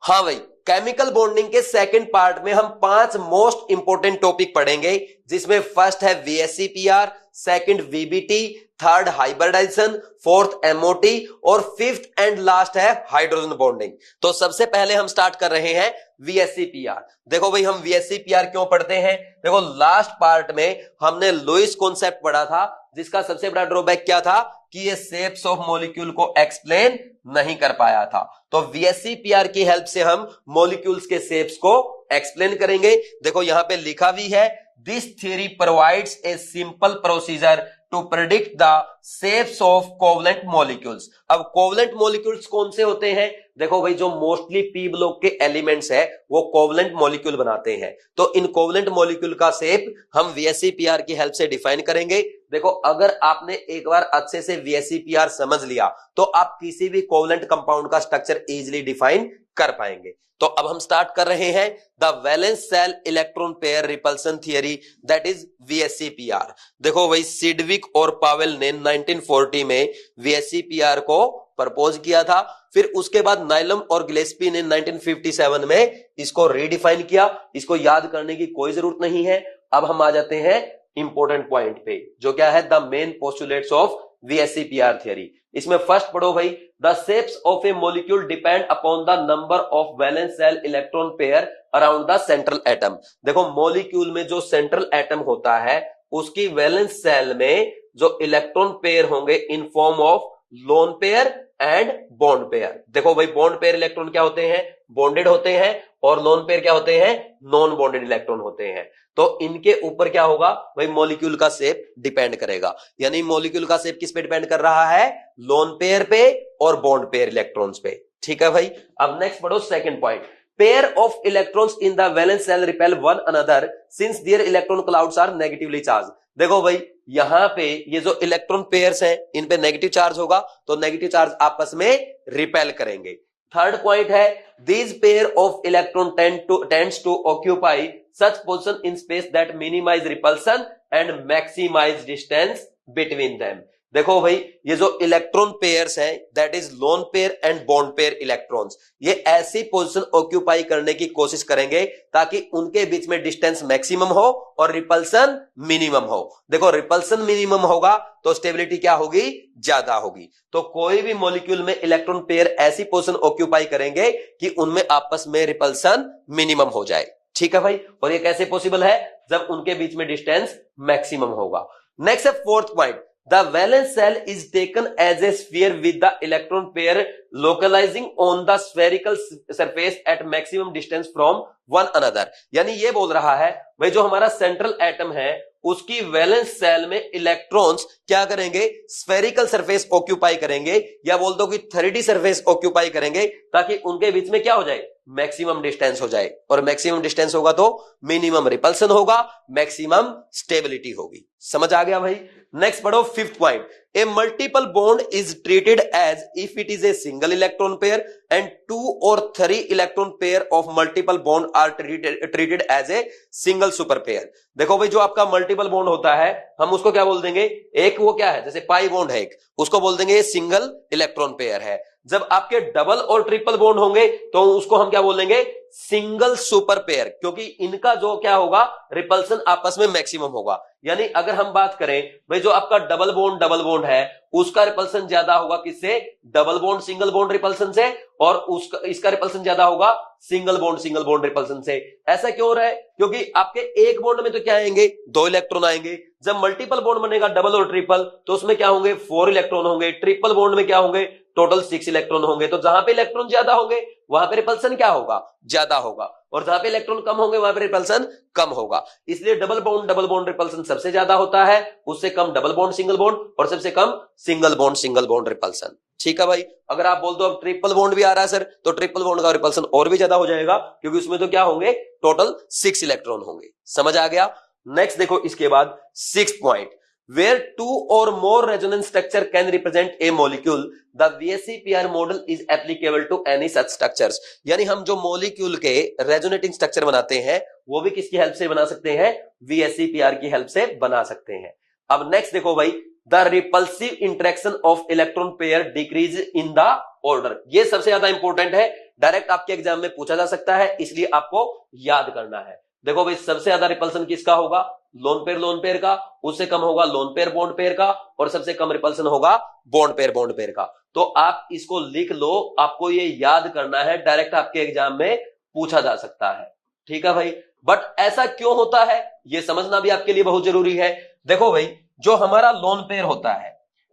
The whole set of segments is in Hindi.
हाँ भाई, केमिकल बॉन्डिंग के सेकंड पार्ट में हम 5 मोस्ट इंपोर्टेंट टॉपिक पढ़ेंगे, जिसमें फर्स्ट है VSEPR, second VBT, third hybridisation, fourth MOT और फिफ्थ एंड लास्ट है हाइड्रोजन बॉन्डिंग। तो सबसे पहले हम स्टार्ट कर रहे हैं VSEPR। देखो भाई, हम VSEPR क्यों पढ़ते हैं? देखो, लास्ट पार्ट में हमने लुईस कॉन्सेप्ट पढ़ा था, जिसका सबसे बड़ा ड्रॉबैक क्या था कि ये शेप्स ऑफ मॉलिक्यूल को एक्सप्लेन नहीं कर पाया था। तो VSEPR की हेल्प से हम मॉलिक्यूल्स के शेप्स को एक्सप्लेन करेंगे। देखो यहां पे लिखा भी है, this theory provides a simple procedure to predict the shapes of covalent molecules. अब कोवलेंट मॉलिक्यूल्स कौन से होते हैं? देखो भाई, जो मोस्टली पी ब्लॉक के एलिमेंट्स है वो कोवलेंट मॉलिक्यूल बनाते हैं। तो इन कोवलेंट मॉलिक्यूल का शेप हम VSEPR की हेल्प से डिफाइन करेंगे। देखो, अगर आपने एक बार अच्छे से VSEPR समझ लिया तो आप किसी भी कोवलेंट कंपाउंड का स्ट्रक्चर इजीली डिफाइन कर पाएंगे। तो अब हम स्टार्ट कर रहे हैं the valence cell electron pair repulsion theory, that is VSEPR। देखो भाई, सिडविक और पावेल ने 1940 में VSEPR को प्रपोज किया था। फिर उसके बाद नाइलम और गिलेस्पी ने 1957 में इसको रीडिफाइन किया। इसको याद करने की कोई जरूरत नहीं है। अब हम आ जाते हैं इंपॉर्टेंट पॉइंट पे, जो क्या है the main postulates of VSEPR theory. इसमें फर्स्ट पढ़ो भाई, the shapes of A molecule depend upon the number of valence shell electron pair around the central atom. देखो, मॉलिक्यूल में जो सेंट्रल एटम होता है उसकी वैलेंस सेल में जो इलेक्ट्रॉन पेयर होंगे in form of loan pair and bond pair. देखो भाई, बॉन्ड पेयर इलेक्ट्रॉन क्या होते हैं? बॉन्डेड होते हैं। और लोन पेयर क्या होते हैं? नॉन बॉन्डेड इलेक्ट्रॉन होते हैं। तो इनके ऊपर क्या होगा भाई? मॉलिक्यूल का शेप डिपेंड करेगा। यानी मॉलिक्यूल का शेप किस पे डिपेंड कर रहा है? लोन पेयर पे और बॉन्ड पेयर इलेक्ट्रॉन्स पे। ठीक है भाई। अब नेक्स्ट पढ़ो second point, pair of electrons in the valence shell repel one another since their electron clouds are negatively charge. देखो भाई, यहां पे ये जो इलेक्ट्रॉन पेयर्स हैं इन पे नेगेटिव चार्ज होगा, तो नेगेटिव चार्ज आपस में रिपेल करेंगे। थर्ड पॉइंट है, these pair of electron tends to occupy such position in space that minimise repulsion and maximise distance between them. देखो भाई, ये जो इलेक्ट्रॉन पेयर्स हैं that is lone pair and bond pair electrons, ये ऐसी पोजीशन ऑक्यूपाई करने की कोशिश करेंगे ताकि उनके बीच में डिस्टेंस मैक्सिमम हो और रिपल्सन मिनिमम हो। देखो, रिपल्सन मिनिमम होगा तो स्टेबिलिटी क्या होगी? ज्यादा होगी। तो कोई भी मॉलिक्यूल में इलेक्ट्रॉन पेयर ऐसी पोजीशन ऑक्यूपाई करेंगे कि उनमें आपस में रिपल्सन मिनिमम हो जाए। ठीक है भाई। और ये कैसे पॉसिबल है? जब उनके बीच में डिस्टेंस मैक्सिमम होगा। नेक्स्ट है fourth point, the valence cell is taken as a sphere with the electron pair localizing on the spherical surface at maximum distance from one another। यानी ये बोल रहा है भाई, जो हमारा सेंट्रल एटम है उसकी वैलेंस सेल में इलेक्ट्रॉन्स क्या करेंगे? स्फेरिकल सरफेस ऑक्यूपाई करेंगे, या बोल दो कि 3D सरफेस ऑक्यूपाई करेंगे, ताकि उनके बीच में क्या हो जाए? मैक्सिमम डिस्टेंस हो जाए। और मैक्सिमम डिस्टेंस होगा तो मिनिमम रिपल्सन होगा, मैक्सिमम स्टेबिलिटी होगी। समझ आ गया भाई। नेक्स्ट पढ़ो fifth point, a multiple bond is treated as if it is a single electron pair and 2 or 3 electron pair of multiple bond are treated as a single super pair. देखो भाई, जो आपका मल्टीपल बॉन्ड होता है हम उसको क्या बोल देंगे? एक वो क्या है, जैसे पाई बॉन्ड है एक, उसको बोल देंगे सिंगल इलेक्ट्रॉन पेयर है। जब आपके डबल और ट्रिपल बॉन्ड होंगे तो उसको हम क्या बोलेंगे? सिंगल सुपर पेयर, क्योंकि इनका जो क्या होगा? रिपल्सन आपस में मैक्सिमम होगा। यानी अगर हम बात करें भाई, जो आपका डबल बॉन्ड है उसका रिपल्सन ज्यादा होगा किससे? Double bond single bond repulsion से, और उसका इसका रिपल्सन ज्यादा होगा सिंगल बॉन्ड रिपल्सन से। ऐसा क्यों हो रहा है? क्योंकि आपके एक बॉन्ड में तो क्या आएंगे? 2 इलेक्ट्रॉन आएंगे। जब मल्टीपल बॉन्ड बनेगा डबल और ट्रिपल, तो उसमें क्या होंगे? 4 इलेक्ट्रॉन होंगे। ट्रिपल बॉन्ड में क्या होंगे? टोटल 6 इलेक्ट्रॉन होंगे। तो जहां पे इलेक्ट्रॉन ज्यादा होंगे वहां पे रिपल्सन क्या होगा? ज्यादा होगा। और जहां पे इलेक्ट्रॉन कम होंगे वहां पे रिपल्सन कम होगा। इसलिए डबल बॉन्ड रिपल्सन सबसे ज्यादा होता है, उससे कम डबल बॉन्ड सिंगल बॉन्ड, और सबसे कम सिंगल बॉन्ड रिपल्सन। ठीक है भाई। अगर आप बोल दो अब ट्रिपल बॉन्ड भी आ रहा है सर, तो ट्रिपल बॉन्ड का रिपल्सन और भी ज्यादा हो जाएगा, क्योंकि उसमें तो क्या होंगे? टोटल 6 इलेक्ट्रॉन होंगे। समझ आ गया। नेक्स्ट देखो, इसके बाद sixth point, where 2 or more resonance structure can represent a molecule, the VSEPR model is applicable to any such structures। यानी हम जो मॉलिक्यूल के रेजोनेटिंग स्ट्रक्चर बनाते हैं वो भी किसकी हेल्प से बना सकते हैं? VSEPR की हेल्प से बना सकते हैं। अब नेक्स्ट देखो भाई, the repulsive interaction of electron pair decrease in the order. ये सबसे ज्यादा इंपॉर्टेंट है, डायरेक्ट आपके एग्जाम में पूछा जा सकता है, इसलिए आपको याद करना है। देखो भाई, सबसे ज्यादा रिपल्सन किसका होगा? लोन पेयर का, उससे कम होगा लोन पेयर बॉन्ड पेयर का, और सबसे कम रिपल्सन होगा बॉन्ड पेयर का। तो आप इसको लिख लो, आपको ये याद करना है, डायरेक्ट आपके एग्जाम में पूछा जा सकता है। ठीक है भाई, बट ऐसा क्यों होता है ये समझना भी आपके लिए बहुत जरूरी है। देखो भाई, जो हमारा लोन पेयर होता है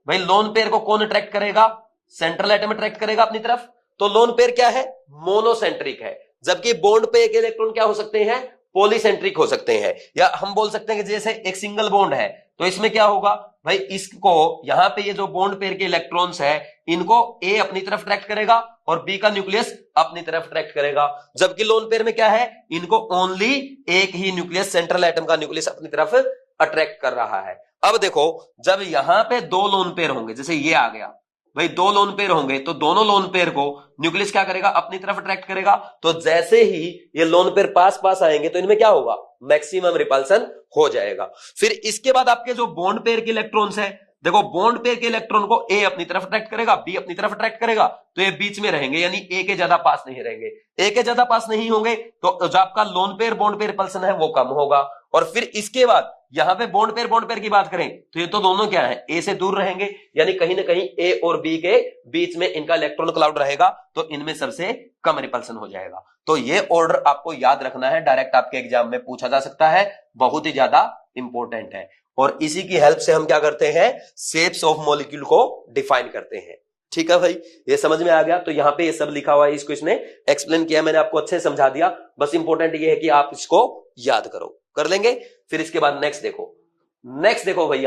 भाई, लोन पेयर को कौन अट्रैक्ट करेगा? सेंट्रल एटम अट्रैक्ट करेगा अपनी तरफ। तो लोन पेयर क्या है? मोनोसेंट्रिक है, जबकि बॉन्ड पेयर के इलेक्ट्रॉन क्या हो सकते हैं? पॉलीसेंट्रिक हो सकते हैं। या हम बोल सकते हैं कि जैसे एक सिंगल बॉन्ड है तो इसमें क्या होगा भाई, इसको यहां पे ये जो बॉन्ड पेयर के इलेक्ट्रॉन्स है इनको ए अपनी तरफ अट्रैक्ट करेगा और बी का न्यूक्लियस अपनी तरफ अट्रैक्ट करेगा। जबकि लोन पेयर में क्या है? इनको ओनली एक ही न्यूक्लियस, सेंट्रल एटम का न्यूक्लियस अपनी तरफ अट्रैक्ट कर रहा है। अब देखो, जब यहां पे दो लोन पेयर होंगे, जैसे ये आ गया भाई, दो लोन पेयर होंगे तो दोनों लोन पेयर को न्यूक्लियस क्या करेगा? अपनी तरफ अट्रैक्ट करेगा। तो जैसे ही ये लोन पेयर पास आएंगे तो इनमें क्या होगा? मैक्सिमम रिपल्सन हो जाएगा। फिर इसके बाद आपके जो बॉन्ड पेयर के इलेक्ट्रॉन्स है, देखो बॉन्ड पेयर के इलेक्ट्रॉन को ए अपनी तरफ अट्रैक्ट करेगा, बी अपनी तरफ अट्रैक्ट करेगा, तो ये बीच में रहेंगे, यानी ए के ज्यादा पास नहीं रहेंगे। ए के ज्यादा पास नहीं होंगे तो जो आपका loan pair bond pair repulsion है वो कम होगा। और फिर इसके बाद यहां पे बॉन्ड पेयर की बात करें तो ये तो दोनों क्या है? ए से दूर रहेंगे, यानी कहीं ना कहीं ए और बी के बीच में इनका इलेक्ट्रॉन क्लाउड रहेगा, तो इनमें सबसे कम रिपल्सन हो जाएगा। तो ये ऑर्डर आपको याद रखना है, डायरेक्ट आपके एग्जाम में पूछा जा सकता है, बहुत ही ज्यादा इंपॉर्टेंट है। और इसी की हेल्प से हम क्या करते हैं? शेप्स ऑफ मॉलिक्यूल को डिफाइन करते हैं। ठीक है भाई, ये समझ में आ गया? तो यहां पे ये सब लिखा हुआ है, इसको इसने एक्सप्लेन किया, मैंने आपको अच्छे से समझा दिया। बस इंपॉर्टेंट ये है कि आप इसको याद करो, कर लेंगे। फिर इसके बाद नेक्स्ट देखो भाई,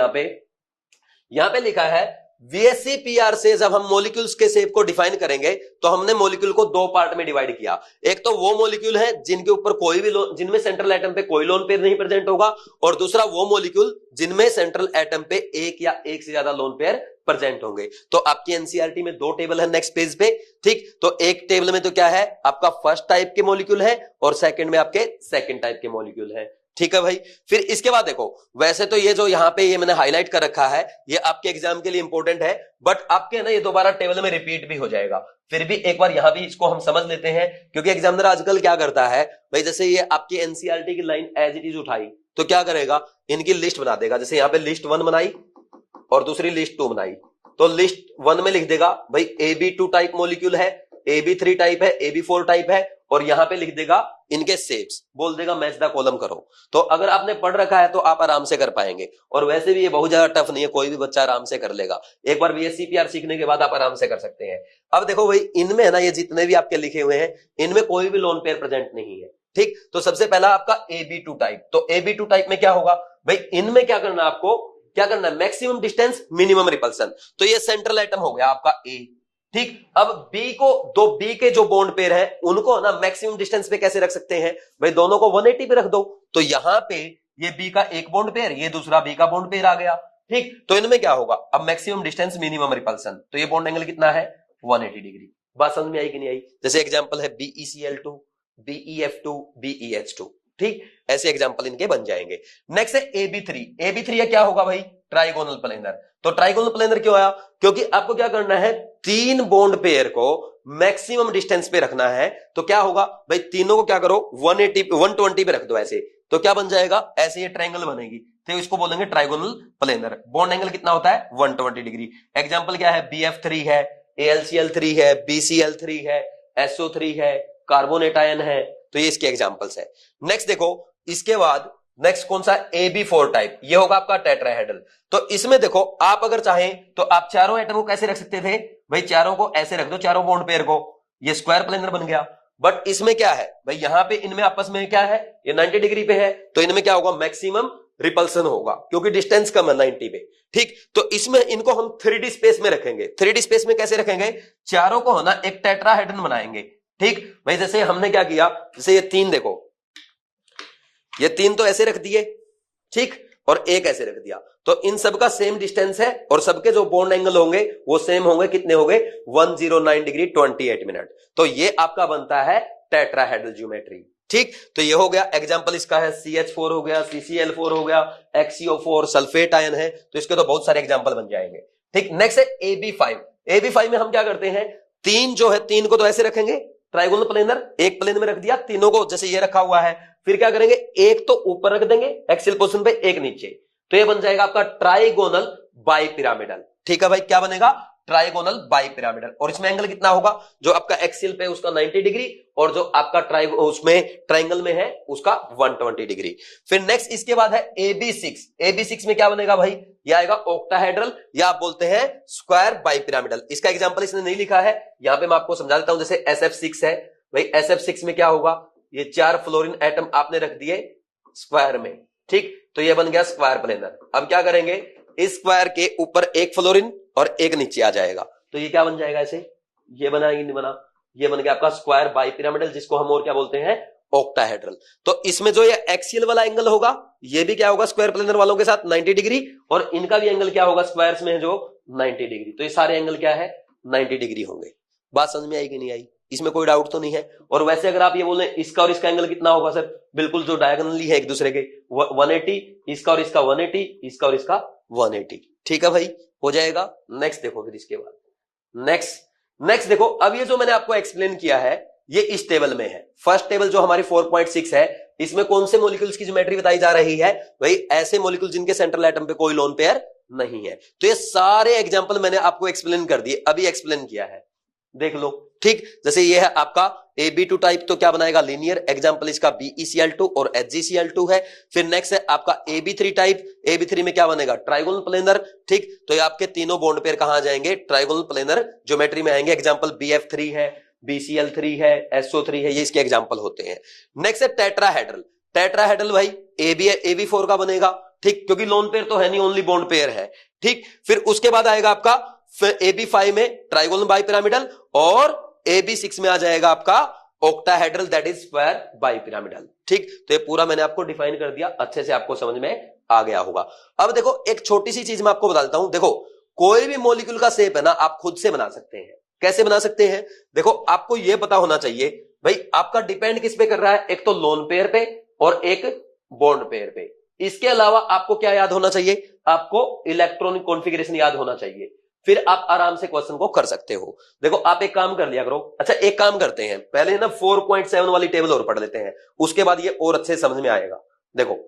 यहां पे लिखा है VSEPR से जब हम मॉलिक्यूल्स के शेप को डिफाइन करेंगे तो हमने मॉलिक्यूल को दो पार्ट में डिवाइड किया। एक तो वो मॉलिक्यूल है जिनके ऊपर कोई भी जिनमें सेंट्रल एटम पे कोई लोन पेयर नहीं प्रेजेंट होगा, और दूसरा वो मॉलिक्यूल जिनमें सेंट्रल एटम पे एक या एक से ज्यादा लोन पेयर प्रेजेंट होंगे। तो आपकी एनसीईआरटी में दो टेबल है नेक्स्ट पेज पे। ठीक, तो एक टेबल में तो क्या है? आपका फर्स्ट टाइप के मॉलिक्यूल है, और सेकंड में आपके सेकंड टाइप के मॉलिक्यूल है। ठीक है भाई, फिर इसके बाद देखो, वैसे तो ये जो यहां पे ये मैंने हाईलाइट कर रखा है ये आपके एग्जाम के लिए इंपॉर्टेंट है, बट आपके ना ये दोबारा टेबल में रिपीट भी हो जाएगा। फिर भी एक बार यहां भी इसको हम समझ लेते हैं, क्योंकि एग्जामिनर आजकल क्या करता है भाई, जैसे ये आपकी एनसीईआरटी की लाइन एज इट इज उठाई तो क्या करेगा? इनकी लिस्ट बना देगा। जैसे यहां पे लिस्ट 1 बनाई और दूसरी लिस्ट 2 बनाई, तो लिस्ट 1 में लिख देगा भाई AB2 टाइप मॉलिक्यूल है, AB3 टाइप है, AB4 टाइप है, और यहां पे लिख देगा इनके शेप्स, बोल देगा मैच द कॉलम करो। तो अगर आपने पढ़ रखा है तो आप आराम से कर पाएंगे, और वैसे भी ये बहुत ज्यादा टफ नहीं है, कोई भी बच्चा आराम से कर लेगा। एक बार VSEPR सीखने के बाद आप आराम से कर सकते हैं। अब देखो भाई, इनमें है ना, ये जितने भी आपके लिखे हुए हैं इनमें कोई भी लोन पेयर प्रेजेंट नहीं है। ठीक, तो सबसे पहला आपका AB2 टाइप। तो AB2 टाइप में क्या होगा भाई? इनमें क्या करना है आपको? क्या करना है? Maximum distance minimum repulsion. तो ये सेंट्रल एटम हो गया आपका A। ठीक, अब बी को, दो बी के जो बॉन्ड पेयर है उनको ना मैक्सिमम डिस्टेंस पे कैसे रख सकते हैं भाई? दोनों को 180 पे रख दो। तो यहां पे ये बी का एक बॉन्ड पेयर, ये दूसरा बी का बॉन्ड पेयर आ गया। ठीक, तो इनमें क्या होगा? अब मैक्सिमम डिस्टेंस मिनिमम रिपल्सन, तो ये बॉन्ड एंगल कितना है? 180 डिग्री। बात समझ में आई कि नहीं आई? जैसे एग्जांपल है BeCl2, BeF2, BeH2। ठीक, ऐसे एग्जांपल इनके बन जाएंगे। नेक्स्ट है AB3। AB3 क्या होगा भाई? Trigonal planar. तो ट्राइगोनल प्लेनर क्यों आया? क्योंकि आपको क्या करना है? तीन बॉन्ड पेयर को मैक्सिमम डिस्टेंस पे रखना है। तो क्या होगा भाई? तीनों को क्या करो? 120 पे रख दो ऐसे, तो क्या बन जाएगा? ऐसे ये ट्रायंगल बनेगी, तो इसको बोलेंगे ट्राइगोनल प्लेनर। बॉन्ड एंगल कितना होता है? 120 डिग्री। एग्जांपल क्या है? BF3 है, AlCl3 है, BCl3 है, SO3 है, कार्बोनेट आयन है। तो ये इसके एग्जांपल्स है। नेक्स्ट देखो, इसके बाद नेक्स्ट कौन सा? AB4 type. ये होगा आपका टेट्राहेड्रल। तो इसमें देखो, आप अगर चाहें तो आप चारों एटम को कैसे रख सकते थे भाई? चारों को ऐसे रख दो, चारों बॉन्ड पेयर को, ये स्क्वायर प्लेनर बन गया। बट इसमें क्या है भाई? यहां पे इनमें आपस में क्या है? ये 90 डिग्री पे है, तो इनमें क्या होगा? मैक्सिमम रिपल्सन होगा, क्योंकि डिस्टेंस कम है 90 पे। ठीक, तो इसमें इनको हम 3D स्पेस में रखेंगे। 3D स्पेस में कैसे रखेंगे? चारों को ना एक टेट्राहेड्रन बनाएंगे। ठीक भाई, जैसे हमने क्या किया, जैसे ये तीन देखो, ये तीन तो ऐसे रख दिए, ठीक, और एक ऐसे रख दिया, तो इन सब का सेम डिस्टेंस है और सबके जो बॉन्ड एंगल होंगे वो सेम होंगे। कितने होंगे? 109 डिग्री 28 मिनट। तो ये आपका बनता है टेट्राहेड्रल ज्योमेट्री। ठीक, तो ये हो गया एग्जांपल इसका है CH4 हो गया, CCl4 हो गया, XCO4 सल्फेट आयन है, तो इसके तो बहुत सारे एग्जांपल बन जाएंगे। ठीक, नेक्स्ट है AB5। AB5 में हम क्या करते हैं, तीन जो है, तीन को तो ऐसे रखेंगे ट्राइगोनल प्लेनर, एक प्लेन में रख दिया तीनों को, जैसे ये रखा हुआ है, फिर क्या करेंगे, एक तो ऊपर रख देंगे एक्सियल पोजीशन पे, एक नीचे, तो ये बन जाएगा आपका ट्राइगोनल बाइपिरामिडल। ठीक है भाई, क्या बनेगा, ट्राइगोनल बाइपिरामिडल। और इसमें एंगल कितना होगा, जो आपका एक्सियल पे उसका 90 डिग्री, और जो आपका उसमें ट्राइंगल में है उसका 120 डिग्री। फिर नेक्स्ट इसके बाद है AB6। AB6 में क्या बनेगा भाई, यह आएगा ऑक्टाहेड्रल, या आप बोलते हैं स्क्वायर बाइपिरामिडल। इसका एग्जांपल इसने नहीं लिखा है, यहां पे मैं आपको समझा देता हूं। जैसे SF6 है भाई, SF6 में क्या होगा, ये 4 फ्लोरीन एटम आपने रख दिए स्क्वायर में, ठीक, तो ये बन गया स्क्वायर प्लेनर। अब क्या करेंगे, इस स्क्वायर के ऊपर एक फ्लोरीन और एक नीचे आ जाएगा, तो ये क्या बन जाएगा, ऐसे ये बना, ये नहीं बना, ये बन गया आपका स्क्वायर बाइपिरामिडल, जिसको हम और क्या बोलते हैं, ऑक्टाहेड्रल। तो इसमें जो ये एक्सियल वाला एंगल होगा, ये भी क्या होगा स्क्वायर प्लेनर वालों के साथ 90 डिग्री, और इनका भी एंगल क्या होगा स्क्वायर्स में जो 90 डिग्री। तो ये सारे एंगल क्या है, 90 डिग्री होंगे। बात समझ में आई कि नहीं आई, इसमें कोई डाउट तो नहीं है। और वैसे अगर आप ये बोले इसका और इसका एंगल कितना होगा सर, बिल्कुल जो डायगोनली है एक दूसरे के 180, इसका और इसका 180, इसका और इसका 180। ठीक है भाई, हो जाएगा। नेक्स्ट देखो, फिर इसके बाद नेक्स्ट देखो, अब ये जो मैंने आपको एक्सप्लेन किया है, ये इस टेबल में है। फर्स्ट टेबल जो हमारी 4.6 है, इसमें कौन से मॉलिक्यूल्स की ज्योमेट्री बताई जा रही है, भाई ऐसे मॉलिक्यूल जिनके सेंट्रल एटम पे कोई लोन पेयर नहीं है। तो ये सारे एग्जांपल मैंने आपको एक्सप्लेन कर दिए, अभी एक्सप्लेन किया है, देख लो। ठीक, जैसे ये है आपका AB2 टाइप, तो क्या बनाएगा, लीनियर, एग्जांपल इसका BeCl2 और HgCl2 है। फिर नेक्स्ट है आपका AB3 टाइप, AB3 में क्या बनेगा, ट्राइगोनल प्लेनर। ठीक, तो ये आपके तीनों बॉन्ड पेयर कहां जाएंगे, ट्राइगोनल प्लेनर ज्योमेट्री में आएंगे। एग्जांपल BF3 है, BCl3 है, SO3 है, ये इसके एग्जांपल होते हैं। नेक्स्ट है टेट्राहेड्रल। टेट्राहेड्रल भाई AB4 का बनेगा, ठीक, क्योंकि लोन पेयर तो है नहीं, ओनली बॉन्ड पेयर है। ठीक, फिर उसके बाद आएगा आपका AB5 में ट्राइगोनल बाइपिरामिडल, और AB6 में आ जाएगा आपका octahedral, that is square bipyramidal. ठीक, तो ये पूरा मैंने आपको डिफाइन कर दिया, अच्छे से आपको समझ में आ गया होगा। अब देखो एक छोटी सी चीज मैं आपको बता देता हूं, देखो कोई भी मॉलिक्यूल का शेप है ना, आप खुद से बना सकते हैं। कैसे बना सकते हैं, देखो आपको यह पता होना चाहिए भाई, आपका डिपेंड किस पे कर रहा है, एक तो लोन पेयर पे और एक बॉन्ड पेयर पे। इसके अलावा आपको क्या याद होना चाहिए, आपको इलेक्ट्रॉनिक कॉन्फ़िगरेशन याद होना चाहिए, फिर आप आराम से क्वेश्चन को कर सकते हो। देखो आप एक काम कर लिया करो, अच्छा एक काम करते हैं, पहले ना 4.7 वाली टेबल और पढ़ लेते हैं, उसके बाद ये और अच्छे समझ में आएगा। देखो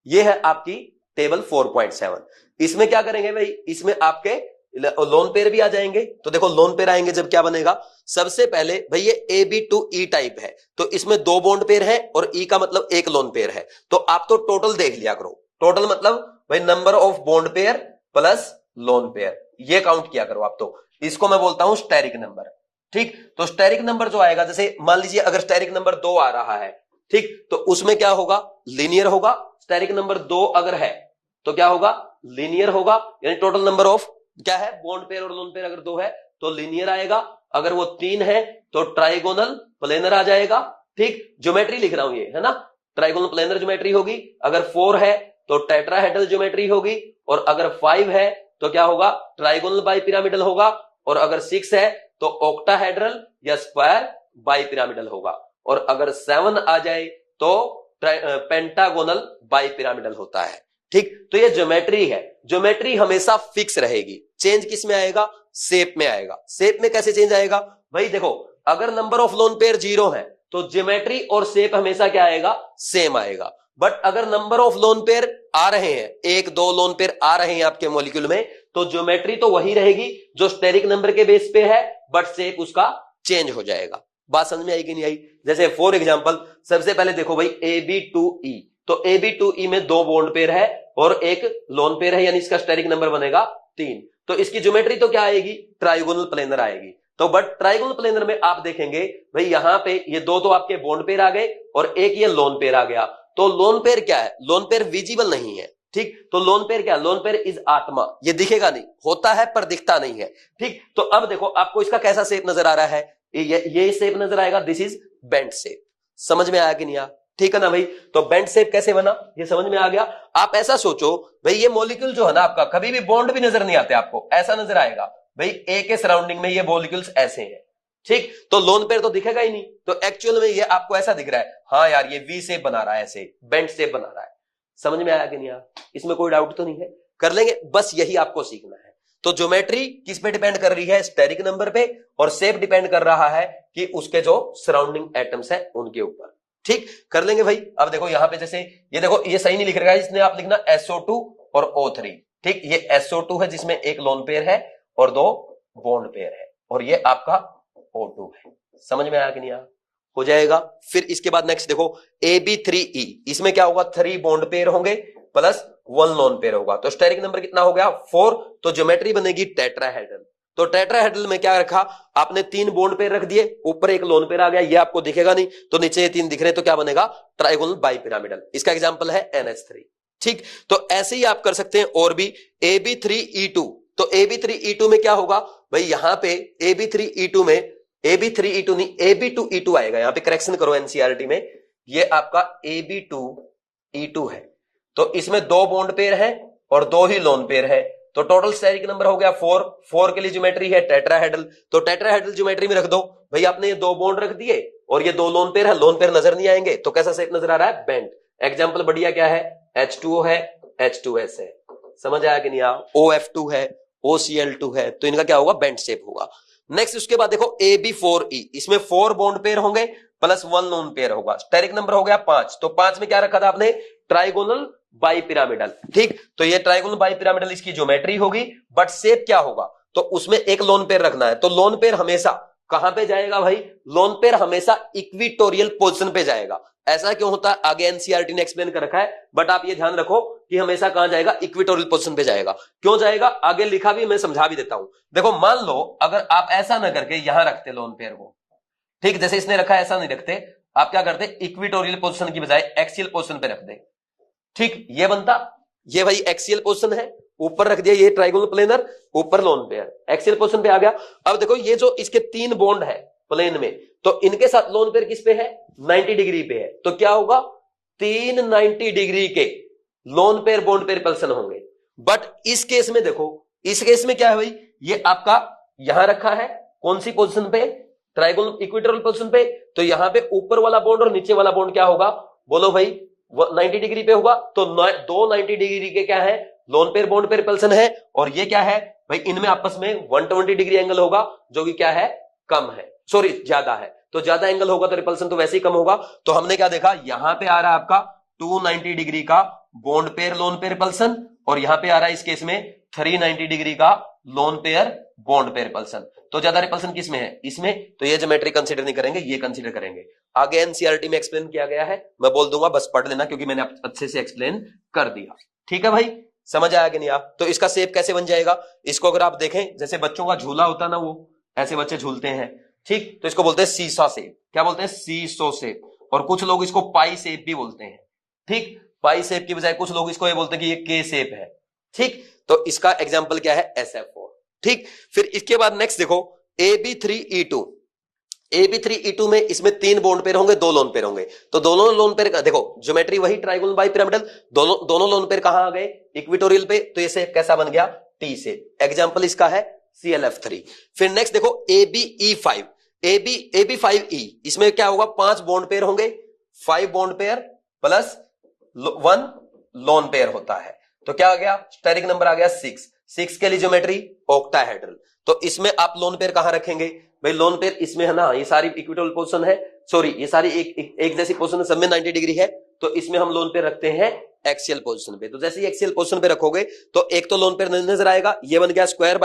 ये है आपकी टेबल 4.7, इसमें क्या करेंगे भाई, इसमें आपके लोन पेयर भी आ जाएंगे। तो देखो लोन पेयर आएंगे जब क्या बनेगा, सबसे पहले भाई ये AB2E टाइप है, तो इसमें 2 बॉन्ड पेयर है और E का मतलब एक लोन पेयर है। तो आप तो टोटल देख लिया करो, टोटल मतलब भाई number of bond pair plus lone pair, ये काउंट किया करो आप। तो इसको मैं बोलता हूं स्टेरिक नंबर। ठीक, तो स्टेरिक नंबर जो आएगा, जैसे मान लीजिए अगर स्टेरिक नंबर 2 आ रहा है, ठीक, तो उसमें क्या होगा, लीनियर होगा। स्टेरिक नंबर 2 अगर है तो क्या होगा, लीनियर होगा, यानी टोटल नंबर ऑफ क्या है, बॉन्ड पेयर और लोन पेयर अगर 2 है तो लीनियर आएगा, अगर वो 3 है तो ट्राइगोनल प्लेनर आ जाएगा। ठीक, ज्योमेट्री लिख रहा हूं ये, है ना, ट्राइगोनल प्लेनर ज्योमेट्री होगी, अगर 4 है तो टेट्राहेड्रल ज्योमेट्री होगी, और अगर 5 है तो क्या होगा, ट्राइगोनल बाइपिरामिडल होगा, और अगर 6 है तो ऑक्टाहेड्रल या स्क्वायर बाइपिरामिडल होगा, और अगर 7 आ जाए तो पेंटागोनल बाइपिरामिडल होता है। ठीक, तो ये ज्योमेट्री है, ज्योमेट्री हमेशा फिक्स रहेगी, चेंज किस में आएगा, शेप में आएगा। शेप में कैसे चेंज आएगा भाई, देखो अगर नंबर ऑफ लोन पेयर 0 है तो ज्योमेट्री और शेप हमेशा क्या आएगा, सेम आएगा। बट अगर नंबर ऑफ लोन पेयर आ रहे हैं, 1-2 लोन पेयर आ रहे हैं आपके मॉलिक्यूल में, तो ज्योमेट्री तो वही रहेगी जो स्टेरिक नंबर के बेस पे है, बट शेप उसका चेंज हो जाएगा। बात समझ में आई कि नहीं आई। जैसे फॉर एग्जांपल सबसे पहले देखो भाई AB2E, तो AB2E में 2 बॉन्ड पेयर है और एक लोन पेयर है, यानी इसका स्टेरिक नंबर बनेगा 3, तो इसकी ज्योमेट्री तो क्या आएगी, ट्राइगोनल प्लेनर आएगी। तो बट ट्राइगोनल प्लेनर में आप देखेंगे भाई यहां पे ये 2 तो आपके बॉन्ड पेयर आ गए और एक ये लोन पेयर आ गया। तो लोन पेयर क्या है, लोन पेयर विजिबल नहीं है। ठीक, तो लोन पेयर क्या, लोन पेयर इज आत्मा, ये दिखेगा नहीं, होता है पर दिखता नहीं है। ठीक, तो अब देखो आपको इसका कैसा शेप नजर आ रहा है, ये शेप नजर आएगा, दिस इज बेंट शेप। समझ में आया कि नहीं आया, ठीक है ना भाई। तो बेंट शेप कैसे बना, ये समझ में आ गया। आप ऐसा सोचो भाई, ये मॉलिक्यूल जो है ना आपका, कभी भी बॉन्ड भी नजर नहीं आते आपको, ऐसा नजर आएगा भाई ए के सराउंडिंग में ये मॉलिक्यूल्स ऐसे हैं। ठीक, तो लोन पेयर तो दिखेगा ही नहीं, तो एक्चुअल में ये आपको ऐसा दिख रहा है, हाँ यार ये वी शेप बना रहा है, ऐसे बेंट शेप बना रहा है। समझ में आया कि नहीं? इसमें कोई डाउट तो नहीं है? कर लेंगे, बस यही आपको सीखना है। तो ज्योमेट्री किस पे डिपेंड कर रही है? स्टेरिक नंबर पे, और शेप डिपेंड कर रहा है कि उसके जो सराउंडिंग एटम्स है उनके ऊपर। ठीक, कर लेंगे भाई। अब देखो यहां पे जैसे ये देखो, ये सही नहीं लिख रहा है, इसने आप लिखना SO2 और O3। ठीक, ये SO2 है जिसमें एक लोन पेयर है और 2 बॉन्ड पेयर है, और ये आपका O2 है। समझ में आया कि नहीं? हो जाएगा। फिर इसके बाद नेक्स्ट देखो AB3E, इसमें क्या होगा? 3 बॉन्ड पेयर होंगे प्लस 1 लोन पेयर होगा, तो स्टेरिक नंबर कितना हो गया? 4। तो ज्योमेट्री बनेगी टेट्राहेड्रल। तो टेट्राहेड्रल में क्या रखा आपने? 3 बॉन्ड पेयर रख दिए, ऊपर एक लोन पेयर आ गया, ये आपको दिखेगा नहीं, तो नीचे ये 3 दिख रहे हैं, तो क्या बनेगा? Trigonal bipyramidal. इसका एग्जांपल है NH3। ठीक, तो ऐसे ही आप कर सकते हैं और भी। AB3E2, तो AB3E2 में क्या होगा भाई? यहां पे AB3E2 में AB3E2 नहीं, AB2E2 आएगा। यहां पे करेक्शन करो एनसीईआरटी में, ये आपका AB2E2 है। तो इसमें 2 बॉन्ड पेयर है और 2 ही लोन पेयर है, तो टोटल स्टेरिक नंबर हो गया 4। 4 के लिए ज्योमेट्री है टेट्राहेड्रल, तो टेट्राहेड्रल ज्योमेट्री में रख दो भाई। आपने ये 2 बॉन्ड रख दिए और ये 2 लोन पेयर है, लोन पेयर नजर नहीं आएंगे, तो कैसा शेप नजर आ रहा है? बेंट। एग्जांपल बढ़िया क्या है? H2O है, H2S है। समझ आया कि नहीं? OF2 है, OCl2 है, तो इनका क्या होगा? बेंट शेप होगा। नेक्स्ट उसके बाद देखो AB4E, इसमें 4 बॉन्ड पेयर होंगे प्लस 1 लोन पेयर होगा, स्टेरिक नंबर हो गया 5। तो 5 में क्या रखा था आपने? Trigonal bipyramidal. ठीक, तो ये ट्राइगोनल बाइपिरामिडल इसकी ज्योमेट्री होगी, बट शेप क्या होगा? तो उसमें एक लोन पेयर रखना है, तो लोन पेयर हमेशा कहां पे जाएगा भाई? लोन पेयर हमेशा इक्विटोरियल पोजीशन पे जाएगा। ऐसा क्यों होता है आगे एनसीईआरटी ने एक्सप्लेन कर रखा है, बट आप ये ध्यान रखो कि हमेशा कहां जाएगा? इक्विटोरियल पोजीशन पे जाएगा। क्यों जाएगा? आगे लिखा भी, मैं समझा भी देता हूं। देखो मान लो अगर आप ऐसा ना करके यहां रखते लोन पेयर को, ठीक, जैसे इसने रखा है ऐसा नहीं रखते, आप क्या करते? इक्विटोरियल पोजीशन की बजाय एक्सियल पोजीशन पे रख दे। ठीक, ये बनता, ये भाई एक्सियल पोजीशन है, ऊपर रख दिया ये ट्राइगोनल प्लेनर, ऊपर लोन पेयर, एक्सियल पोजीशन पे आ गया। अब देखो ये जो इसके 3 बॉन्ड है प्लेन में, तो इनके साथ लोन पेयर किस पे है? 90 डिग्री पे है, तो क्या होगा? 3 90 डिग्री के loan pair bond pair repulsion होंगे। बट इस केस में देखो, इस केस में क्या है भाई? ये आपका यहां रखा है, कौन सी पोजीशन पे? ट्राइगोनल इक्विटोरियल पोजीशन पे, तो यहां पे ऊपर वाला बॉन्ड और नीचे वाला बॉन्ड क्या होगा? बोलो भाई, 90 डिग्री पे होगा, तो 2 90 डिग्री के क्या है? Loan pair bond pair repulsion है, और ये क्या है भाई? इनमें आपस में 120 डिग्री एंगल होगा, जो कि क्या है? कम है, सॉरी ज्यादा है। तो ज्यादा एंगल होगा तो रिपल्सन तो वैसे ही कम होगा। तो हमने क्या देखा? यहां पे आ रहा है आपका 290 डिग्री का bond pair lone pair repulsion, और यहां पे आ रहा है इस केस में 390 डिग्री का loan pair bond pair repulsion. तो ज्यादा रिपल्सन किस में है? इसमें। तो ये ज्योमेट्री कंसीडर नहीं करेंगे, ये कंसीडर करेंगे। आगे एनसीईआरटी में एक्सप्लेन किया गया है, मैं बोल दूंगा, बस पढ़ लेना, क्योंकि मैंने अच्छे से एक्सप्लेन कर दिया। ठीक है भाई, समझ आया कि नहीं? आप तो इसका शेप कैसे बन जाएगा? इसको अगर आप देखें, जैसे बच्चों का झूला होता ना, वो ऐसे बच्चे झूलते हैं, ठीक, तो इसको बोलते हैं सीसॉ शेप। क्या बोलते हैं? Seesaw shape. और कुछ लोग इसको पाई शेप भी बोलते हैं। ठीक, पाई शेप की बजाय कुछ लोग इसको ये बोलते हैं कि ये के शेप है। ठीक, तो इसका एग्जांपल क्या है? SF4। ठीक, फिर इसके बाद नेक्स्ट देखो AB3E2। AB3E2 में इसमें 3 बॉन्ड पेयर होंगे, 2 लोन पेयर होंगे, तो दोनों लोन पेयर का देखो ज्योमेट्री वही ट्राइगोनल बाइपिरामिडल, दोनों लोन पेयर कहां आ गए? इक्विटोरियल पे, तो ये शेप कैसा बन गया? T shape. एग्जांपल इसका है ClF3। फिर नेक्स्ट देखो ABE5, AB5E, इसमें क्या होगा? 5 बॉन्ड पेयर होंगे, 5 bond pair plus 1 lone pair होता है, तो क्या आ गया? स्टेरिक नंबर आ गया 6। 6 के लिए ज्योमेट्री ऑक्टाहेड्रल। तो इसमें आप लोन पेयर कहां रखेंगे भाई? लोन पेयर इसमें है ना, ये सारी इक्विटोरियल पोजीशन है, सॉरी ये सारी एक जैसी पोजीशन है, सब में 90 डिग्री है, तो इसमें हम लोन पेयर रखते हैं एक्सियल पोजीशन पे। तो जैसे ही एक्सियल पोजीशन पे रखोगे तो एक तो लोन पेयर नजर आएगा, ये बन गया स्क्वायर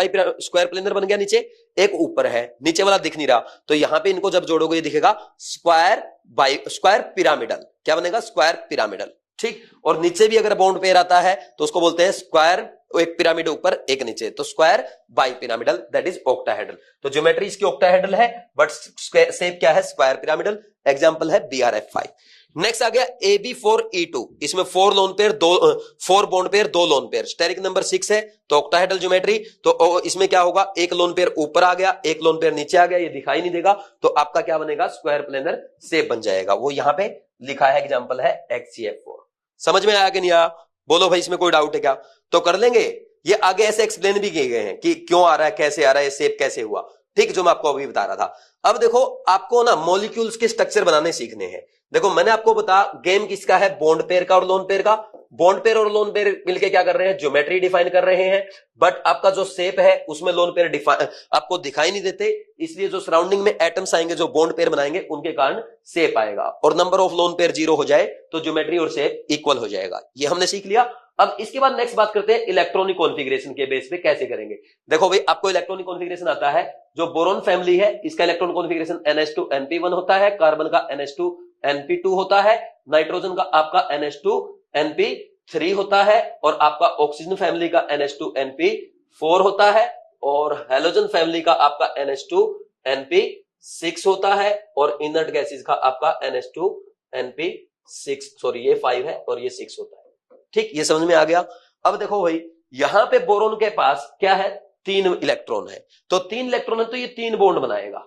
प्लेनर बन गया नीचे, एक ऊपर है, नीचे वाला दिख नहीं रहा, तो यहां पे इनको जब जोड़ोगे ये दिखेगा स्क्वायर पिरामिडल। क्या बनेगा? Square pyramidal. ठीक, और नीचे भी अगर बॉन्ड पेयर आता है तो उसको बोलते हैं स्क्वायर, एक पिरामिड ऊपर एक नीचे, तो square bipyramidal, that is octahedral. तो ज्योमेट्री इसकी ऑक्टाहेड्रल है, बट शेप क्या है? Square pyramidal. एग्जांपल है BRF5। नेक्स्ट आ गया AB4E2, इसमें 4 lone pair, 4 bond pair, 2 lone pair, steric number 6 है, तो ऑक्टाहेड्रल ज्योमेट्री। तो इसमें क्या होगा? एक लोन पेयर ऊपर आ गया, एक लोन पेयर नीचे आ गया, ये दिखाई नहीं देगा, तो आपका क्या बनेगा? स्क्वायर प्लेनर शेप बन जाएगा। वो यहां पे लिखा है, एग्जांपल है XCF4। समझ में आया कि नहीं आया? बोलो भाई, इसमें कोई डाउट है क्या? तो कर लेंगे। ये आगे ऐसे एक्सप्लेन भी किए गए हैं कि क्यों आ रहा है, कैसे आ रहा है, शेप कैसे हुआ। ठीक, जो मैं आपको अभी बता रहा था। अब देखो आपको ना मॉलिक्यूल्स के स्ट्रक्चर बनाने सीखने हैं। देखो मैंने आपको बता, गेम किसका है, बॉन्ड पेयर का और लोन पेयर का। बॉन्ड पेयर और लोन पेयर मिलके क्या कर रहे हैं, ज्योमेट्री डिफाइन कर रहे हैं, बट आपका जो शेप है उसमें लोन पेयर आपको दिखाई नहीं देते, इसलिए जो सराउंडिंग में एटम्स आएंगे जो बॉन्ड पेयर बनाएंगे उनके कारण शेप आएगा, और नंबर ऑफ लोन पेयर 0 हो जाए तो ज्योमेट्री और शेप इक्वल हो जाएगा। ये हमने सीख लिया। अब इसके बाद नेक्स्ट बात करते हैं इलेक्ट्रॉनिक कॉन्फ़िगरेशन के बेस पे कैसे करेंगे। देखो भाई आपको इलेक्ट्रॉनिक कॉन्फ़िगरेशन आता है, जो बोरोन फैमिली है इसका इलेक्ट्रॉनिक कॉन्फ़िगरेशन NH2NP1 होता है, कार्बन का NH2NP2 होता है, नाइट्रोजन का आपका NH2NP3 होता है, और आपका ऑक्सीजन फैमिली का NH2NP4 होता है, और हेलोजन फैमिली का आपका NH2NP6 होता है, और इनर्ट गैसेस का आपका NH2NP6 सॉरी ये 5 है और ये 6 होता है। ठीक, ये समझ में आ गया। अब देखो भाई यहां पे बोरोन के पास क्या है, 3 इलेक्ट्रॉन है, तो 3 इलेक्ट्रॉन है तो ये 3 बॉन्ड बनाएगा।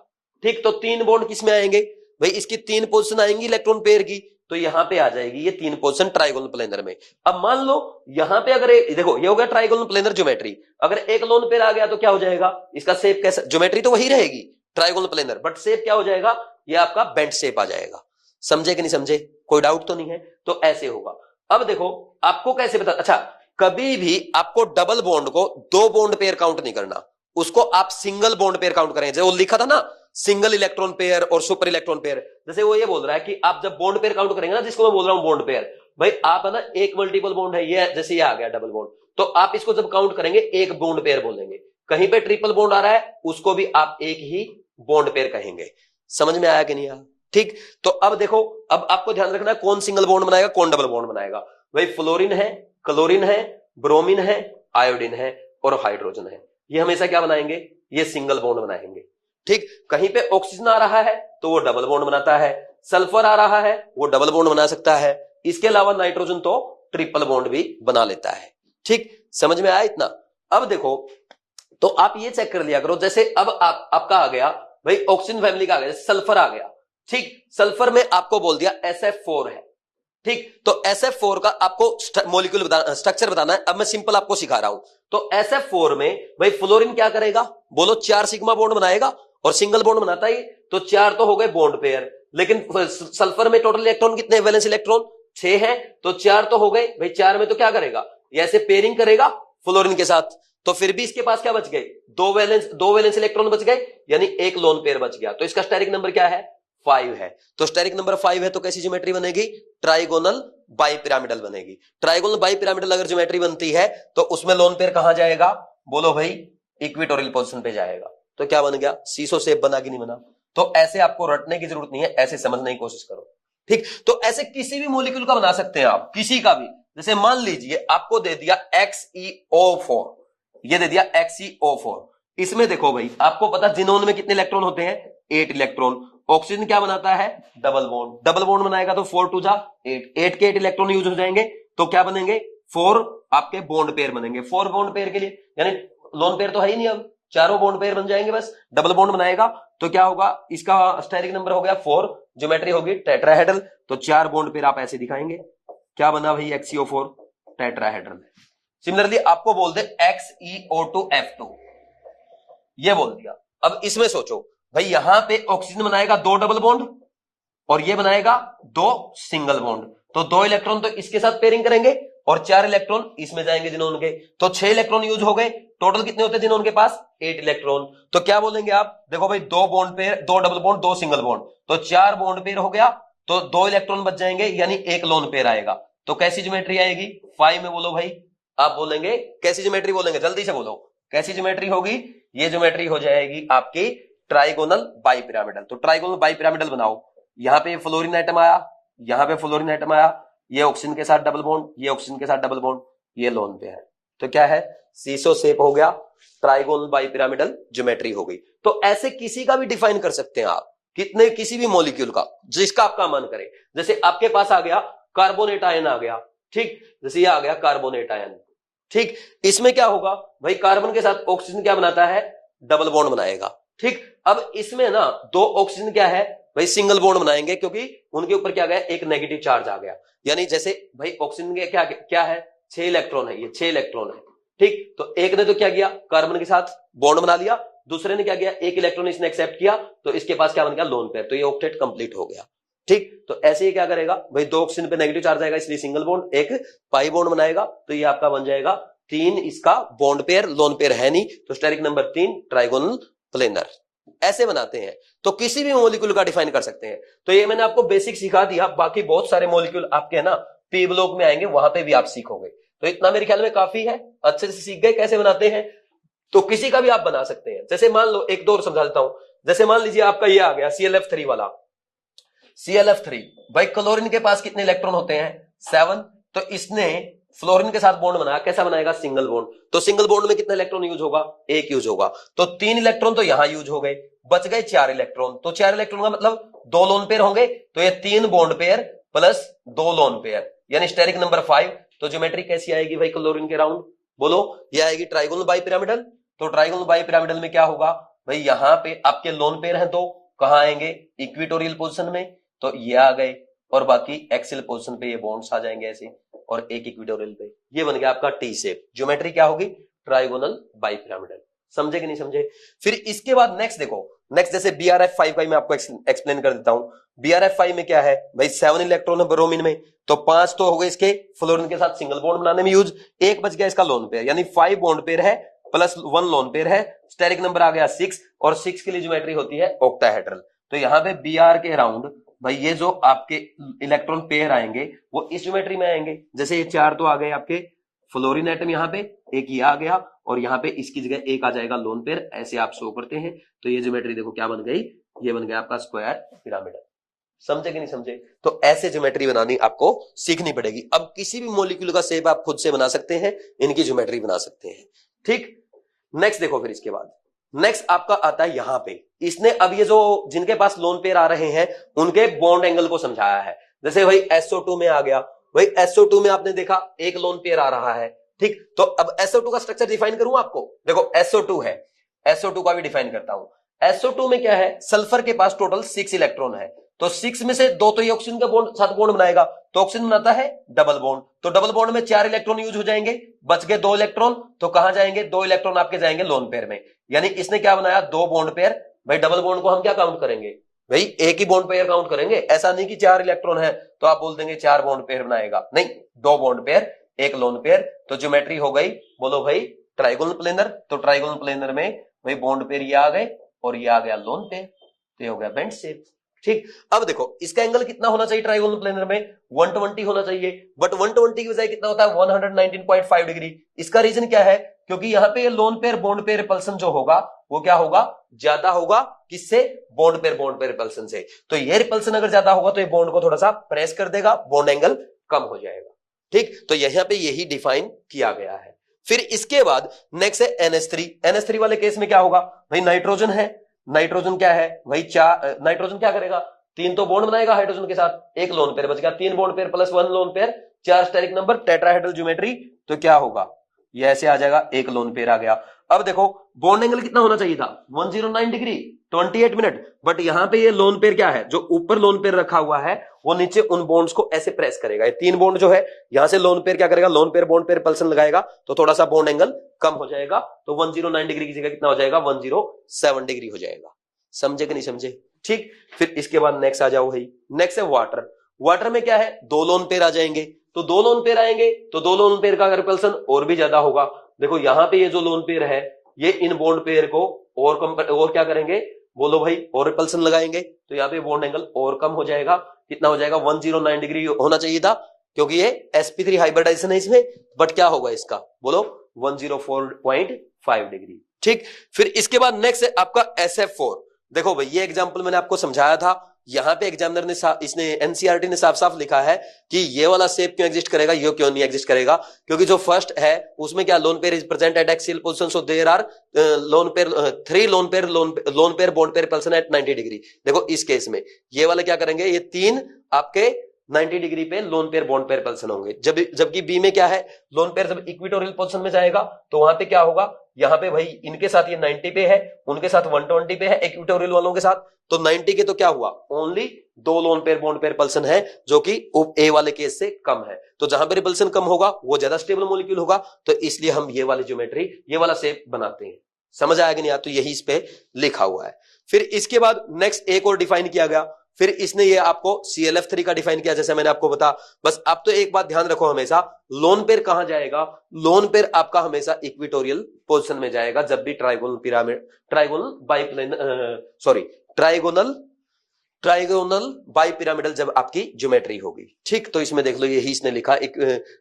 ठीक, तो 3 बॉन्ड किस में आएंगे भाई, इसकी 3 पोजीशन आएंगी इलेक्ट्रॉन पेयर की, तो यहां पे आ जाएगी ये 3 पोजीशन ट्राइगोनल प्लेनर में। अब मान लो यहां पे अगर देखो ये हो गया ट्राइगोनल प्लेनर ज्योमेट्री, अगर एक लोन पेयर आ गया तो क्या हो जाएगा, इसका शेप कैसा, ज्योमेट्री तो वही रहेगी ट्राइगोनल प्लेनर, बट शेप क्या हो जाएगा, ये आपका बेंट शेप आ जाएगा। समझे कि नहीं समझे, कोई डाउट तो नहीं है, तो ऐसे होगा। अब देखो आपको कैसे पता, अच्छा कभी भी आपको डबल बॉन्ड को 2 बॉन्ड पेयर काउंट नहीं करना, उसको आप सिंगल बॉन्ड पेयर काउंट करें। जो लिखा था ना सिंगल इलेक्ट्रॉन पेयर और सुपर इलेक्ट्रॉन पेयर, जैसे वो ये बोल रहा है कि आप जब बॉन्ड पेयर काउंट करेंगे ना, जिसको मैं बोल रहा हूं बॉन्ड पेयर, भाई आप है ना एक मल्टीपल बॉन्ड है, ये जैसे ये आ गया डबल बॉन्ड, तो आप इसको जब काउंट करेंगे एक बॉन्ड पेयर बोलेंगे। कहीं पे ट्रिपल बॉन्ड आ रहा है उसको भी आप एक ही बॉन्ड पेयर कहेंगे। समझ में आया कि नहीं आया? ठीक, तो अब देखो, अब आपको ध्यान रखना है कौन सिंगल बॉन्ड बनाएगा कौन डबल बॉन्ड बनाएगा। भाई फ्लोरीन है, क्लोरीन है, ब्रोमीन है, आयोडीन है और हाइड्रोजन है, ये हमेशा क्या बनाएंगे, ये सिंगल बॉन्ड बनाएंगे। ठीक, कहीं पे ऑक्सीजन आ रहा है तो वो डबल बॉन्ड बनाता है, सल्फर आ रहा है वो डबल बॉन्ड बना सकता है, इसके अलावा नाइट्रोजन तो ट्रिपल बॉन्ड भी बना लेता है। ठीक, समझ में आया इतना? अब देखो तो आप ये चेक कर लिया करो, जैसे अब आपका आ गया भाई ऑक्सीजन फैमिली का आ गया, सल्फर आ गया। ठीक, सल्फर में आपको बोल दिया SF4 है। ठीक, तो SF4 का आपको मॉलिक्यूल स्ट्रक्चर बताना है। अब मैं सिंपल आपको सिखा रहा हूं। तो SF4 में भाई फ्लोरीन क्या करेगा, बोलो 4 सिग्मा बॉन्ड बनाएगा, और सिंगल बॉन्ड बनाता ही, तो 4 तो हो गए बॉन्ड पेयर। लेकिन सल्फर में टोटल इलेक्ट्रॉन कितने, वैलेंस इलेक्ट्रॉन 6 है, तो 4 तो हो गए भाई, 4 में तो क्या करेगा, ये ऐसे पेयरिंग करेगा फ्लोरीन के साथ, तो फिर भी इसके पास क्या बच गए, 2 वैलेंस इलेक्ट्रॉन बच गए, यानी एक लोन पेयर बच गया। तो इसका स्टेरिक नंबर क्या है, 5 है। तो स्टेरिक नंबर 5 है, तो कैसी ज्योमेट्री बनेगी, ट्राइगोनल बाइपिरामिडल बनेगी। ट्राइगोनल बाइपिरामिडल अगर ज्योमेट्री बनती है तो उसमें लोन पेयर कहां जाएगा, बोलो भाई इक्वेटोरियल पोजीशन पे जाएगा। तो क्या बन गया, सीसो शेप बना कि नहीं बना? तो ऐसे आपको रटने की जरूरत नहीं है, ऐसे समझने की कोशिश करो। ठीक, तो ऐसे किसी भी मॉलिक्यूल का बना सकते हैं आप, किसी का भी। जैसे मान लीजिए आपको दे दिया XeO4, ये दे दिया XeO4, इसमें देखो भाई आपको पता जिनोन में कितने इलेक्ट्रॉन होते हैं, 8 इलेक्ट्रॉन। ऑक्सीजन क्या बनाता है, डबल बॉन्ड, डबल बॉन्ड बनाएगा तो 4 2 जा 8 के 8 इलेक्ट्रॉन यूज हो जाएंगे, तो क्या बनेंगे, 4 आपके बॉन्ड पेयर बनेंगे। 4 बॉन्ड पेयर के लिए, यानी लोन पेयर तो है ही नहीं, अब चारों बॉन्ड पेयर बन जाएंगे, बस डबल बॉन्ड बनाएगा तो क्या होगा, इसका स्टेरिक नंबर हो गया 4, ज्योमेट्री होगी टेट्राहेड्रल, तो 4 बॉन्ड पेयर आप ऐसे दिखाएंगे। क्या बना भाई, XeO4 टेट्राहेड्रल। सिमिलरली आपको बोल दे XeO2F2, ये बोल दिया। अब इसमें सोचो भाई, यहां पे ऑक्सीजन बनाएगा 2 डबल बॉन्ड और ये बनाएगा 2 सिंगल बॉन्ड, तो 2 इलेक्ट्रॉन तो इसके साथ पेयरिंग करेंगे और 4 इलेक्ट्रॉन इसमें जाएंगे जिनोन के, तो 6 इलेक्ट्रॉन यूज हो गए। टोटल कितने होते हैं जिनोन के पास, 8 इलेक्ट्रॉन। तो क्या बोलेंगे आप, देखो भाई 2 bond pair, 2 double bond 2 single bond, तो 4 बॉन्ड पेयर हो गया, तो 2 इलेक्ट्रॉन बच जाएंगे, यानी एक लोन पेयर आएगा। तो कैसी ज्योमेट्री आएगी, 5 में बोलो भाई, आप बोलेंगे कैसी ज्योमेट्री बोलेंगे, जल्दी से बोलो कैसी ज्योमेट्री होगी। ये ज्योमेट्री हो जाएगी आपकी ट्राइगोनल बाइपिरामिडल। तो ट्राइगोनल बाइपिरामिडल बनाओ, यहां पे फ्लोरीन एटम आया, यहां पे फ्लोरीन एटम आया, ये ऑक्सीजन के साथ डबल बॉन्ड, ये ऑक्सीजन के साथ डबल बॉन्ड, ये लोन पे है, तो क्या है, सीसो शेप हो गया, ट्राइगोनल बाइपिरामिडल ज्योमेट्री हो गई। तो ऐसे किसी का भी डिफाइन कर सकते हैं आप, कितने किसी भी मॉलिक्यूल का, जिसका आपका मन करे। जैसे आपके पास आ गया कार्बोनेट आयन आ गया, ठीक, जैसे ये आ गया कार्बोनेट आयन, ठीक, इसमें क्या होगा भाई, कार्बन के साथ ऑक्सीजन क्या बनाता है, डबल बॉन्ड बनाएगा। ठीक, अब इसमें ना 2 ऑक्सीजन क्या है भाई, सिंगल बॉन्ड बनाएंगे, क्योंकि उनके ऊपर क्या गया, एक नेगेटिव चार्ज आ गया। यानी जैसे भाई ऑक्सीजन के क्या है, 6 इलेक्ट्रॉन है, ये 6 इलेक्ट्रॉन है। ठीक, तो एक ने तो क्या किया, कार्बन के साथ बॉन्ड बना लिया, दूसरे ने क्या किया, एक इलेक्ट्रॉन इसने एक्सेप्ट किया, तो इसके पास क्या बन गया, लोन पेयर, तो ये ऑक्टेट कंप्लीट हो गया। ठीक, तो ऐसे ही क्या करेगा भाई, दो ऑक्सीजन पे नेगेटिव चार्ज आएगा इसलिए सिंगल बॉन्ड, एक पाई बॉन्ड बनाएगा, तो ये आपका बन जाएगा 3 इसका बॉन्ड पेयर, लोन पेयर है नहीं, तो स्टेरिक नंबर 3 ट्राइगोनल प्लेनर। ऐसे बनाते हैं, तो किसी भी मॉलिक्यूल का डिफाइन कर सकते हैं। तो ये मैंने आपको बेसिक सिखा दिया, बाकी बहुत सारे मॉलिक्यूल आपके है ना पी ब्लॉक में आएंगे, वहां पे भी आप सीखोगे, तो इतना मेरे ख्याल में काफी है, अच्छे से सीख गए कैसे बनाते हैं। तो किसी का भी आप बना सकते हैं, जैसे मान लो एक दो और समझा देता हूं, जैसे मान लीजिए आपका ये आ गया ClF3 वाला, ClF3 भाई क्लोरीन के पास कितने इलेक्ट्रॉन होते हैं, 7, तो इसने फ्लोरीन के साथ बॉन्ड बनाया, कैसा बनाएगा, सिंगल बॉन्ड, तो सिंगल बॉन्ड में कितना इलेक्ट्रॉन यूज होगा, एक यूज होगा, तो 3 इलेक्ट्रॉन तो यहां यूज हो गए, बच गए 4 इलेक्ट्रॉन, तो 4 इलेक्ट्रॉन का मतलब 2 लोन पेयर होंगे, तो ये 3 bond pair plus 2 lone pair, यानी स्टेरिक नंबर 5। तो ज्योमेट्री कैसी आएगी भाई क्लोरीन के राउंड, बोलो, ये आएगी ट्राइगोनल बाइपिरामिडल। तो ट्राइगोनल बाइपिरामिडल में क्या होगा भाई, यहां पे आपके लोन पेयर हैं, तो कहां आएंगे, इक्विटोरियल पोजीशन में, तो ये आ गए, और बाकी एक्सियल पोजीशन पे ये बॉन्ड्स आ जाएंगे ऐसे, और एक इक्विटोरियल पे, ये बन गया आपका टी शेप। ज्योमेट्री क्या होगी, ट्राइगोनल बाइपिरामिडल। समझे कि नहीं समझे। फिर इसके बाद नेक्स्ट देखो, नेक्स्ट जैसे BrF5 का मैं आपको एक्सप्लेन कर देता हूं। BrF5 में क्या है भाई, 7 इलेक्ट्रॉन है ब्रोमीन में, तो 5 तो हो गए इसके फ्लोरीन के साथ सिंगल बॉन्ड बनाने में यूज, एक बच गया इसका लोन पेयर, यानी 5 बॉन्ड पेयर है प्लस 1 लोन पेयर है, स्टेरिक नंबर आ गया 6, और 6 की ज्योमेट्री होती है ऑक्टाहेड्रल। तो यहां पे Br के अराउंड भाई ये जो आपके इलेक्ट्रॉन पेयर आएंगे वो इस ज्योमेट्री में आएंगे, जैसे ये 4 तो आ गए आपके फ्लोरीन एटम, यहाँ पे एक ये आ गया, और यहाँ पे इसकी जगह एक आ जाएगा लोन पेयर, ऐसे आप शो करते हैं, तो ये ज्योमेट्री देखो क्या बन गई, ये बन गया आपका स्क्वायर पिरामिड। समझे कि नहीं समझे। तो ऐसे ज्योमेट्री बनानी आपको सीखनी पड़ेगी। अब किसी भी मॉलिक्यूल का शेप आप खुद से बना सकते हैं, इनकी ज्योमेट्री बना सकते हैं। ठीक, नेक्स्ट देखो, फिर इसके बाद नेक्स्ट आपका आता है यहां पे, इसने अब ये जो जिनके पास लोन पेयर आ रहे हैं उनके बॉन्ड एंगल को समझाया है। जैसे भाई SO2 में आ गया, भाई SO2 में आपने देखा एक लोन पेयर आ रहा है, ठीक, तो अब SO2 का स्ट्रक्चर डिफाइन करूं आपको, देखो SO2 है, SO2 का भी डिफाइन करता हूं। SO2 में क्या है, सल्फर के पास टोटल 6 इलेक्ट्रॉन है, तो 6 में से 2 तो ये ऑक्सीजन का बॉन्ड साथ बॉन्ड बनाएगा, तो ऑक्सीजन बनाता है डबल बॉन्ड, तो डबल बॉन्ड में 4 इलेक्ट्रॉन यूज हो जाएंगे, बच गए 2 इलेक्ट्रॉन, तो कहां जाएंगे, 2 इलेक्ट्रॉन आपके जाएंगे लोन पेयर में, यानी इसने क्या बनाया, 2 बॉन्ड पेयर। भाई डबल बॉन्ड को हम क्या काउंट करेंगे भाई, एक ही बॉन्ड पेयर काउंट करेंगे, ऐसा नहीं कि 4 इलेक्ट्रॉन है तो आप बोल देंगे 4 बॉन्ड पेयर बनाएगा, नहीं, 2 बॉन्ड पेयर, एक लोन पेयर। तो ज्योमेट्री हो गई, बोलो भाई ट्राइगोनल प्लेनर, तो ट्राइगोनल प्लेनर में भाई बॉन्ड पेयर ये आ गए और ये आ गया लोन पेयर, तो ये हो गया बेंड शेप। ठीक, अब देखो इसका एंगल कितना होना चाहिए ट्राइगोनल प्लेनर में, 120 होना चाहिए, बट 120 की बजाय कितना होता है 119.5 डिग्री। इसका रीजन क्या है, क्योंकि यहाँ पे loan pair bond pair repulsion जो होगा वो क्या होगा, ज्यादा होगा, किससे, बॉन्ड पेयर रिपल्सन से। तो ये रिपल्सन अगर ज्यादा होगा तो ये बॉन्ड को थोड़ा सा प्रेस कर देगा, बॉन्ड एंगल कम हो जाएगा। ठीक, तो यहाँ पे यही डिफाइन किया गया है। फिर इसके बाद नेक्स्ट है NH3 वाले केस में क्या होगा भाई, नाइट्रोजन है, नाइट्रोजन क्या है भाई, नाइट्रोजन क्या करेगा, 3 तो बॉन्ड बनाएगा हाइड्रोजन के साथ, एक लोन पेयर बच गया, 3 bond pair plus 1 lone pair, 4 steric number, tetrahedral geometry, तो क्या होगा, ये ऐसे आ जाएगा, एक लोन पेयर आ गया। अब देखो बॉन्ड एंगल कितना होना चाहिए था, 109 डिग्री 28 मिनट, बट यहां पे ये लोन पेयर क्या है, जो ऊपर लोन पेयर रखा हुआ है वो नीचे उन बॉन्ड्स को ऐसे प्रेस करेगा। ये 3 बॉन्ड जो है यहां से लोन पेयर क्या करेगा, लोन पेयर बॉन्ड पेयर पल्सन लगाएगा, तो थोड़ा सा बॉन्ड एंगल कम हो जाएगा, तो 109 डिग्री की जगह कितना हो जाएगा, 107 डिग्री हो जाएगा। समझे कि नहीं समझे। ठीक, फिर इसके बाद नेक्स्ट आ जाओ भाई, नेक्स्ट है वाटर में क्या है, 2 लोन पेयर आ जाएंगे, तो 2 लोन पेयर आएंगे तो 2 लोन पेयर का रिपल्सन और भी ज्यादा होगा। देखो यहां पे ये जो लोन पेयर है ये इन बॉन्ड पेयर को और क्या करेंगे, बोलो भाई, और रिपल्सन लगाएंगे, तो यहाँ पे बॉन्ड एंगल और कम हो जाएगा, कितना हो जाएगा, 109 डिग्री होना चाहिए था, क्योंकि ये sp3 हाइब्रिडाइजेशन है इसमें, बट क्या होगा इसका, बोलो 104.5 डिग्री। ठीक, फिर इसके बाद नेक्स्ट है आपका SF4। देखो भाई ये एग्जांपल मैंने आपको समझाया था, यहां पे एग्जामिनर ने इसने एनसीईआरटी ने साफ साफ लिखा है कि ये वाला शेप क्यों एग्जिस्ट करेगा, ये क्यों नहीं एग्जिस्ट करेगा, क्योंकि जो फर्स्ट है उसमें क्या, lone pair is present at axial position, so there are lone pair 3 lone pair bond pair person at 90 degree. देखो इस केस में ये वाला क्या करेंगे, ये 3 आपके 90 डिग्री पे loan pair bond pair person होंगे, जबकि बी में क्या है, लोन पेयर जब इक्विटोरियल पोजीशन में जाएगा तो वहां पे क्या होगा, यहाँ पे भाई इनके साथ ये 90 पे है, उनके साथ 120 पे है इक्विटोरियल वालों के साथ, तो 90 के तो क्या हुआ, only 2 lone pair bond pair पल्सन है, जो कि ए वाले केस से कम है। तो जहां पे रिपल्सन कम होगा वो ज्यादा स्टेबल मॉलिक्यूल होगा, तो इसलिए हम ये वाली ज्योमेट्री, ये वाला शेप बनाते हैं। समझ आया कि नहीं? तो यही इस पे लिखा हुआ है। फिर इसके बाद नेक्स्ट एक और डिफाइन किया गया, फिर इसने ये आपको ClF3 का डिफाइन किया, जैसे मैंने आपको बता। बस अब तो एक बात ध्यान रखो, हमेशा लोन पेयर कहां जाएगा? लोन पेयर आपका हमेशा इक्विटोरियल पोजीशन में जाएगा जब भी trigonal pyramid, trigonal biplane, sorry trigonal bi pyramidal जब आपकी ज्योमेट्री होगी। ठीक, तो इसमें देख लो यही इसने लिखा, एक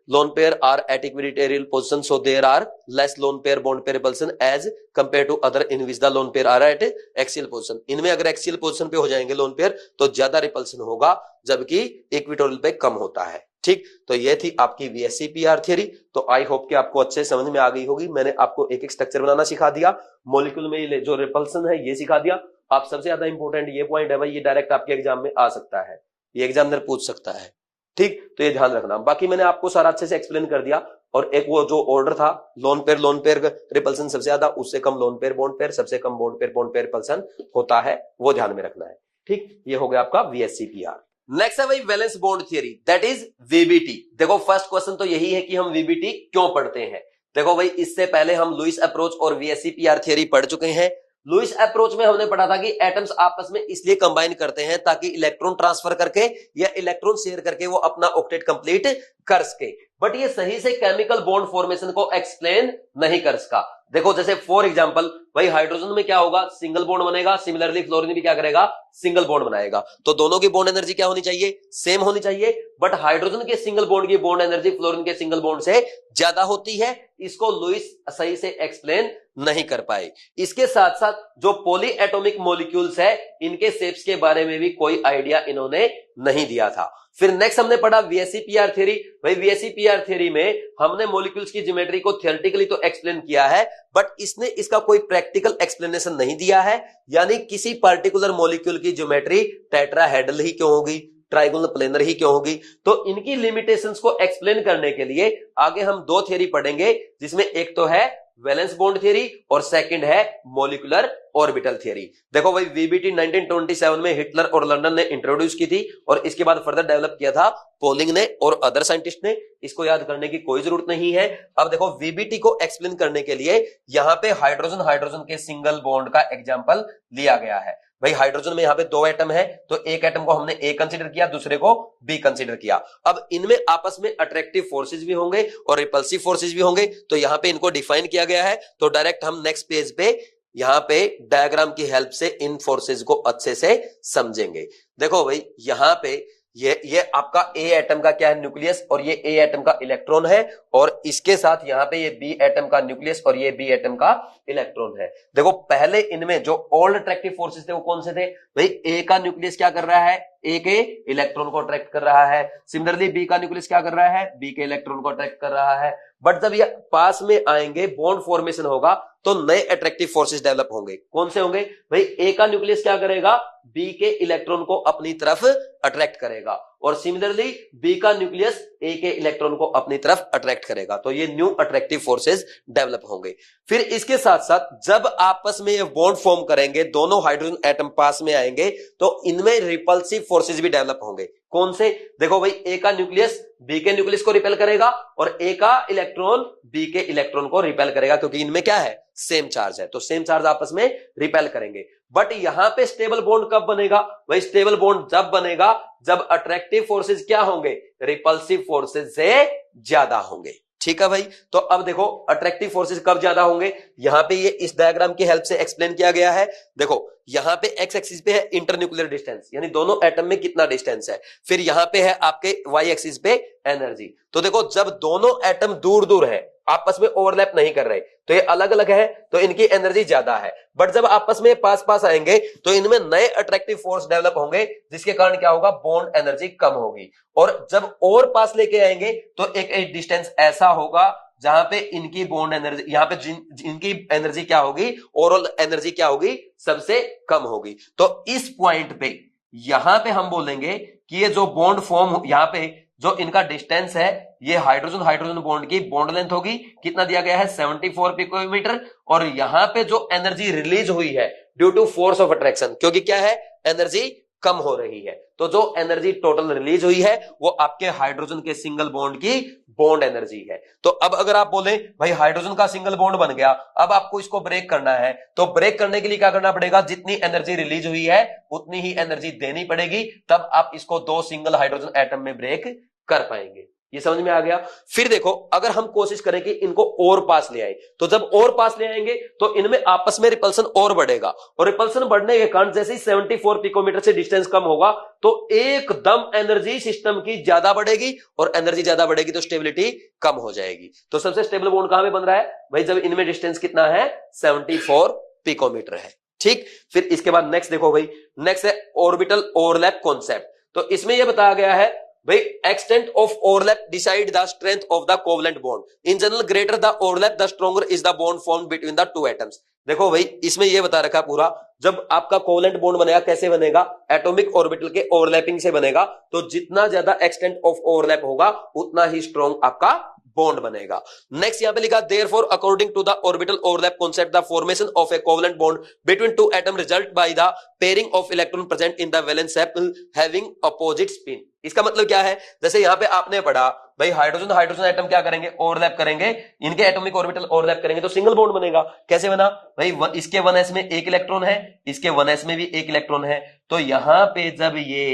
lone pair are at equatorial position, so there are less lone pair bond pair repulsion as compare to other in which the lone pair are at axial position. इनमें अगर एक्सियल पोजीशन पे हो जाएंगे लोन पेयर तो ज्यादा रिपल्सन होगा, जबकि इक्विटोरियल पे कम होता है। ठीक, तो ये थी आपकी VSEPR थ्योरी। तो आई होप कि आपको अच्छे समझ में आ गई होगी। मैंने आपको एक एक स्ट्रक्चर बनाना सिखा दिया, मॉलिक्यूल में जो रिपल्सन है ये सिखा दिया। आप सबसे ज्यादा इंपॉर्टेंट ये पॉइंट है भाई, ये डायरेक्ट आपके एग्जाम में आ सकता है, ये एग्जामिनर पूछ सकता है। ठीक, तो ये ध्यान रखना। बाकी मैंने आपको सारा अच्छे से एक्सप्लेन कर दिया। और एक वो जो ऑर्डर था, लोन पेयर रिपल्सन सबसे ज्यादा, उससे कम लोन पेयर बॉन्ड पेयर, सबसे कम बॉन्ड पेयर रिपल्सन होता है, वो ध्यान में रखना है। ठीक, ये हो गया आपका VSEPR। नेक्स्ट है भाई valence bond theory, that is VBT। देखो फर्स्ट क्वेश्चन तो यही है कि हम VBT क्यों पढ़ते हैं। देखो भाई, इससे पहले हम लुईस अप्रोच और VSEPR थ्योरी पढ़ चुके हैं। लुईस अप्रोच में हमने पढ़ा था कि एटम्स आपस में इसलिए कंबाइन करते हैं ताकि इलेक्ट्रॉन ट्रांसफर करके या इलेक्ट्रॉन शेयर करके वो अपना ऑक्टेट कंप्लीट कर सके, बट ये सही से केमिकल बॉन्ड फॉर्मेशन को एक्सप्लेन नहीं कर सका। देखो जैसे फॉर एग्जांपल भाई, हाइड्रोजन में क्या होगा? सिंगल बॉन्ड बनेगा। सिमिलरली फ्लोरीन भी क्या करेगा? सिंगल बॉन्ड बनाएगा। तो दोनों की बॉन्ड एनर्जी क्या होनी चाहिए? सेम होनी चाहिए। बट हाइड्रोजन के सिंगल बॉन्ड की बॉन्ड एनर्जी फ्लोरीन के सिंगल बॉन्ड से ज्यादा होती है। इसको लुईस सही से एक्सप्लेन नहीं कर पाए। इसके साथ साथ जो पॉली एटॉमिक मॉलिक्यूल्स है, इनके शेप्स के बारे में भी कोई आइडिया इन्होंने नहीं दिया था। फिर नेक्स्ट हमने पढ़ा VSEPR थ्योरी। भाई VSEPR थ्योरी में हमने मॉलिक्यूल्स की ज्योमेट्री को थियोरेटिकली तो एक्सप्लेन किया है, बट इसने इसका कोई प्रैक्टिकल एक्सप्लेनेशन नहीं दिया है। यानी किसी पर्टिकुलर मॉलिक्यूल की ज्योमेट्री टेट्राहेड्रल ही क्यों होगी, ट्राइगोनल प्लेनर ही क्यों होगी। तो इनकी लिमिटेशंस को एक्सप्लेन करने के लिए आगे हम दो थ्योरी पढ़ेंगे, जिसमें एक तो है वैलेंस बॉन्ड थ्योरी और सेकंड है मॉलिक्यूलर ऑर्बिटल थ्योरी। देखो भाई, VBT 1927 में हिटलर और लंदन ने इंट्रोड्यूस की थी और इसके बाद फर्दर डेवलप किया था पोलिंग ने और अदर साइंटिस्ट ने। इसको याद करने की कोई जरूरत नहीं है। अब देखो VBT को एक्सप्लेन करने के लिए यहां पे हाइड्रोजन के सिंगल बॉन्ड का एग्जांपल लिया गया है। भाई हाइड्रोजन में यहाँ पे दो एटम है, तो एक एटम को हमने A कंसीडर किया, दूसरे को B कंसीडर किया। अब इनमें आपस में अट्रैक्टिव फोर्सेस भी होंगे और रिपल्सिव फोर्सेस भी होंगे, तो यहाँ पे इनको डिफाइन किया गया है। तो डायरेक्ट हम नेक्स्ट पेज पे यहाँ पे डायग्राम की हेल्प से इन फोर्सेस को अच्छे से समझेंगे। देखो भाई, यहाँ पे ये आपका A एटम का क्या है? न्यूक्लियस, और ये A एटम का इलेक्ट्रॉन है, और इसके साथ यहाँ पे ये B एटम का न्यूक्लियस और ये B एटम का इलेक्ट्रॉन है। देखो पहले इनमें जो ऑल अट्रैक्टिव फोर्सेस थे वो कौन से थे? भाई A का न्यूक्लियस क्या कर रहा है? A के इलेक्ट्रॉन को अट्रैक्ट कर रहा है। सिमिलरली B का न्यूक्लियस क्या कर रहा है? B के इलेक्ट्रॉन को अट्रैक्ट कर रहा है। बट जब ये पास में आएंगे, बॉन्ड फॉर्मेशन होगा, तो नए अट्रैक्टिव फोर्सेस डेवलप होंगे। कौन से होंगे? भाई A का न्यूक्लियस क्या करेगा? B के इलेक्ट्रॉन को अपनी तरफ अट्रैक्ट करेगा, और सिमिलरली B का न्यूक्लियस A के इलेक्ट्रॉन को अपनी तरफ अट्रैक्ट करेगा। तो ये न्यू अट्रैक्टिव फोर्सेस डेवलप होंगे। फिर इसके साथ साथ जब आपस में ये बॉन्ड फॉर्म करेंगे, दोनों हाइड्रोजन एटम पास में आएंगे, तो इनमें रिपल्सिव फोर्सेस भी डेवलप होंगे। कौन से? देखो भाई, A का न्यूक्लियस B के न्यूक्लियस को रिपेल करेगा और A का इलेक्ट्रॉन B के इलेक्ट्रॉन को रिपेल करेगा, क्योंकि इनमें क्या है? सेम चार्ज है, तो सेम चार्ज आपस में रिपेल करेंगे। बट यहां पे स्टेबल बॉन्ड कब बनेगा? भाई स्टेबल बॉन्ड जब बनेगा जब अट्रैक्टिव फोर्सेस क्या होंगे? रिपल्सिव फोर्सेस से ज्यादा होंगे। ठीक है भाई, तो अब देखो अट्रैक्टिव फोर्सेस कब ज्यादा होंगे, यहां पे ये इस डायग्राम की हेल्प से एक्सप्लेन किया गया है। देखो यहां पे एक्स एक्सिस पे है इंटरन्यूक्लियर डिस्टेंस, यानी दोनों एटम में कितना डिस्टेंस है। फिर यहां पे है आपके वाई एक्सिस पे एनर्जी। तो देखो जब दोनों एटम दूर दूर है, आपस में ओवरलैप नहीं कर रहे, तो ये अलग अलग है, तो इनकी एनर्जी ज्यादा है। बट जब आपस में पास पास आएंगे तो इनमें नए अट्रैक्टिव फोर्स डेवलप होंगे, जिसके कारण क्या होगा? बॉन्ड एनर्जी कम होगी। और जब और पास लेके आएंगे तो एक डिस्टेंस ऐसा होगा जहां पे इनकी बॉन्ड एनर्जी, यहां पे इनकी एनर्जी क्या होगी? ओवरऑल एनर्जी क्या होगी? सबसे कम होगी। तो इस पॉइंट पे यहां पे हम बोलेंगे कि ये जो बॉन्ड फॉर्म, यहां पे जो इनका डिस्टेंस है, ये हाइड्रोजन बॉन्ड की बॉन्ड लेंथ होगी, कितना दिया गया है? 74 पिकोमीटर। और यहां पे जो एनर्जी रिलीज हुई है due to force of attraction, क्योंकि क्या है? एनर्जी कम हो रही है। तो जो एनर्जी टोटल रिलीज हुई है वो आपके हाइड्रोजन के सिंगल बॉन्ड की बॉन्ड एनर्जी है। तो अब अगर आप बोले भाई हाइड्रोजन का सिंगल बॉन्ड बन गया, अब आपको इसको ब्रेक करना है, तो ब्रेक करने के लिए क्या करना पड़ेगा, जितनी एनर्जी रिलीज हुई है उतनी ही एनर्जी देनी पड़ेगी, तब आप इसको दो सिंगल हाइड्रोजन एटम में ब्रेक कर पाएंगे। ये समझ में आ गया। फिर देखो अगर हम कोशिश करें कि इनको और पास ले आए, तो जब और पास ले आएंगे तो इनमें आपस में रिपल्सन और बढ़ेगा, और रिपल्सन बढ़ने के कारण जैसे ही 74 पिकोमीटर से डिस्टेंस कम होगा तो एकदम एनर्जी सिस्टम की ज्यादा बढ़ेगी, और एनर्जी ज्यादा बढ़ेगी तो स्टेबिलिटी कम हो जाएगी। तो सबसे स्टेबल बॉन्ड कहां पे बन रहा है भाई, जब इनमें डिस्टेंस कितना है 74 पिकोमीटर है। ठीक, फिर इसके बाद नेक्स्ट देखो भाई, नेक्स्ट है ऑर्बिटल ओवरलैप कॉन्सेप्ट। तो इसमें यह बताया गया है भाई extent of overlap decide the strength of the covalent bond. In general greater the overlap the stronger is the bond formed between the two atoms. देखो भाई इसमें यह बता रखा पूरा, जब आपका कोवलेंट बॉन्ड बनेगा कैसे बनेगा, एटॉमिक ऑर्बिटल के ओवरलैपिंग से बनेगा। तो जितना ज्यादा एक्सटेंट ऑफ ओवरलैप होगा उतना ही स्ट्रॉन्ग आपका बॉन्ड बनेगा। नेक्स्ट यहां पे लिखा therefore according to the orbital overlap concept the formation of a covalent bond between two atom result by the pairing of electron present in the valence shell having opposite spin. इसका मतलब क्या है, जैसे यहां पे आपने पढ़ा भाई हाइड्रोजन हाइड्रोजन एटम क्या करेंगे, ओवरलैप करेंगे, इनके एटॉमिक ऑर्बिटल ओवरलैप करेंगे तो सिंगल बॉन्ड बनेगा। कैसे बना भाई, इसके 1s में एक इलेक्ट्रॉन है, इसके 1s में भी एक इलेक्ट्रॉन है, तो यहां पे जब ये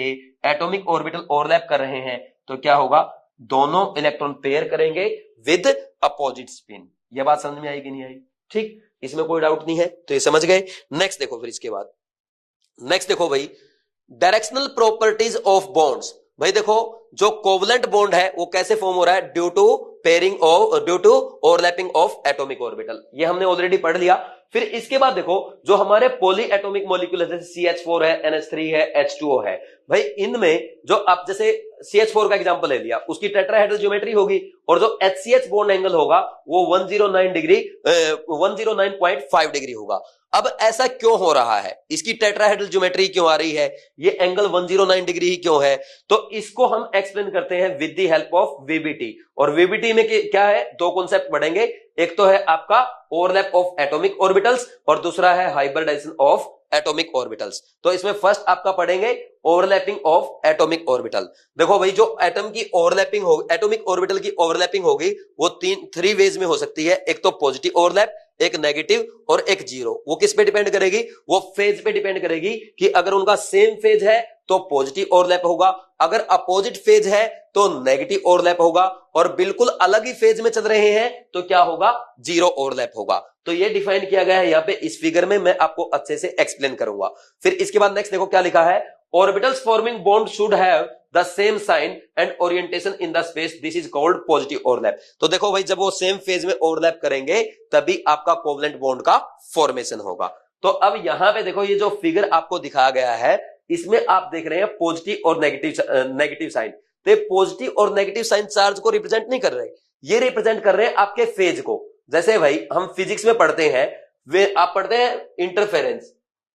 एटॉमिक ऑर्बिटल ओवरलैप कर रहे हैं तो क्या होगा, दोनों इलेक्ट्रॉन पेयर करेंगे विद अपोजिट स्पिन। यह बात समझ में आई कि नहीं आई? ठीक, इसमें कोई डाउट नहीं है, तो ये समझ गए। नेक्स्ट देखो, फिर इसके बाद नेक्स्ट देखो भाई डायरेक्शनल प्रॉपर्टीज ऑफ बॉन्ड्स। भाई देखो जो कोवलेंट बॉन्ड है वो कैसे फॉर्म हो रहा है, due to pairing of, due to overlapping of atomic orbital. ये हमने ऑलरेडी पढ़ लिया। फिर इसके बाद देखो जो हमारे पॉली एटॉमिक मॉलिक्यूल जैसे CH4 है, NH3 है, H2O है, भाई इनमें जो आप जैसे CH4 का एग्जांपल ले लिया, उसकी टेट्राहेड्रल ज्योमेट्री होगी, और जो HCH बॉन्ड एंगल होगा वो 109 डिग्री 109.5 डिग्री होगा। अब ऐसा क्यों हो रहा है, इसकी टेट्राहेड्रल ज्योमेट्री क्यों आ रही है, ये एंगल 109 डिग्री ही क्यों है, तो इसको हम एक्सप्लेन करते हैं with the help of VBT। और VBT में क्या है, दो कॉन्सेप्ट पढ़ेंगे, एक तो है आपका ओवरलैप ऑफ एटॉमिक ऑर्बिटल्स और दूसरा है हाइब्रिडाइजेशन ऑफ एटॉमिक ऑर्बिटल्स। तो इसमें फर्स्ट आपका पढ़ेंगे ओवरलैपिंग ऑफ एटॉमिक ऑर्बिटल। देखो भाई जो एटम की ओवरलैपिंग होगी, एटॉमिक ऑर्बिटल की ओवरलैपिंग होगी वो थ्री वेज में हो सकती है, एक तो पॉजिटिव ओवरलैप, एक नेगेटिव और एक जीरो। वो किस पे डिपेंड करेगी, वो फेज पे डिपेंड करेगी कि अगर उनका सेम फेज है तो पॉजिटिव ओवरलैप होगा, अगर अपोजिट फेज है तो नेगेटिव ओवरलैप होगा, और बिल्कुल अलग ही फेज में चल रहे हैं तो क्या होगा, जीरो ओवरलैप होगा। तो ये डिफाइन किया गया है यहाँ पे इस फिगर में, मैं आपको अच्छे से एक्सप्लेन करूंगा। फिर इसके बाद नेक्स्ट देखो क्या लिखा है, orbitals forming bond should have the same sign and orientation in the space, this is called positive overlap. तो देखो भाई जब वो सेम फेज में ओवरलैप करेंगे तभी आपका कोवलेंट बॉन्ड का फॉर्मेशन होगा। तो अब यहां पे देखो ये जो फिगर आपको दिखाया गया है इसमें आप देख रहे हैं पॉजिटिव और नेगेटिव साइन। तो पॉजिटिव और नेगेटिव साइन चार्ज को रिप्रेजेंट नहीं कर रहे, ये रिप्रेजेंट कर रहे हैं आपके फेज को। जैसे भाई हम फिजिक्स में पढ़ते हैं, वे आप पढ़ते हैं इंटरफेरेंस,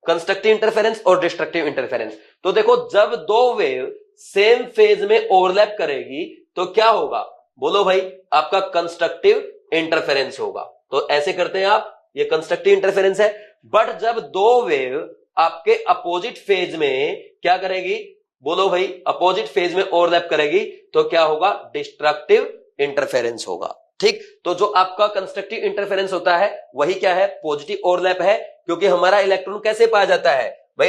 कंस्ट्रक्टिव इंटरफेरेंस और डिस्ट्रक्टिव इंटरफेरेंस। तो देखो जब दो वेव सेम फेज में ओवरलैप करेगी तो क्या होगा, बोलो भाई, आपका कंस्ट्रक्टिव इंटरफेरेंस होगा। तो ऐसे करते हैं आप, ये कंस्ट्रक्टिव इंटरफेरेंस है। बट जब दो वेव आपके अपोजिट फेज में क्या करेगी, बोलो भाई, अपोजिट फेज में ओवरलैप करेगी तो क्या होगा, डिस्ट्रक्टिव इंटरफेरेंस होगा। ठीक, तो जो आपका कंस्ट्रक्टिव इंटरफेरेंस होता है वही क्या है, पॉजिटिव ओवरलैप है, क्योंकि हमारा इलेक्ट्रॉन कैसे पाया जाता है भाई,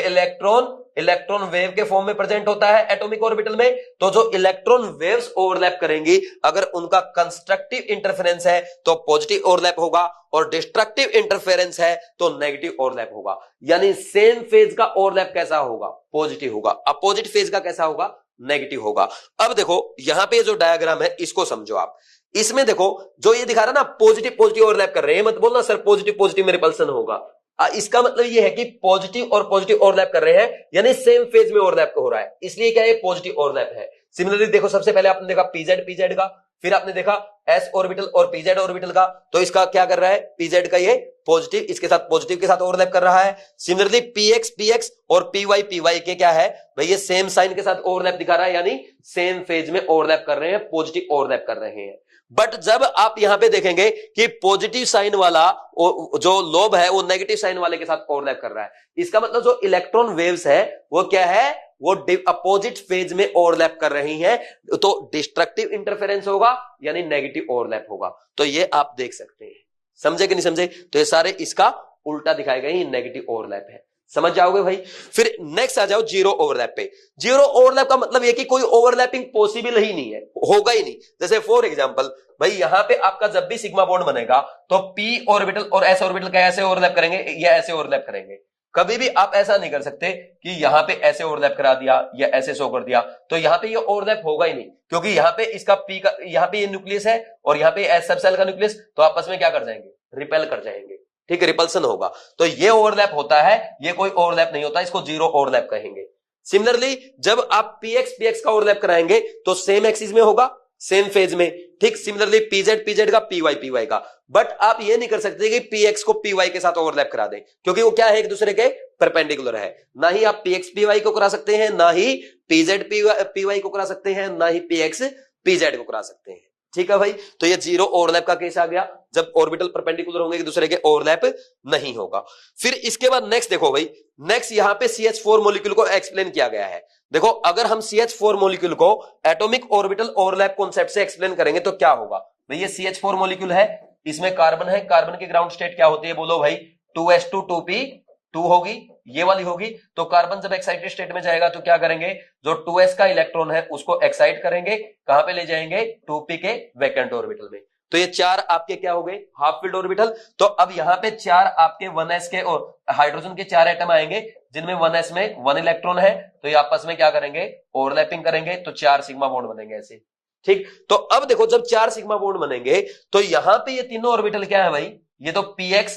इलेक्ट्रॉन वेव के फॉर्म में प्रेजेंट होता है एटॉमिक ऑर्बिटल में। तो जो इलेक्ट्रॉन वेव्स ओवरलैप करेंगी अगर उनका कंस्ट्रक्टिव इंटरफेरेंस है तो पॉजिटिव ओवरलैप होगा, और डिस्ट्रक्टिव इंटरफेरेंस है तो नेगेटिव ओवरलैप होगा। यानी सेम फेज का ओवरलैप कैसा होगा, पॉजिटिव होगा, अपोजिट फेज का कैसा होगा, नेगेटिव होगा। अब देखो यहां पे जो डायग्राम है इसको समझो आप, इसमें देखो जो ये दिखा रहा ना पॉजिटिव पॉजिटिव ओवरलैप कर रहे हैं, मत बोलना सर पॉजिटिव पॉजिटिव में रिपल्सन होगा। इसका मतलब ये है कि पॉजिटिव और पॉजिटिव ओवरलैप कर रहे हैं, यानी सेम फेज में ओवरलैप हो रहा है, इसलिए क्या ये पॉजिटिव ओवरलैप है। सिमिलरली देखो सबसे पहले आपने देखा पीजेड का, फिर आपने देखा एस ऑर्बिटल और पीजेड ऑर्बिटल का, तो इसका क्या कर रहा है, पीजेड का ये पॉजिटिव इसके साथ पॉजिटिव के साथ ओवरलैप कर रहा है। सिमिलरली पीएक्स और पीवाई के क्या है भाई, ये सेम साइन के साथ ओवरलैप दिखा रहा है, यानी सेम फेज में ओवरलैप कर रहे हैं, पॉजिटिव ओवरलैप कर रहे हैं। बट जब आप यहां पे देखेंगे कि पॉजिटिव साइन वाला जो लोब है वो नेगेटिव साइन वाले के साथ ओवरलैप कर रहा है, इसका मतलब जो इलेक्ट्रॉन वेव्स है वो क्या है, वो अपोजिट फेज में ओवरलैप कर रही हैं, तो डिस्ट्रक्टिव इंटरफेरेंस होगा यानी नेगेटिव ओवरलैप होगा। तो ये आप देख सकते हैं, समझे कि नहीं समझे? तो ये सारे इसका उल्टा दिखाए गए, नेगेटिव ओवरलैप है, समझ जाओगे भाई। फिर नेक्स्ट आ जाओ जीरो ओवरलैप पे। जीरो ओवरलैप का मतलब ये कि कोई ओवरलैपिंग पॉसिबल ही नहीं है, होगा ही नहीं। जैसे फॉर एग्जांपल भाई यहां पे आपका जब भी सिग्मा बॉन्ड बनेगा तो पी ऑर्बिटल और एस ऑर्बिटल कैसे ओवरलैप करेंगे, या ऐसे ओवरलैप करेंगे। कभी भी आप ऐसा नहीं कर सकते कि यहां पे ऐसे ओवरलैप करा दिया या ऐसे शो कर दिया, तो यहां पे ये ओवरलैप होगा ही नहीं, क्योंकि यहां पे इसका पी का, यहां पे ये न्यूक्लियस है और यहां पे एस सब सेल का न्यूक्लियस, तो आपस में क्या कर जाएंगे, रिपेल कर जाएंगे, ठीक है, रिपल्सन होगा। तो ये ओवरलैप होता है, ये कोई ओवरलैप नहीं होता, इसको जीरो ओवरलैप कहेंगे। सिमिलरली जब आप पीएक्स का ओवरलैप कराएंगे तो सेम एक्सिस में होगा, सेम फेज में, ठीक। सिमिलरली पीजेड का पीवाई का, बट आप ये नहीं कर सकते कि पीएक्स को पीवाई के साथ ओवरलैप करा दें, क्योंकि वो क्या है, एक दूसरे के परपेंडिकुलर है। ना ही आप पीएक्स पीवाई को करा सकते हैं, ना ही पीजेड पीवाई को करा सकते हैं, ना ही पीएक्स पीजेड को करा सकते हैं, ठीक है भाई। तो ये जीरो ओवरलैप का केस आ गया, जब ऑर्बिटल परपेंडिकुलर होंगे एक दूसरे के, ओवरलैप नहीं होगा। फिर इसके बाद नेक्स्ट देखो भाई, नेक्स्ट यहां पे CH4 मॉलिक्यूल को एक्सप्लेन किया गया है। देखो अगर हम CH4 मॉलिक्यूल को एटॉमिक ऑर्बिटल ओवरलैप कॉन्सेप्ट से एक्सप्लेन करेंगे तो क्या होगा भाई। ये CH4 मॉलिक्यूल है, इसमें कार्बन है, कार्बन की ग्राउंड स्टेट क्या होती है, बोलो भाई, 2s2 2p2 होगी, ये वाली होगी। तो कार्बन जब एक्साइटेड स्टेट में जाएगा तो क्या करेंगे, जो 2s का इलेक्ट्रॉन है उसको एक्साइट करेंगे, कहां पे ले जाएंगे, 2p के वैकेंट ऑर्बिटल में। तो ये चार आपके क्या हो गए, हाफ फील्ड ऑर्बिटल। तो अब यहां पे चार आपके 1s के और हाइड्रोजन के चार एटम आएंगे, जिनमें 1s में 1 इलेक्ट्रॉन है, तो ये आपस में क्या करेंगे, ओवरलैपिंग करेंगे, तो 4 सिग्मा बॉन्ड बनेंगे ऐसे, ठीक। तो अब देखो जब 4 सिग्मा बॉन्ड बनेंगे तो यहां पे ये तीनों ऑर्बिटल क्या है भाई, ये तो px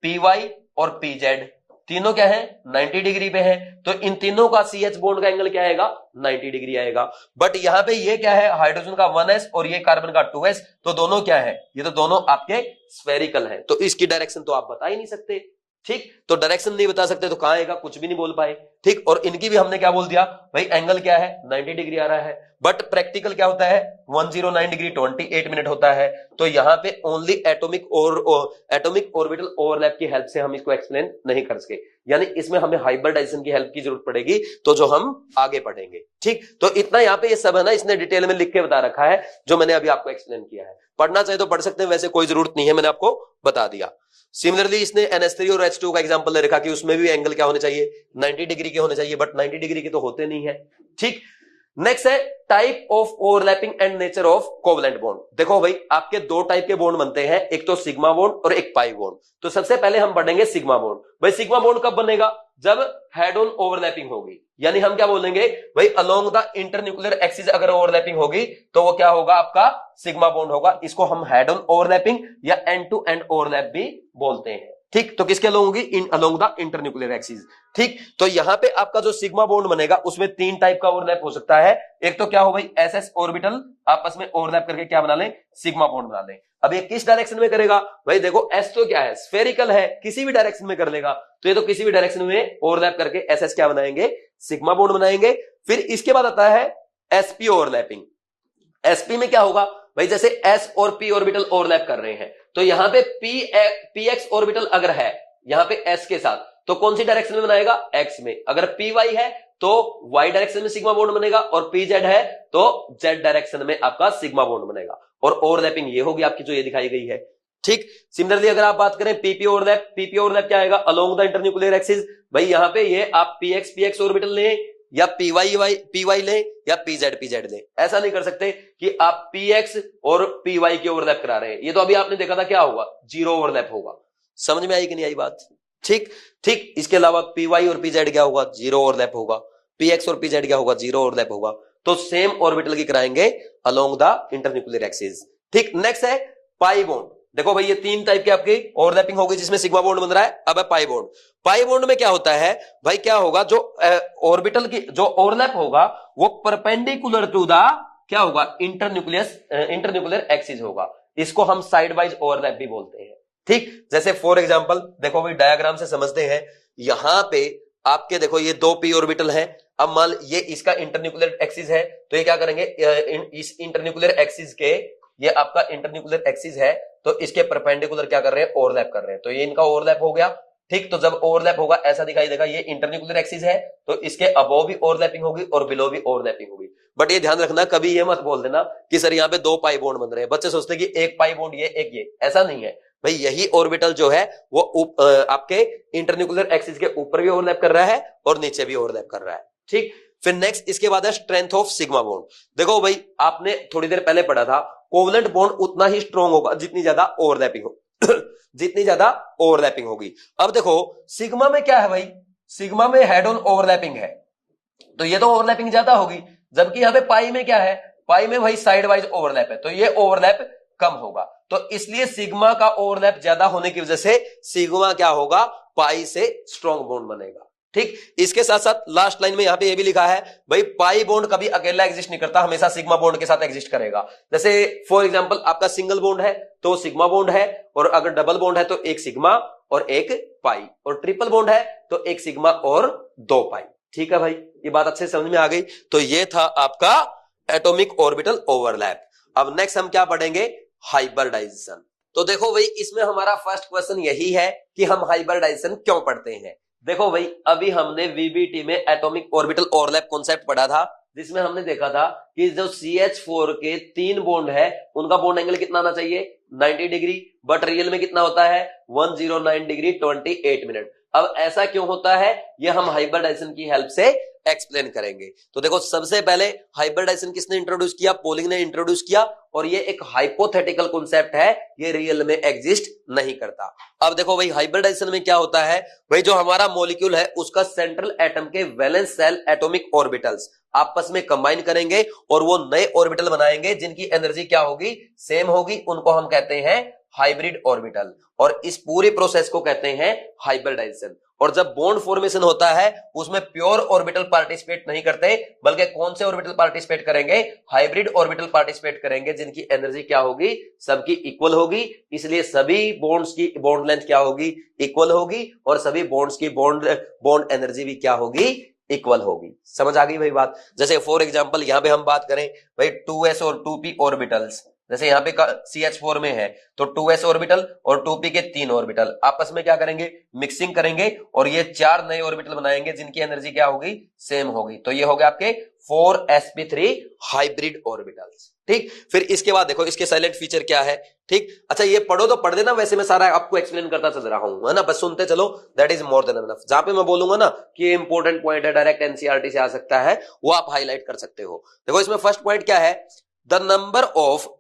py और pz तीनों क्या है, 90 डिग्री पे है। तो इन तीनों का CH बॉन्ड का एंगल क्या आएगा, 90 डिग्री आएगा। बट यहां पे ये क्या है, हाइड्रोजन का 1s और ये कार्बन का 2s, तो दोनों क्या है, ये तो दोनों आपके स्फेरिकल है, तो इसकी डायरेक्शन तो आप बता ही नहीं सकते, ठीक। तो डायरेक्शन नहीं बता सकते तो कहां आएगा, कुछ भी नहीं बोल पाए, ठीक। और इनकी भी हमने क्या बोल दिया भाई, एंगल क्या है, 90 डिग्री आ रहा है। बट प्रैक्टिकल क्या होता है, 109 डिग्री 28 मिनट होता है। तो यहां पे ओनली एटॉमिक ऑर्बिटल ओवरलैप की हेल्प से हम इसको एक्सप्लेन नहीं कर सके, यानी इसमें हमें हाइब्रिडाइजेशन की हेल्प की जरूरत पड़ेगी, तो जो हम आगे पढ़ेंगे, ठीक। तो इतना यहां पे ये सब है ना, इसने डिटेल में लिख के बता रखा है, जो मैंने अभी आपको एक्सप्लेन किया है। पढ़ना चाहे तो पढ़ सकते हैं, वैसे कोई जरूरत नहीं है, मैंने आपको बता दिया। सिमिलरली इसने NH3 और H2 का एग्जांपल ले रखा कि उसमें भी एंगल क्या होने चाहिए, 90 डिग्री के होने चाहिए, बट 90 डिग्री के तो होते नहीं है, ठीक। नेक्स्ट है type of overlapping and nature of covalent bond. देखो भाई आपके दो टाइप के बॉन्ड बनते हैं, एक तो सिग्मा बॉन्ड और एक पाई बॉन्ड। तो सबसे पहले हम पढ़ेंगे सिग्मा बॉन्ड। भाई सिग्मा बॉन्ड कब बनेगा, जब हेड ऑन ओवरलैपिंग होगी, यानी हम क्या बोलेंगे भाई, अलोंग द इंटरन्यूक्लियर एक्सिस अगर ओवरलैपिंग होगी तो वो क्या होगा, आपका सिग्मा बॉन्ड होगा। इसको हम हेड ऑन ओवरलैपिंग या एंड टू एंड ओवरलैप भी बोलते हैं, ठीक। तो किसके अलोंग होगी, अलोंग द इंटरन्यूक्लियर एक्सिस, ठीक। तो यहां पे आपका जो सिग्मा बॉन्ड बनेगा उसमें 3 टाइप का ओवरलैप हो सकता है। एक तो क्या हो भाई, SS ऑर्बिटल आपस में ओवरलैप करके क्या बना लें, सिग्मा बॉन्ड बना लें। अब ये किस डायरेक्शन में करेगा भाई, देखो S तो क्या है, स्फेरिकल है, किसी भी डायरेक्शन में कर लेगा, तो ये तो किसी भी डायरेक्शन में ओवरलैप करके SS क्या बनाएंगे, सिग्मा बॉन्ड बनाएंगे। फिर इसके बाद आता है SP ओवरलैपिंग। SP में क्या होगा भाई, जैसे S और P ऑर्बिटल ओवरलैप कर रहे हैं, तो यहां पे PX ऑर्बिटल अगर है यहां पे S के साथ, तो कौन सी डायरेक्शन में बनाएगा, X में। अगर PY है तो Y डायरेक्शन में सिग्मा बॉन्ड बनेगा, और PZ है तो Z डायरेक्शन में आपका सिग्मा बॉन्ड बनेगा। और ओवरलैपिंग ये होगी आपकी जो ये दिखाई गई है, ठीक। सिमिलरली अगर आप बात करें PP ओवरलैप क्या आएगा, अलोंग द इंटरन्यूक्लियर एक्सिस। भाई यहां पे ये आप PX ऑर्बिटल लें या PY लें या PZ लें, ऐसा नहीं कर सकते कि आप PX और PY के ओवरलैप करा रहे हैं। ये तो अभी आपने देखा था क्या होगा, जीरो ओवरलैप होगा। समझ में आई कि नहीं आई बात, ठीक। इसके अलावा PY और PZ क्या होगा, जीरो ओवरलैप होगा। PX और PZ क्या होगा, जीरो ओवरलैप होगा। तो सेम ऑर्बिटल की कराएंगे अलोंग द इंटरन्यूक्लियर एक्सिस, ठीक। नेक्स्ट है पाई बॉन्ड। देखो भाई ये 3 टाइप की आपकी ओवरलैपिंग होगी जिसमें सिग्मा बॉन्ड बन रहा है। अब है पाई बॉन्ड। पाई बॉन्ड में क्या होता है भाई, क्या होगा, जो ऑर्बिटल की जो ओवरलैप होगा वो परपेंडिकुलर टू द क्या होगा, इंटरन्यूक्लियर एक्सिस होगा। इसको हम साइड वाइज ओवरलैप भी बोलते हैं, ठीक। जैसे फॉर एग्जांपल देखो भाई डायग्राम से समझते हैं, यहां पे आपके देखो ये 2 p ऑर्बिटल है। अब मान ये इसका इंटरन्यूक्लियर एक्सिस है, तो ये क्या करेंगे, इस इंटरन्यूक्लियर एक्सिस के, ये आपका इंटरन्यूक्लियर एक्सिस है तो इसके परपेंडिकुलर क्या कर रहे हैं, ओवरलैप कर रहे हैं। तो ये इनका ओवरलैप हो गया। ठीक, तो जब ओवरलैप होगा ऐसा दिखाई देगा, ये इंटरन्यूक्लियर एक्सिस है तो इसके अबोव भी ओवरलैपिंग होगी और बिलो भी ओवरलैपिंग होगी। बट ये ध्यान रखना, कभी ये मत बोल देना कि सर यहाँ पे 2 पाई बॉन्ड बन रहे हैं, बच्चे सोचते हैं कि एक पाई बॉन्ड ये एक ये, ऐसा नहीं है भाई। यही ऑर्बिटल जो है वो आपके इंटरन्यूक्लियर एक्सिस के ऊपर भी ओवरलैप कर रहा है और नीचे भी ओवरलैप कर रहा है। ठीक, फिर नेक्स्ट इसके बाद है स्ट्रेंथ ऑफ सिग्मा बॉन्ड। देखो भाई, आपने थोड़ी देर पहले पढ़ा था कोवलेंट बॉन्ड उतना ही स्ट्रॉन्ग होगा जितनी ज्यादा ओवरलैपिंग हो जितनी ज्यादा ओवरलैपिंग होगी। अब देखो सिग्मा में क्या है भाई, सिग्मा में हेड ऑन ओवरलैपिंग है तो ये तो ओवरलैपिंग ज्यादा होगी, जबकि यहां पे पाई में क्या है, पाई में भाई साइड वाइज ओवरलैप है तो ये ओवरलैप कम होगा। तो इसलिए सिग्मा का ओवरलैप ज्यादा होने की वजह से सिग्मा क्या होगा, पाई से स्ट्रॉन्ग बॉन्ड बनेगा। ठीक, इसके साथ साथ लास्ट लाइन में यहां पे ये भी लिखा है भाई पाई बॉन्ड कभी अकेला एग्जिस्ट नहीं करता, हमेशा सिग्मा बॉन्ड के साथ एग्जिस्ट करेगा। जैसे फॉर एग्जांपल आपका सिंगल बॉन्ड है तो सिग्मा बॉन्ड है, और अगर डबल बॉन्ड है तो एक सिग्मा और एक पाई, और ट्रिपल बॉन्ड है तो एक सिग्मा और 2 पाई। ठीक है भाई, ये बात अच्छे समझ में आ गई। तो ये था आपका एटॉमिक ऑर्बिटल ओवरलैप। अब नेक्स्ट हम क्या पढ़ेंगे, हाइब्रिडाइजेशन। तो देखो भाई, इसमें हमारा फर्स्ट क्वेश्चन यही है कि हम हाइब्रिडाइजेशन क्यों पढ़ते हैं। देखो भाई, अभी हमने वीबीटी में एटॉमिक ऑर्बिटल ओवरलैप कॉन्सेप्ट पढ़ा था, जिसमें हमने देखा था कि जो CH4 के 3 बॉन्ड है उनका बॉन्ड एंगल कितना आना चाहिए, 90 डिग्री, बट रियल में कितना होता है 109 डिग्री 28 मिनट। अब ऐसा क्यों होता है, ये हम हाइब्रिडाइजेशन की हेल्प से एक्सप्लेन करेंगे। तो देखो, सबसे पहले हाइब्रिडाइजेशन किसने इंट्रोड्यूस किया, पोलिंग ने इंट्रोड्यूस किया, और ये एक हाइपोथेटिकल कॉन्सेप्ट है, ये रियल में एग्जिस्ट नहीं करता। अब देखो भाई, हाइब्रिडाइजेशन में क्या होता है भाई, जो हमारा मॉलिक्यूल है उसका सेंट्रल एटम के वैलेंस शेल एटॉमिक ऑर्बिटल्स आपस में कंबाइन करेंगे और वो नए ऑर्बिटल बनाएंगे जिनकी एनर्जी क्या होगी, सेम होगी, उनको हम कहते हैं हाइब्रिड ऑर्बिटल, और इस पूरे प्रोसेस को कहते हैं हाइब्रिडाइजेशन। और जब बॉन्ड फॉर्मेशन होता है उसमें प्योर ऑर्बिटल पार्टिसिपेट नहीं करते, बल्कि कौन से ऑर्बिटल पार्टिसिपेट करेंगे, हाइब्रिड ऑर्बिटल पार्टिसिपेट करेंगे, जिनकी एनर्जी क्या होगी, सबकी इक्वल होगी। इसलिए सभी बॉन्ड्स की बॉन्ड लेंथ क्या होगी, इक्वल होगी, और सभी बॉन्ड्स की बॉन्ड एनर्जी भी क्या होगी, इक्वल होगी। समझ आ गई भाई बात। जैसे फॉर एग्जांपल यहां पे हम बात करें भाई 2s और 2p ऑर्बिटल्स, जैसे यहाँ पे CH4 में है तो 2s ऑर्बिटल और 2p के 3 ऑर्बिटल आपस में क्या करेंगे, मिक्सिंग करेंगे, और ये 4 नए ऑर्बिटल बनाएंगे जिनकी एनर्जी क्या होगी, सेम होगी। तो ये हो गया आपके 4sp3 हाइब्रिड ऑर्बिटल्स। ठीक, फिर इसके बाद देखो इसके साइलेंट फीचर क्या है। ठीक, अच्छा ये पढ़ो तो पढ़ देना, वैसे मैं सारा आपको एक्सप्लेन करता चल रहा हूं, है ना, बस सुनते चलो, that is more than enough. जहां पे मैं बोलूंगा ना कि इंपॉर्टेंट पॉइंट है, डायरेक्ट एनसीईआरटी से आ सकता है, वो आप हाईलाइट कर सकते हो। देखो इसमें फर्स्ट पॉइंट क्या है, the number of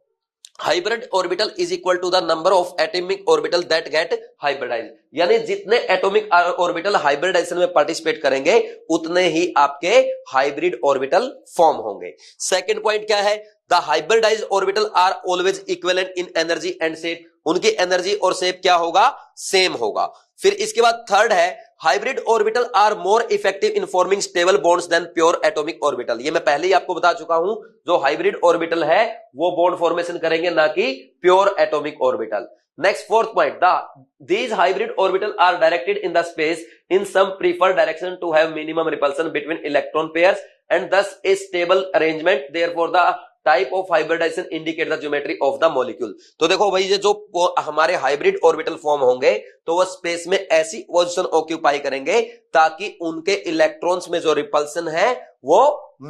hybrid orbital is equal to the number of atomic orbital that get hybridised, यानी जितने एटॉमिक ऑर्बिटल हाइब्रिडाइजेशन में पार्टिसिपेट करेंगे उतने ही आपके हाइब्रिड ऑर्बिटल फॉर्म होंगे। सेकंड पॉइंट क्या है, the hybridised orbital are always equivalent in energy and shape, उनकी एनर्जी और शेप क्या होगा, सेम होगा। फिर इसके बाद थर्ड है, hybrid orbital are more effective in forming stable bonds than pure atomic orbital. ये मैं पहले ही आपको बता चुका हूं, जो हाइब्रिड ऑर्बिटल है वो बॉन्ड फॉर्मेशन करेंगे ना कि pure atomic orbital. Next fourth point, these hybrid orbital are directed in the space in some preferred direction to have minimum repulsion between electron pairs and thus a stable arrangement, therefore the type of hybridisation indicate the geometry of the molecule. तो देखो भाई, ये जो हमारे हाइब्रिड ऑर्बिटल फॉर्म होंगे तो वो स्पेस में ऐसी पोजीशन ऑक्यूपाई करेंगे ताकि उनके इलेक्ट्रॉन्स में जो रिपल्सन है वो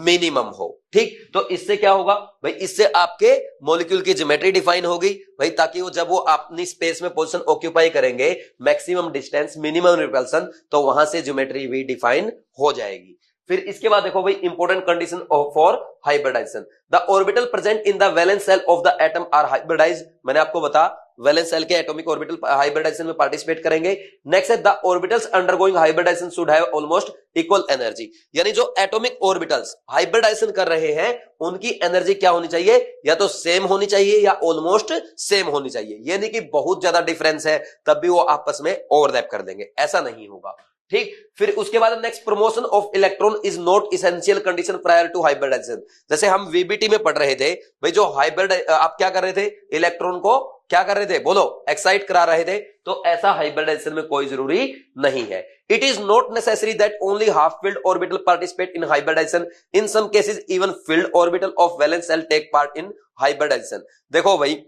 मिनिमम हो। ठीक, तो इससे क्या होगा भाई, इससे आपके मॉलिक्यूल की ज्योमेट्री डिफाइन होगी भाई, ताकि वो जब वो अपनी स्पेस में पोजीशन ऑक्यूपाई करेंगे, मैक्सिमम डिस्टेंस, मिनिमम रिपल्सन, तो वहां से ज्योमेट्री भी डिफाइन हो जाएगी। फिर इसके बाद देखो भाई, important condition for hybridisation, the orbital present in the valence shell of the atom are hybridised. मैंने आपको बता, वैलेंस शेल के एटॉमिक ऑर्बिटल हाइब्रिडाइजेशन में पार्टिसिपेट करेंगे। नेक्स्ट है, the orbitals undergoing hybridisation should have almost equal energy, यानी जो एटॉमिक ऑर्बिटल्स हाइब्रिडाइजेशन कर रहे हैं उनकी एनर्जी क्या होनी चाहिए, या तो सेम होनी चाहिए या ऑलमोस्ट सेम होनी चाहिए। ये नहीं कि बहुत ज्यादा डिफरेंस है तब भी वो आपस में ओवरलैप कर देंगे, ऐसा नहीं होगा। ठीक, फिर उसके बाद next, promotion of electron is not essential condition prior to hybridisation. जैसे हम वीबीटी में पढ़ रहे थे भाई, जो हाइब्रिड आप क्या कर रहे थे, इलेक्ट्रॉन को क्या कर रहे थे, बोलो, एक्साइट करा रहे थे, तो ऐसा हाइब्रिडाइजेशन में कोई जरूरी नहीं है। It is not necessary that only half filled orbital participate in hybridization, in some cases even filled orbital of valence shell take part in hybridization. देखो भाई,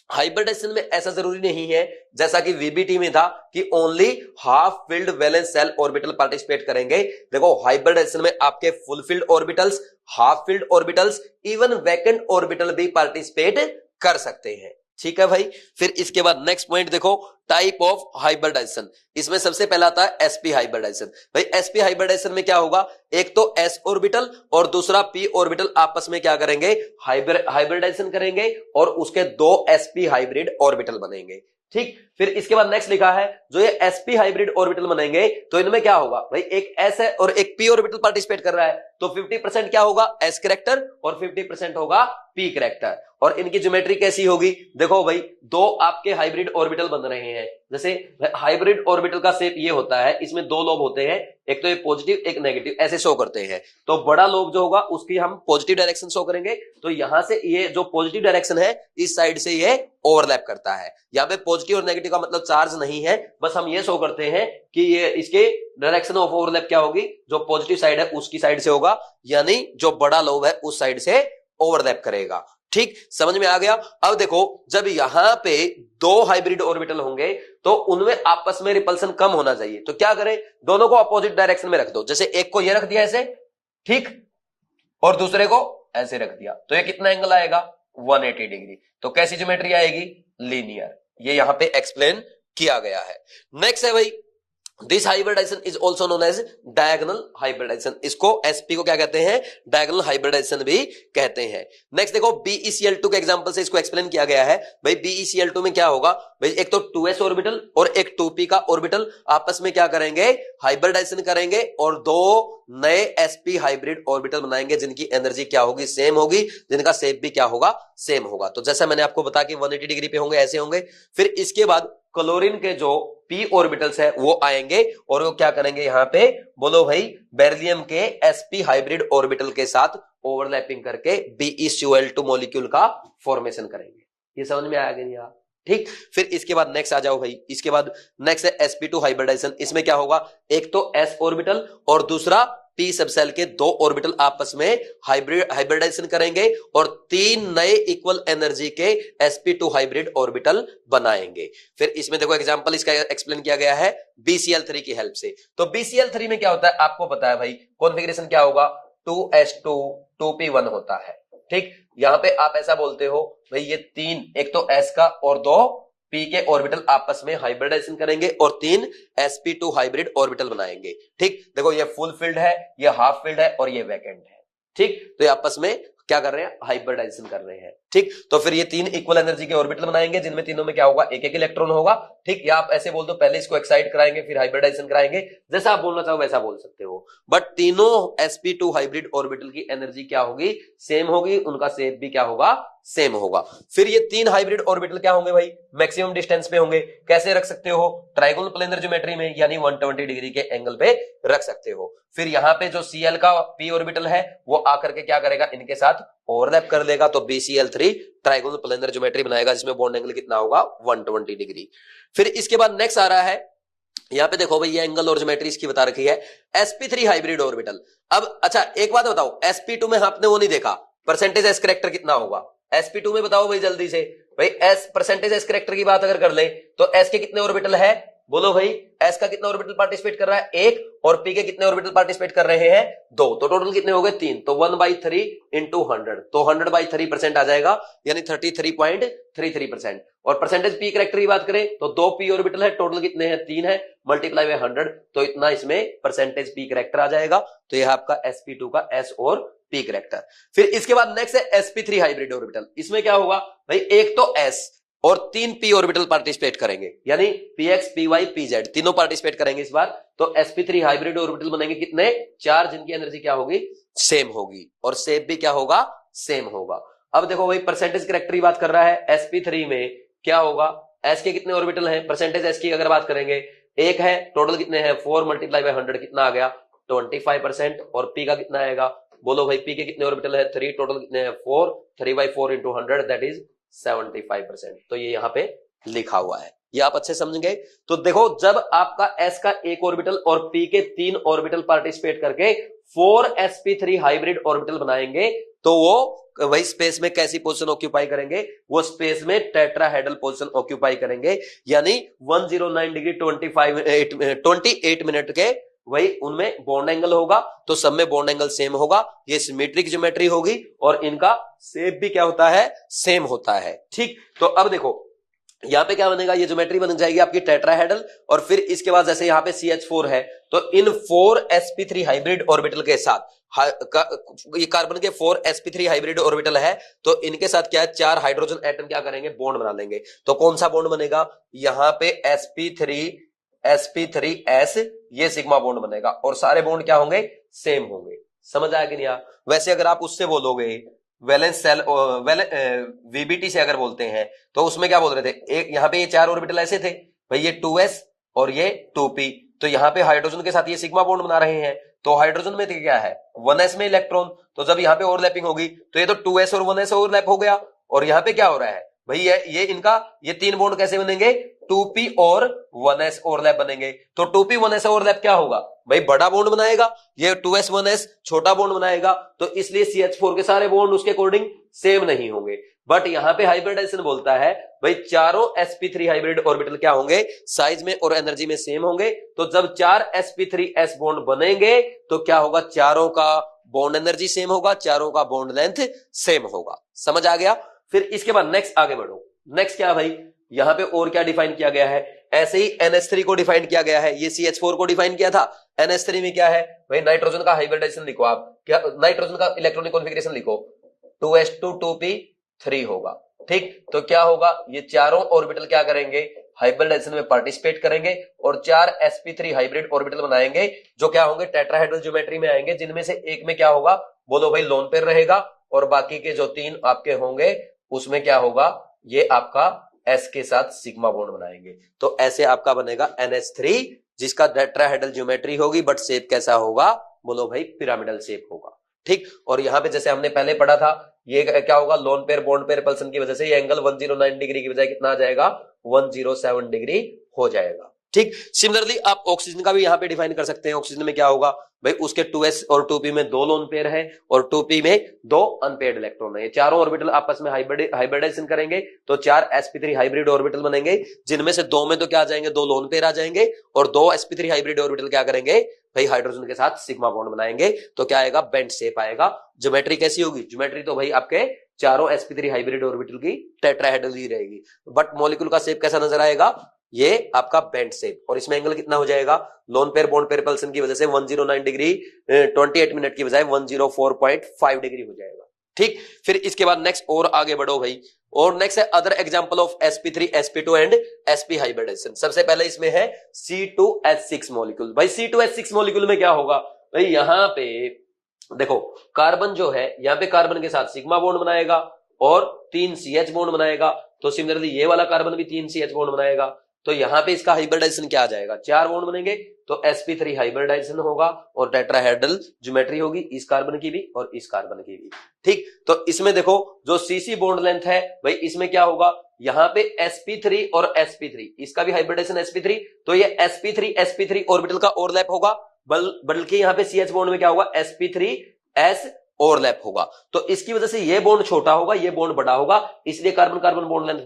हाइब्रिडाइजेशन में ऐसा जरूरी नहीं है जैसा कि वीबीटी में था कि only half filled valence shell orbital participate करेंगे। देखो हाइब्रिडाइजेशन में आपके full filled orbitals, half filled orbitals, even vacant orbital भी पार्टिसिपेट कर सकते हैं। ठीक है भाई। फिर इसके बाद नेक्स्ट पॉइंट देखो, टाइप ऑफ हाइब्रिडाइजेशन। इसमें सबसे पहला आता है एसपी हाइब्रिडाइजेशन। भाई एसपी हाइब्रिडाइजेशन में क्या होगा, एक तो एस ऑर्बिटल और दूसरा पी ऑर्बिटल आपस में क्या करेंगे, हाइब्रिडाइजेशन करेंगे और उसके दो एसपी हाइब्रिड ऑर्बिटल बनेंगे। ठीक। फिर इसके बाद नेक्स्ट लिखा है जो ये एसपी हाइब्रिड ऑर्बिटल बनेंगे तो इनमें क्या होगा, भाई एक एस है और एक पी ऑर्बिटल पार्टिसिपेट कर रहा है तो 50% क्या होगा, एस कैरेक्टर और 50% होगा पी कैरेक्टर। और इनकी ज्योमेट्री कैसी होगी, देखो भाई दो आपके हाइब्रिड ऑर्बिटल बन रहे हैं। जैसे हाइब्रिड ऑर्बिटल का शेप ये होता है, इसमें दो लोब होते हैं, एक तो ये पॉजिटिव एक नेगेटिव, ऐसे शो करते हैं। तो बड़ा लोब जो होगा उसकी हम पॉजिटिव डायरेक्शन शो करेंगे, तो यहां से ये जो पॉजिटिव डायरेक्शन है इस साइड से ये ओवरलैप करता है। यहाँ पे पॉजिटिव और नेगेटिव का मतलब चार्ज नहीं है, बस हम ये शो करते हैं कि ये इसके डायरेक्शन ऑफ ओवरलैप क्या होगी, जो पॉजिटिव साइड है उसकी साइड से होगा, यानी जो बड़ा लोब है उस साइड से ओवरलैप करेगा। ठीक, समझ में आ गया। अब देखो जब यहां पे दो हाइब्रिड ऑर्बिटल होंगे तो उनमें आपस में रिपल्सन कम होना चाहिए, तो क्या करें, दोनों को अपोजिट डायरेक्शन में रख दो। जैसे एक को ये रख दिया ऐसे, ठीक, और दूसरे को ऐसे रख दिया, तो ये कितना एंगल आएगा, 180 डिग्री। तो कैसी ज्योमेट्री आएगी, लीनियर। ये यहां पे एक्सप्लेन किया गया है। नेक्स्ट है भाई, this hybridization is also known as diagonal hybridization. इसको एसपी को क्या कहते हैं, डायगोनल हाइब्रिडाइजेशन भी कहते हैं। नेक्स्ट देखो BeCl2 के एग्जांपल से इसको एक्सप्लेन किया गया है। भाई BeCl2 में क्या होगा, भाई एक तो 2s ऑर्बिटल और एक 2p का ऑर्बिटल आपस में क्या करेंगे, हाइब्रिडाइजेशन करेंगे और दो नए sp हाइब्रिड ऑर्बिटल बनाएंगे जिनकी एनर्जी क्या होगी, सेम होगी, जिनका शेप भी क्या होगा, सेम होगा। तो जैसा मैंने आपको बताया कि 180 डिग्री पे होंगे, ऐसे होंगे। फिर इसके बाद क्लोरीन के जो p ऑर्बिटल्स है वो आएंगे और वो क्या करेंगे, यहां पे बोलो भाई बेरिलियम के sp हाइब्रिड ऑर्बिटल के साथ ओवरलैपिंग करके BeCl2 मॉलिक्यूल का फॉर्मेशन करेंगे। ये समझ में आ गया, ठीक। फिर इसके बाद नेक्स्ट आ जाओ भाई, इसके बाद नेक्स्ट है sp2 हाइब्रिडाइजेशन। इसमें क्या होगा, एक तो s ऑर्बिटल और दूसरा p सबसेल के दो ऑर्बिटल आपस में हाइब्रिडाइजेशन करेंगे और तीन नए इक्वल एनर्जी के sp2 हाइब्रिड ऑर्बिटल बनाएंगे। फिर इसमें देखो एग्जांपल इसका एक्सप्लेन किया गया है BeCl3 की हेल्प से। तो BeCl3 में क्या होता है आपको पता है भाई, कॉन्फ़िगरेशन क्या होगा, 2s2 2p1 होता है। ठीक, यहां पे आप ऐसा बोलते हो भाई ये तीन, एक तो s का और दो p के ऑर्बिटल आपस में हाइब्रिडाइजेशन करेंगे और तीन sp2 हाइब्रिड ऑर्बिटल बनाएंगे। ठीक, देखो ये फुल फील्ड है, ये हाफ फील्ड है और ये वैकेंट है। ठीक, तो ये आपस में क्या कर रहे हैं, हाइब्रिडाइजेशन कर रहे हैं। ठीक, तो फिर ये तीन इक्वल एनर्जी के ऑर्बिटल बनाएंगे जिनमें तीनों में क्या होगा, एक एक इलेक्ट्रॉन होगा। ठीक, या आप ऐसे बोल दो पहले इसको एक्साइट कराएंगे फिर हाइब्रिडाइजेशन कराएंगे, जैसा आप बोलना चाहो वैसा बोल सकते हो। बट तीनों sp2 हाइब्रिड ऑर्बिटल की एनर्जी क्या होगी, सेम होगी, उनका शेप भी क्या होगा, सेम होगा। फिर ये तीन हाइब्रिड ऑर्बिटल क्या होंगे भाई, मैक्सिमम डिस्टेंस पे होंगे। कैसे रख सकते हो, ट्रायंगुलर प्लेनर ज्योमेट्री में, यानी 120 डिग्री के एंगल पे रख सकते हो। फिर यहाँ पे जो Cl का p ऑर्बिटल है वो आकर के क्या करेगा, इनके साथ ओवरलैप कर लेगा, तो BeCl3 ट्रायंगुलर प्लेनर ज्योमेट्री बनाएगा जिसमें बॉन्ड एंगल कितना होगा, 120 डिग्री। फिर इसके बाद नेक्स्ट आ रहा है, यहाँ पे देखो भाई ये एंगल और ज्योमेट्री इसकी बता रखी है, sp3 हाइब्रिड ऑर्बिटल। अब अच्छा एक बात बताओ, sp2 में आपने वो नहीं देखा परसेंटेज s कैरेक्टर कितना होगा, sp2 में बताओ भाई जल्दी से। भाई s परसेंटेज s कैरेक्टर की बात अगर कर ले तो s के कितने ऑर्बिटल है, बोलो भाई s का कितना ऑर्बिटल पार्टिसिपेट कर रहा है, एक, और p के कितने ऑर्बिटल पार्टिसिपेट कर रहे हैं, दो, तो टोटल कितने हो गए, तीन। तो 1/3 इंटू 100, तो 100/3% आ जाएगा, यानी 33.33%। और परसेंटेज p कैरेक्टर की बात करें तो दो p ऑर्बिटल है, टोटल कितने हैं, तीन है, मल्टीप्लाई बाय 100, तो इतना इसमें परसेंटेज p कैरेक्टर आ जाएगा। तो यह आपका sp2 का s और p कैरेक्टर। फिर इसके बाद नेक्स्ट है sp3 हाइब्रिड ऑर्बिटल। इसमें क्या होगा भाई, एक तो s और तीन p ऑर्बिटल पार्टिसिपेट करेंगे, यानी px py pz तीनों पार्टिसिपेट करेंगे इस बार। तो sp3 हाइब्रिड ऑर्बिटल बनेंगे कितने, चार, जिनकी एनर्जी क्या होगी, सेम होगी, और शेप भी क्या होगा, सेम होगा। अब देखो भाई परसेंटेज कैरेक्टर की बात कर रहा है, sp3 में क्या होगा, s के कितने ऑर्बिटल हैं, परसेंटेज s की अगर बात करेंगे, एक है, टोटल कितने हैं, 4 मल्टीप्लाई बाय 100 कितना आ गया, 25%। और p का कितना आएगा, बोलो भाई p के कितने ऑर्बिटल है, 3, टोटल कितने हैं, 4, 3/4 इंटू 100 दैट इज 75%। तो ये यहाँ पे लिखा हुआ है, ये आप अच्छे समझ गए। तो देखो जब आपका s का एक ऑर्बिटल और p के तीन ऑर्बिटल पार्टिसिपेट करके 4sp3 हाइब्रिड ऑर्बिटल बनाएंगे तो वो वही स्पेस में कैसी पोजीशन ऑक्यूपाई करेंगे, वो स्पेस में टेट्राहेड्रल पोजीशन ऑक्यूपाई करेंगे, यानी 109 डिग्री 28 मिनट के वही उनमें बॉन्ड एंगल होगा, तो सब में बॉन्ड एंगल सेम होगा, ये सिमेट्रिक ज्योमेट्री होगी और इनका शेप भी क्या होता है, सेम होता है। ठीक, तो अब देखो यहां पे क्या बनेगा, ये ज्योमेट्री बन जाएगी आपकी टेट्राहेड्रल, और फिर इसके बाद जैसे यहां पे CH4 है तो इन 4 sp3 हाइब्रिड ऑर्बिटल के साथ ये कार्बन के 4 sp3 हाइब्रिड ऑर्बिटल है, तो इनके साथ क्या है, 4 हाइड्रोजन एटम क्या करेंगे, बॉन्ड बना लेंगे। तो कौन सा बॉन्ड बनेगा, यहां पे sp3s ये सिग्मा बॉन्ड बनेगा, और सारे बॉन्ड क्या होंगे, सेम होंगे। समझ आया कि नहीं? वैसे अगर आप उससे बोलोगे वैलेंस सेल VBT से अगर बोलते हैं तो उसमें क्या बोल रहे थे, एक यहां पे ये 4 ऑर्बिटल ऐसे थे भाई, ये 2s और ये 2p, तो यहां पे हाइड्रोजन के साथ ये सिग्मा बॉन्ड बना रहे हैं, तो हाइड्रोजन में क्या है, 1s में इलेक्ट्रॉन, तो जब यहां पे ओवरलैपिंग होगी तो ये तो 2s और 1s ओवरलैप हो गया, और यहां पे क्या हो रहा है भाई, ये इनका ये 3 बॉन्ड कैसे बनेंगे, 2p और 1s ओवरलैप बनेंगे, तो 2p 1s ओवरलैप क्या होगा भाई, बड़ा बॉन्ड बनाएगा, ये 2s 1s छोटा बॉन्ड बनाएगा, तो इसलिए CH4 के सारे बॉन्ड उसके अकॉर्डिंग सेम नहीं होंगे। बट यहां पे हाइब्रिडाइजेशन बोलता है भाई चारों sp3 हाइब्रिड ऑर्बिटल क्या होंगे, साइज में और एनर्जी में सेम होंगे, तो जब 4 sp3s बॉन्ड बनेंगे तो क्या होगा, चारों का बॉन्ड एनर्जी सेम होगा, चारों का बॉन्ड लेंथ सेम होगा। समझ आ गया? फिर इसके बाद नेक्स्ट आगे बढ़ो, नेक्स्ट क्या भाई, यहां पे और क्या डिफाइन किया गया है, ऐसे ही NH3 को डिफाइन किया गया है, ये CH4 को डिफाइन किया था, NH3 में क्या है भाई, नाइट्रोजन का हाइब्रिडाइजेशन लिखो आप, क्या नाइट्रोजन का इलेक्ट्रॉनिक कॉन्फ़िगरेशन लिखो, 2s2 2p3 होगा। ठीक, तो क्या होगा, ये चारों ऑर्बिटल क्या करेंगे, हाइब्रिडाइजेशन में पार्टिसिपेट करेंगे और 4 sp3 हाइब्रिड ऑर्बिटल बनाएंगे, जो क्या होंगे, टेट्राहेड्रल ज्योमेट्री में आएंगे, जिनमें से एक में क्या होगा, बोलो भाई लोन पेयर रहेगा, और बाकी के जो 3 आपके होंगे उसमें क्या होगा, ये आपका s के साथ सिग्मा बॉन्ड बनाएंगे, तो ऐसे आपका बनेगा NH3, जिसका टेट्राहेड्रल ज्योमेट्री होगी, बट शेप कैसा होगा, बोलो भाई पिरामिडल शेप होगा। ठीक, और यहां पे जैसे हमने पहले पढ़ा था, ये क्या होगा, loan pair bond pair repulsion की वजह से ये एंगल 109 डिग्री की बजाय कितना आ जाएगा, 107 डिग्री हो जाएगा। ठीक, सिमिलरली आप ऑक्सीजन का भी यहां पे डिफाइन कर सकते हैं, ऑक्सीजन में क्या होगा भाई, उसके 2s और 2p में 2 लोन पेयर है और 2p में 2 अनपेयर्ड इलेक्ट्रॉन है, ये चारों ऑर्बिटल आपस में हाइब्रिडाइजेशन करेंगे तो 4 sp3 हाइब्रिड ऑर्बिटल बनेंगे, जिनमें से 2 में तो क्या आ जाएंगे, 2 लोन पेयर आ जाएंगे, और 2 sp3 हाइब्रिड ऑर्बिटल क्या करेंगे भाई, हाइड्रोजन के साथ सिग्मा बॉन्ड बनाएंगे, तो क्या आएगा, बेंड शेप आएगा। ज्योमेट्री कैसी होगी, ज्योमेट्री तो भाई आपके चारों sp3 हाइब्रिड ऑर्बिटल की टेट्राहेड्रल ही रहेगी, बट मॉलिक्यूल का शेप कैसा नजर आएगा, ये आपका बेंड शेप, और इसमें एंगल कितना हो जाएगा, loan pair bond pair repulsion की वजह से 109 डिग्री 28 मिनट की बजाय 104.5 डिग्री हो जाएगा। ठीक, फिर इसके बाद नेक्स्ट और आगे बढ़ो भाई, और नेक्स्ट है other example of sp3 sp2 and sp hybridization. सबसे पहले इसमें है C2H6 मॉलिक्यूल। भाई C2H6 मॉलिक्यूल में क्या होगा भाई, यहां पे देखो कार्बन जो है, यहां पे कार्बन के साथ सिग्मा बॉन्ड बनाएगा और 3 CH बॉन्ड बनाएगा, तो सिमिलरली ये वाला कार्बन भी 3 CH बॉन्ड बनाएगा, तो यहां पे इसका हाइब्रिडाइजेशन क्या आ जाएगा, 4 बॉन्ड बनेंगे, तो sp3 हाइब्रिडाइजेशन होगा और टेट्राहेड्रल ज्योमेट्री होगी इस कार्बन की भी और इस कार्बन की भी। ठीक, तो इसमें देखो जो CC बॉन्ड लेंथ है भाई, इसमें क्या होगा, यहां पे sp3 और sp3, इसका भी हाइब्रिडाइजेशन sp3, तो ये sp3 ऑर्बिटल का ओवरलैप होगा, बल्कि यहां पे CH बॉन्ड में क्या होगा, sp3s ओवरलैप होगा, तो इसकी वजह से ये बॉन्ड छोटा होगा, ये बॉन्ड बड़ा होगा, इसलिए carbon carbon bond length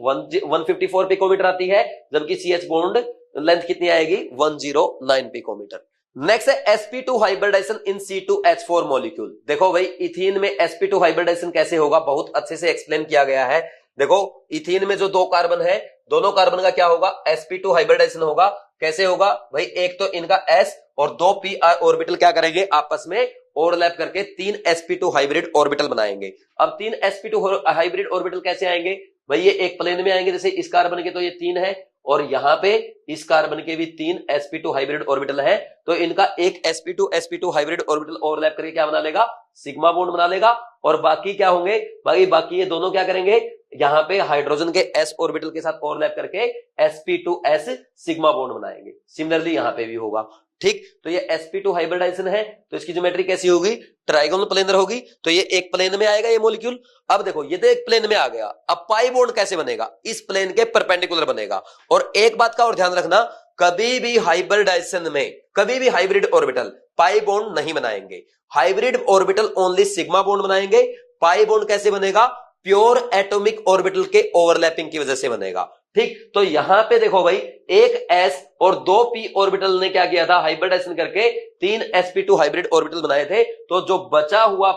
154 picometre आती है, जबकि CH बॉन्ड लेंथ कितनी आएगी, 109 पिकोमीटर। नेक्स्ट है sp2 हाइब्रिडाइजेशन इन C2H4 मॉलिक्यूल। देखो भाई इथीन में sp2 हाइब्रिडाइजेशन कैसे होगा, बहुत अच्छे से एक्सप्लेन किया गया है। देखो इथीन में जो 2 कार्बन है, दोनों कार्बन का क्या होगा, sp2 हाइब्रिडाइजेशन होगा। कैसे होगा भाई, एक तो इनका s और 2 p ऑर्बिटल क्या करेंगे, आपस में ओवरलैप करके 3 sp2 हाइब्रिड ऑर्बिटल बनाएंगे। अब 3 sp2 हाइब्रिड ऑर्बिटल कैसे आएंगे भाई, ये एक प्लेन में आएंगे, जैसे इस कार्बन के तो ये 3 है, और यहां पे इस कार्बन के भी 3 sp2 हाइब्रिड ऑर्बिटल है, तो इनका एक sp2 हाइब्रिड ऑर्बिटल ओवरलैप करके क्या बना लेगा, सिग्मा बॉन्ड बना लेगा, और बाकी क्या होंगे भाई, बाकी ये दोनों क्या करेंगे, यहां पे हाइड्रोजन के s ऑर्बिटल के साथ ओवरलैप करके sp2s सिग्मा बॉन्ड बनाएंगे। सिमिलरली यहां पे भी होगा। ठीक, तो ये sp2 हाइब्रिडाइजेशन है, तो इसकी ज्योमेट्री कैसी होगी, ट्राइगोनल प्लेनर होगी, तो ये एक प्लेन में आएगा ये मॉलिक्यूल। अब देखो ये तो एक प्लेन में आ गया, अब पाई बॉन्ड कैसे बनेगा, इस प्लेन के परपेंडिकुलर बनेगा। और एक बात का और ध्यान रखना, कभी भी हाइब्रिडाइजेशन में कभी भी हाइब्रिड ऑर्बिटल पाई बॉन्ड नहीं बनाएंगे, hybrid orbital only sigma bond बनाएंगे, पाई बॉन्ड कैसे बनेगा? प्योर एटॉमिक ऑर्बिटल के ओवरलैपिंग की वजह से बनेगा। ठीक, तो यहां पे देखो भाई, एक s और 2 p ऑर्बिटल ने क्या किया था? हाइब्रिडाइजेशन करके 3 sp2 हाइब्रिड ऑर्बिटल बनाए थे। तो जो बचा हुआ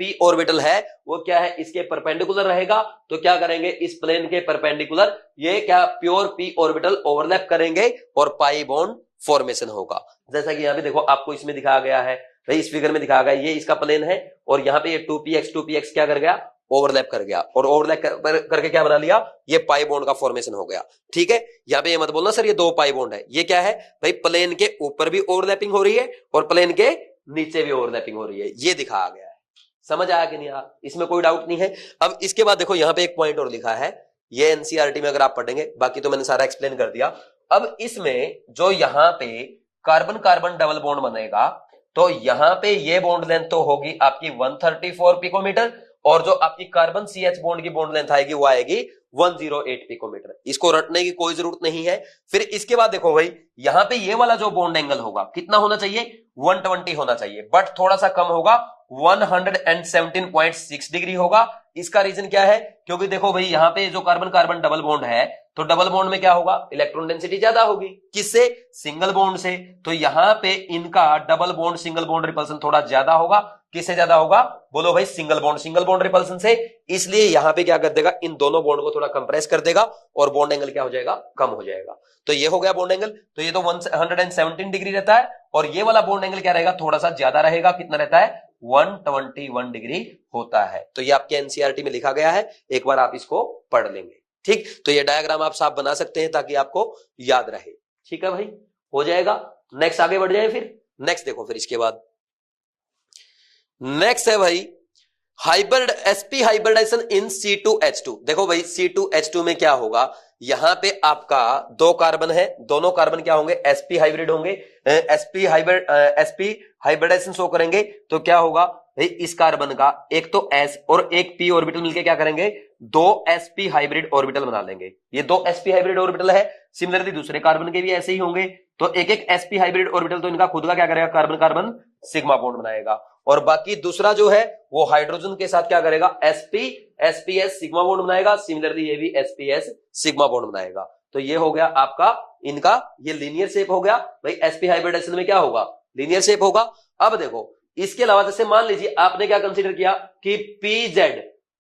p ऑर्बिटल है वो क्या है? इसके परपेंडिकुलर रहेगा। तो क्या करेंगे? इस प्लेन के परपेंडिकुलर ये क्या प्योर p ऑर्बिटल ओवरलैप करेंगे और पाई बॉन्ड फॉर्मेशन होगा। जैसा कि यहां पे देखो आपको इसमें दिखाया गया है भाई, इस फिगर में दिखाया गया, ये इसका प्लेन है और यहां पे ये 2px क्या कर गया? ओवरलैप कर गया, और ओवरलैप करके क्या बना लिया? ये पाई बॉन्ड का फॉर्मेशन हो गया। ठीक है, यहां पे ये मत बोलना सर ये 2 पाई बॉन्ड है। ये क्या है भाई? प्लेन के ऊपर भी ओवरलैपिंग हो रही है और प्लेन के नीचे भी ओवरलैपिंग हो रही है, ये दिखाया गया है। समझ आया कि नहीं यार? इसमें कोई डाउट नहीं है। अब इसके बाद देखो यहां पे एक पॉइंट और लिखा है, ये एनसीईआरटी में अगर आप पढ़ेंगे, बाकी तो मैंने सारा एक्सप्लेन कर दिया। अब इसमें जो यहां पे कार्बन कार्बन डबल बॉन्ड बनेगा, तो यहां पे ये बॉन्ड लेंथ तो होगी आपकी 134 पिकोमीटर, और जो आपकी कार्बन CH बॉन्ड की बॉन्ड लेंथ आएगी वो आएगी 108 पिकोमीटर। इसको रटने की कोई जरूरत नहीं है। फिर इसके बाद देखो भाई, यहां पे ये वाला जो बॉन्ड एंगल होगा कितना होना चाहिए? 120 होना चाहिए, बट थोड़ा सा कम होगा, 117.6 डिग्री होगा। इसका रीजन क्या है? क्योंकि देखो भाई यहां पे जो कार्बन कार्बन डबल बॉन्ड है, तो डबल बॉन्ड में क्या होगा? इलेक्ट्रॉन डेंसिटी ज्यादा होगी। किससे? सिंगल बॉन्ड से। तो यहां पे इनका double bond single bond repulsion थोड़ा ज्यादा होगा। किससे ज्यादा होगा? बोलो भाई, सिंगल बॉन्ड रिपल्सन से। इसलिए यहां पे क्या कर देगा? इन दोनों बॉन्ड को थोड़ा कंप्रेस कर देगा और बॉन्ड एंगल क्या हो जाएगा? कम हो जाएगा। तो ये हो गया बॉन्ड एंगल। तो ये तो 117 डिग्री रहता है, और ये वाला बॉन्ड एंगल क्या रहेगा? थोड़ा सा ज्यादा रहेगा। कितना रहता है? 121 डिग्री होता है। तो ये आपके एनसीईआरटी में लिखा गया है, एक बार आप इसको पढ़ लेंगे। ठीक, तो ये डायग्राम आप साफ बना सकते हैं ताकि आपको याद रहे। ठीक है भाई, हो जाएगा। नेक्स्ट आगे बढ़ जाए। फिर नेक्स्ट देखो, फिर इसके बाद नेक्स्ट है भाई हाइब्रिड sp हाइब्रिडाइजेशन इन C2H2। देखो भाई C2H2 में क्या होगा? यहां पे आपका 2 कार्बन है, दोनों कार्बन क्या होंगे? sp हाइब्रिड होंगे। sp हाइब्रिडाइजेशन शो करेंगे तो क्या होगा भाई? इस कार्बन का एक तो s और एक p ऑर्बिटल मिलके क्या करेंगे? 2 sp हाइब्रिड ऑर्बिटल बना लेंगे। ये 2 sp हाइब्रिड ऑर्बिटल है। सिमिलरली दूसरे कार्बन के भी ऐसे ही होंगे। तो एक एक sp हाइब्रिड ऑर्बिटल तो इनका खुद का क्या करेगा? कार्बन कार्बन सिग्मा बॉन्ड बनाएगा, और बाकी दूसरा जो है वो हाइड्रोजन के साथ क्या करेगा? sps सिग्मा बॉन्ड बनाएगा। सिमिलरली ये भी sps सिग्मा बॉन्ड बनाएगा। तो ये हो गया आपका इनका ये लीनियर शेप हो गया भाई। sp हाइब्रिडाइजेशन में क्या होगा? लीनियर शेप होगा। अब देखो इसके अलावा जैसे मान लीजिए आपने क्या कंसीडर किया कि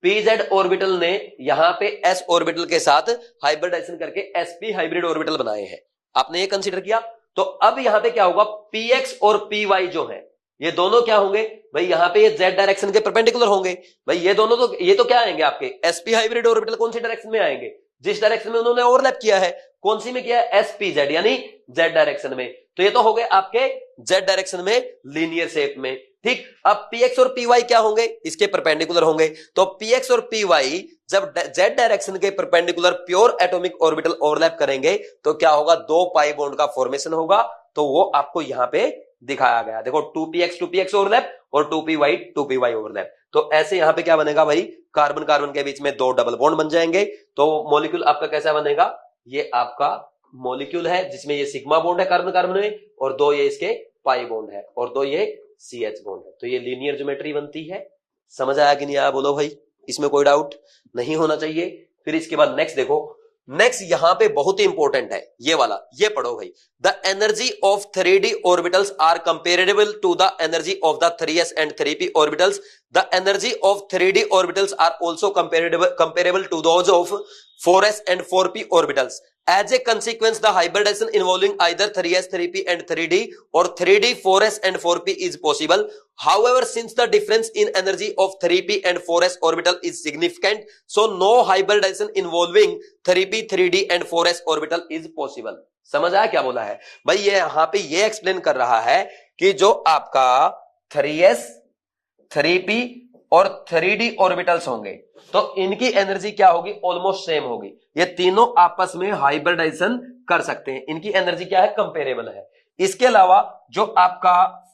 pz ऑर्बिटल ने यहां पे s ऑर्बिटल के साथ हाइब्रिडाइजेशन करके sp हाइब्रिड ऑर्बिटल बनाए हैं, आपने ये कंसीडर किया। तो अब यहां पे क्या होगा? px और py जो है ये दोनों क्या होंगे भाई? यहां पे ये z डायरेक्शन के परपेंडिकुलर होंगे भाई। ये दोनों तो ये तो क्या आएंगे आपके? sp हाइब्रिड ऑर्बिटल कौन सी डायरेक्शन में आएंगे? जिस डायरेक्शन में उन्होंने ओवरलैप किया है। कौन सी में किया है? spz यानी z डायरेक्शन में। तो ये तो हो गए आपके z डायरेक्शन में लीनियर शेप में। ठीक, अब px और py क्या होंगे? इसके परपेंडिकुलर होंगे। तो px और py जब z डायरेक्शन के perpendicular pure atomic orbital overlap करेंगे तो क्या होगा? 2 पाई बॉन्ड का फॉर्मेशन होगा। तो वो आपको यहां पे दिखाया गया। देखो 2px ओवरलैप और 2py ओवरलैप। तो ऐसे यहां पे क्या बनेगा भाई? कार्बन कार्बन के बीच में 2 डबल बॉन्ड बन जाएंगे। तो मॉलिक्यूल आपका कैसा बनेगा? ये आपका मॉलिक्यूल है जिसमें ये सिग्मा बॉन्ड है कार्बन कार्बन में, और 2 ये इसके पाई बॉन्ड है, और 2 ये CH बॉन्ड है। तो ये लीनियर ज्योमेट्री बनती है। समझ आया कि नहीं आया? बोलो भाई, इसमें कोई डाउट नहीं होना चाहिए। फिर इसके बाद नेक्स्ट देखो, नेक्स्ट यहां पे बहुत ही इंपॉर्टेंट है ये वाला, ये पढ़ो भाई। The energy of 3d orbitals are comparable to the energy of the 3s and 3p orbitals. The energy of 3d orbitals are also comparable to those of 4s and 4p orbitals. As a consequence, the hybridization involving either 3s, 3p and 3d or 3d, 4s and 4p is possible. However, since the difference in energy of 3p and 4s orbital is significant, so no hybridization involving 3p, 3d and 4s orbital is possible. समझ आया क्या बोला है भाई? ये यहां पे ये एक्सप्लेन कर रहा है कि जो आपका 3s, 3p और 3d ऑर्बिटल्स होंगे तो इनकी एनर्जी क्या होगी? ऑलमोस्ट सेम होगी। ये तीनों आपस में हाइब्रिडाइजेशन कर सकते हैं। इनकी एनर्जी क्या है? कंपेरेबल है। इसके अलावा जो आपका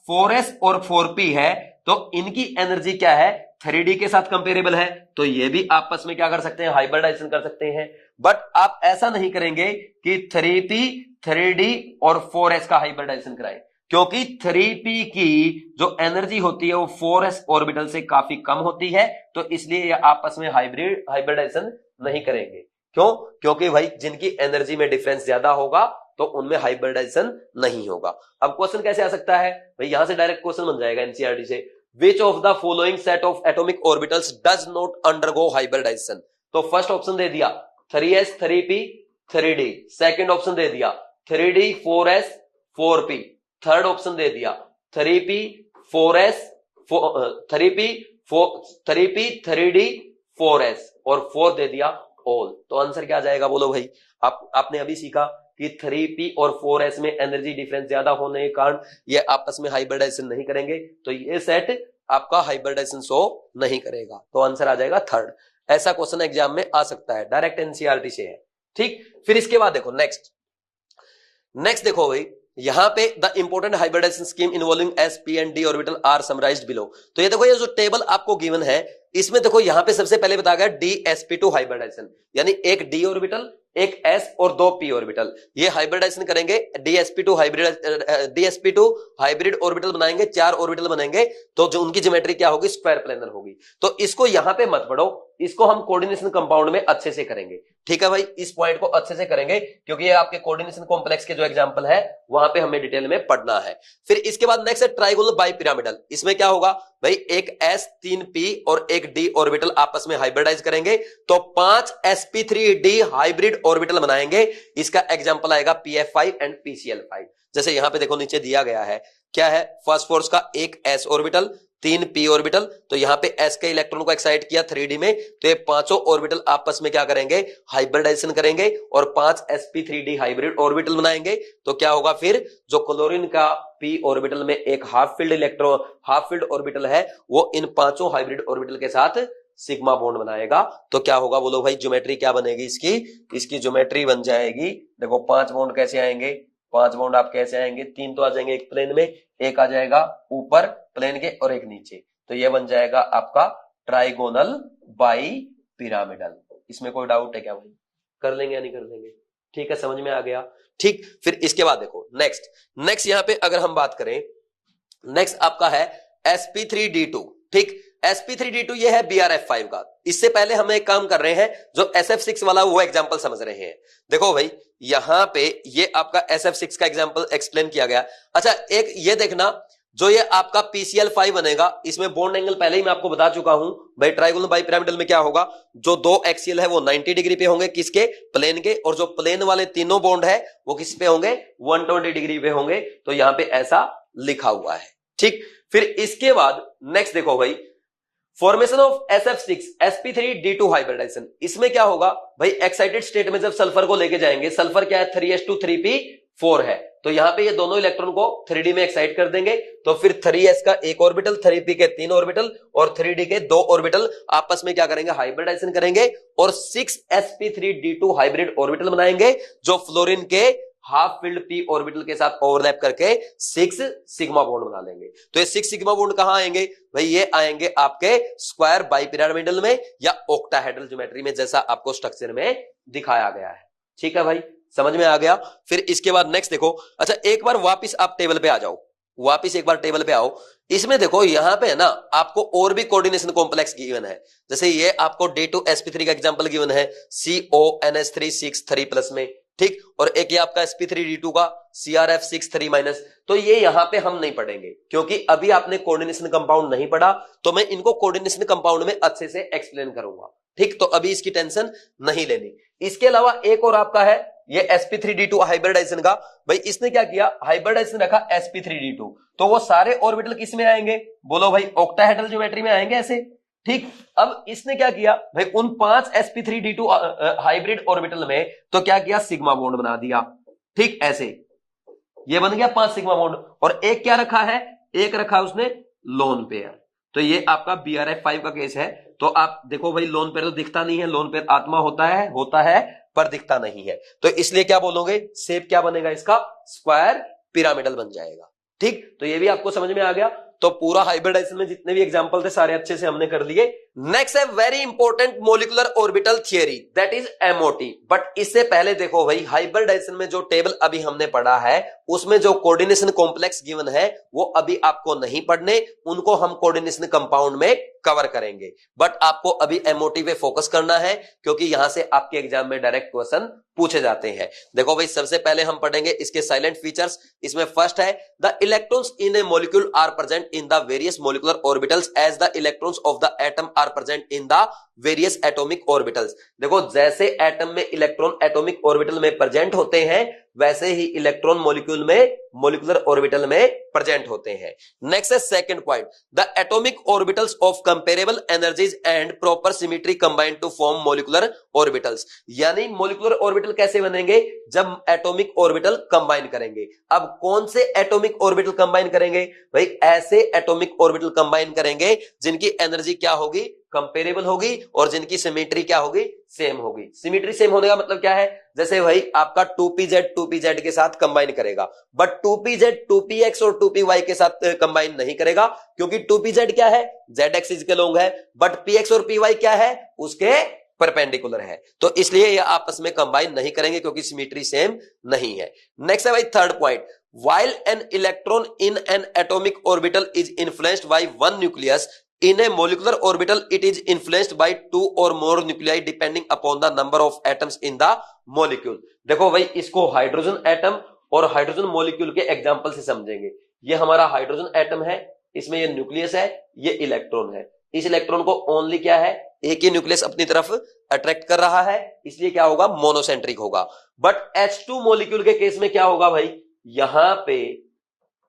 4s और 4p है तो इनकी एनर्जी क्या है? 3d के साथ कंपेरेबल है। तो ये भी आपस में क्या कर सकते हैं? हाइब्रिडाइजेशन कर सकते हैं। बट आप ऐसा नहीं करेंगे कि 3p, 3d और 4s का हाइब्रिडाइजेशन कराएं। क्योंकि 3p की जो एनर्जी होती है वो 4s ऑर्बिटल से काफी कम होती है, तो इसलिए ये आपस में हाइब्रिडाइजेशन नहीं करेंगे। क्यों? क्योंकि भाई जिनकी एनर्जी में डिफरेंस ज्यादा होगा तो उनमें हाइब्रिडाइजेशन नहीं होगा। अब क्वेश्चन कैसे आ सकता है भाई, यहां से डायरेक्ट क्वेश्चन बन जाएगा एनसीईआरटी से, which of the following set of atomic orbitals does not undergo hybridization. तो फर्स्ट ऑप्शन दे दिया 3s 3p 3d, second option दे दिया 3d 4s 4p, third option दे दिया 3p 4s 3p 3d 4s और फोर्थ दे दिया ऑल। तो आंसर क्या आ जाएगा बोलो भाई। आपने अभी सीखा कि 3p और 4s में एनर्जी डिफरेंस ज्यादा होने के कारण ये आपस में हाइब्रिडाइजेशन नहीं करेंगे, तो ये सेट आपका हाइब्रिडाइजेशन शो नहीं करेगा, तो आंसर आ जाएगा थर्ड। ऐसा क्वेश्चन एग्जाम में आ सकता है, डायरेक्ट एनसीईआरटी से है। ठीक, फिर इसके बाद देखो नेक्स्ट देखो भाई, यहां पे the important hybridization scheme involving s p and d orbital are summarized below. तो ये देखो, ये जो टेबल आपको गिवन है इसमें देखो यहां पे सबसे पहले बताया गया dsp2 हाइब्रिडाइजेशन, यानी एक d ऑर्बिटल एक s और दो p ऑर्बिटल, ये हाइब्रिडाइजेशन करेंगे। dsp2 हाइब्रिड ऑर्बिटल बनाएंगे, 4 ऑर्बिटल बनेंगे, तो जो उनकी ज्योमेट्री क्या होगी, स्क्वायर प्लेनर होगी। तो इसको यहां पे मत पढ़ो, इसको हम कोऑर्डिनेशन कंपाउंड में अच्छे से करेंगे। ठीक है भाई, इस पॉइंट को अच्छे से करेंगे क्योंकि ये आपके कोऑर्डिनेशन कॉम्प्लेक्स के जो एग्जांपल है वहां पे हमें डिटेल में पढ़ना है। फिर इसके बाद नेक्स्ट है ट्राइगोनल बाइपिरामिडल। इसमें क्या होगा भाई, एक s 3p और एक d ऑर्बिटल आपस में हाइब्रिडाइज करेंगे तो 5 sp3d हाइब्रिड ऑर्बिटल बनाएंगे। इसका एग्जांपल आएगा pf5 एंड pcl5। जैसे यहां पे देखो नीचे दिया गया है, क्या है, फास्फोरस का एक s ऑर्बिटल 3 p ऑर्बिटल, तो यहां पे s के इलेक्ट्रॉन को एक्साइट किया 3d में, तो ये पांचों ऑर्बिटल आपस में क्या करेंगे, हाइब्रिडाइजेशन करेंगे और 5 sp3d हाइब्रिड ऑर्बिटल बनाएंगे। तो क्या होगा फिर, जो क्लोरीन का p ऑर्बिटल में एक हाफ फील्ड ऑर्बिटल है, वो इन पांचों हाइब्रिड ऑर्बिटल के साथ सिग्मा बॉन्ड बनाएगा। तो क्या होगा बोलो भाई, ज्योमेट्री क्या बनेगी इसकी ज्योमेट्री बन जाएगी। देखो 5 बॉन्ड कैसे आएंगे, 5 बॉन्ड आप कैसे आएंगे, 3 तो आ जाएंगे एक प्लेन में, एक आ जाएगा ऊपर प्लेन के और एक नीचे, तो ये बन जाएगा आपका ट्राइगोनल बाई पिरामिडल। इसमें कोई डाउट है क्या भाई, कर लेंगे या नहीं कर लेंगे? ठीक है, समझ में आ गया। ठीक, फिर इसके बाद देखो नेक्स्ट यहां पे अगर हम बात करें, नेक्स्ट आपका है sp3d2। ठीक, sp3d2 ये है brf5 का। इससे पहले हम एक काम कर रहे हैं, जो sf6 वाला वो एग्जांपल समझ रहे हैं। देखो भाई, यहां पे ये आपका sf6 का एग्जांपल एक्सप्लेन किया गया। अच्छा, एक ये देखना, जो ये आपका pcl5 बनेगा, इसमें बॉन्ड एंगल पहले ही मैं आपको बता चुका हूं भाई। ट्राइगोनल बाइपिरामिडल में क्या होगा, जो दो एक्सियल है वो 90 डिग्री पे होंगे, किसके, प्लेन के, और जो प्लेन वाले तीनों बॉन्ड है वो किस पे होंगे, 120 डिग्री पे होंगे। तो यहां पे ऐसा लिखा हुआ है। ठीक, फिर इसके बाद नेक्स्ट देखो भाई, formation of sf6 sp3d2 hybridisation. इसमें क्या होगा भाई, एक्साइटेड स्टेट में जब सल्फर को लेके जाएंगे, सल्फर क्या है, 3s2 3p4 है, तो यहां पे ये दोनों इलेक्ट्रॉन को 3d में एक्साइट कर देंगे, तो फिर 3s का एक ऑर्बिटल, 3p के 3 ऑर्बिटल और 3d के 2 ऑर्बिटल आपस में क्या करेंगे, हाइब्रिडाइजेशन करेंगे और 6 sp3d2 हाइब्रिड ऑर्बिटल बनाएंगे, जो फ्लोरीन के हाफ फील्ड p ऑर्बिटल के साथ ओवरलैप करके 6 सिग्मा बॉन्ड बना लेंगे। तो ये 6 सिग्मा बॉन्ड कहां आएंगे भाई, ये आएंगे आपके स्क्वायर बाइपिरामिडल में या ऑक्टाहेड्रल ज्योमेट्री में, जैसा आपको स्ट्रक्चर में दिखाया गया है। ठीक है भाई, समझ में आ गया। फिर इसके बाद नेक्स्ट देखो, अच्छा एक बार वापिस आप टेबल पे आ जाओ, वापिस एक बार टेबल पे आओ। इसमें देखो यहां पे है ना, आपको और भी कोऑर्डिनेशन कॉम्प्लेक्स गिवन है। जैसे ये आपको d2sp3 का एग्जांपल गिवन है CONS3 प्लस में। ठीक, और एक ये आपका sp3d2 का CRF6 3-। तो ये यहां पे हम नहीं पढ़ेंगे क्योंकि अभी आपने कोऑर्डिनेशन कंपाउंड नहीं पढ़ा, तो मैं इनको कोऑर्डिनेशन कंपाउंड में अच्छे से एक्सप्लेन करूंगा। ठीक, तो अभी इसकी टेंशन नहीं लेनी। इसके अलावा एक और आपका है ये sp3d2 हाइब्रिडाइजेशन का। भाई इसने क्या किया, हाइब्रिडाइजेशन रखा sp3d2, तो वो सारे ऑर्बिटल किस में आएंगे बोलो भाई, ऑक्टाहेड्रल ज्योमेट्री में आएंगे ऐसे। ठीक, अब इसने क्या किया भाई, उन 5 sp3d2 हाइब्रिड ऑर्बिटल में तो क्या किया, सिग्मा बॉन्ड बना दिया। ठीक, ऐसे ये बन गया 5 सिग्मा बॉन्ड, और एक क्या रखा है, एक रखा उसने लोन पेयर। तो ये आपका brf5 का केस है। तो आप देखो भाई, लोन पेयर तो दिखता नहीं है, लोन पेयर आत्मा होता है पर दिखता नहीं है, तो इसलिए क्या बोलोगे, शेप क्या बनेगा इसका, स्क्वायर पिरामिडल बन जाएगा। ठीक, तो ये भी आपको समझ में आ गया। तो पूरा हाइब्रिडाइजेशन में जितने भी एग्जांपल थे सारे अच्छे से हमने कर लिए। नेक्स्ट है very important molecular orbital theory, that is MOT. But इससे पहले देखो भाई, हाइब्रिडाइजेशन में जो टेबल अभी हमने पढ़ा है उसमें जो कोऑर्डिनेशन कॉम्प्लेक्स गिवन है वो अभी आपको नहीं पढ़ने, उनको हम कोऑर्डिनेशन कंपाउंड में कवर करेंगे। बट आपको अभी एमओटी पे फोकस करना है क्योंकि यहां से आपके एग्जाम में डायरेक्ट क्वेश्चन पूछे जाते हैं। देखो भाई, सबसे पहले हम पढ़ेंगे इसके साइलेंट फीचर्स। इसमें फर्स्ट है the electrons in a molecule are present in the various molecular orbitals as the electrons of the atom are present in the various atomic orbitals. देखो, जैसे एटम में इलेक्ट्रॉन एटॉमिक ऑर्बिटल में प्रेजेंट होते हैं वैसे ही इलेक्ट्रॉन मॉलिक्यूल में मॉलिक्यूलर ऑर्बिटल में प्रेजेंट होते हैं। नेक्स्ट है second point, the atomic orbitals of comparable energies and proper symmetry combine to form molecular orbitals. यानी मॉलिक्यूलर ऑर्बिटल कैसे बनेंगे? जब एटॉमिक ऑर्बिटल कंबाइन करेंगे। अब कौन से एटॉमिक ऑर्बिटल कंबाइन करेंगे? भाई ऐसे एटॉमिक ऑर्बिटल कंबाइन करेंगे जिनकी एनर्जी क्या होगी? कंपेरेबल होगी और जिनकी सिमेट्री क्या होगी? सेम होगी। सिमेट्री सेम होने का मतलब क्या है? जैसे भाई आपका 2pz के साथ कंबाइन करेगा, बट 2pz 2px और 2py के साथ कंबाइन नहीं करेगा क्योंकि 2pz क्या है? zx इसके लॉन्ग है, बट px और py क्या है? उसके परपेंडिकुलर है। तो इसलिए ये आपस में कंबाइन नहीं करेंगे क्योंकि सिमेट्री सेम नहीं है। नेक्स्ट है भाई third point, while an electron in an atomic orbital is influenced by one nucleus, in a molecular orbital it is influenced by two or more nuclei depending upon the number of atoms in the molecule। देखो भाई, इसको हाइड्रोजन एटम और हाइड्रोजन मॉलिक्यूल के एग्जांपल से समझेंगे। ये हमारा हाइड्रोजन एटम है, इसमें ये न्यूक्लियस है, ये इलेक्ट्रॉन है। इस इलेक्ट्रॉन को ओनली क्या है? एक ही न्यूक्लियस अपनी तरफ अट्रैक्ट कर रहा है, इसलिए क्या होगा? मोनोसेंट्रिक होगा। बट H2 मॉलिक्यूल के केस में क्या होगा भाई? यहां पे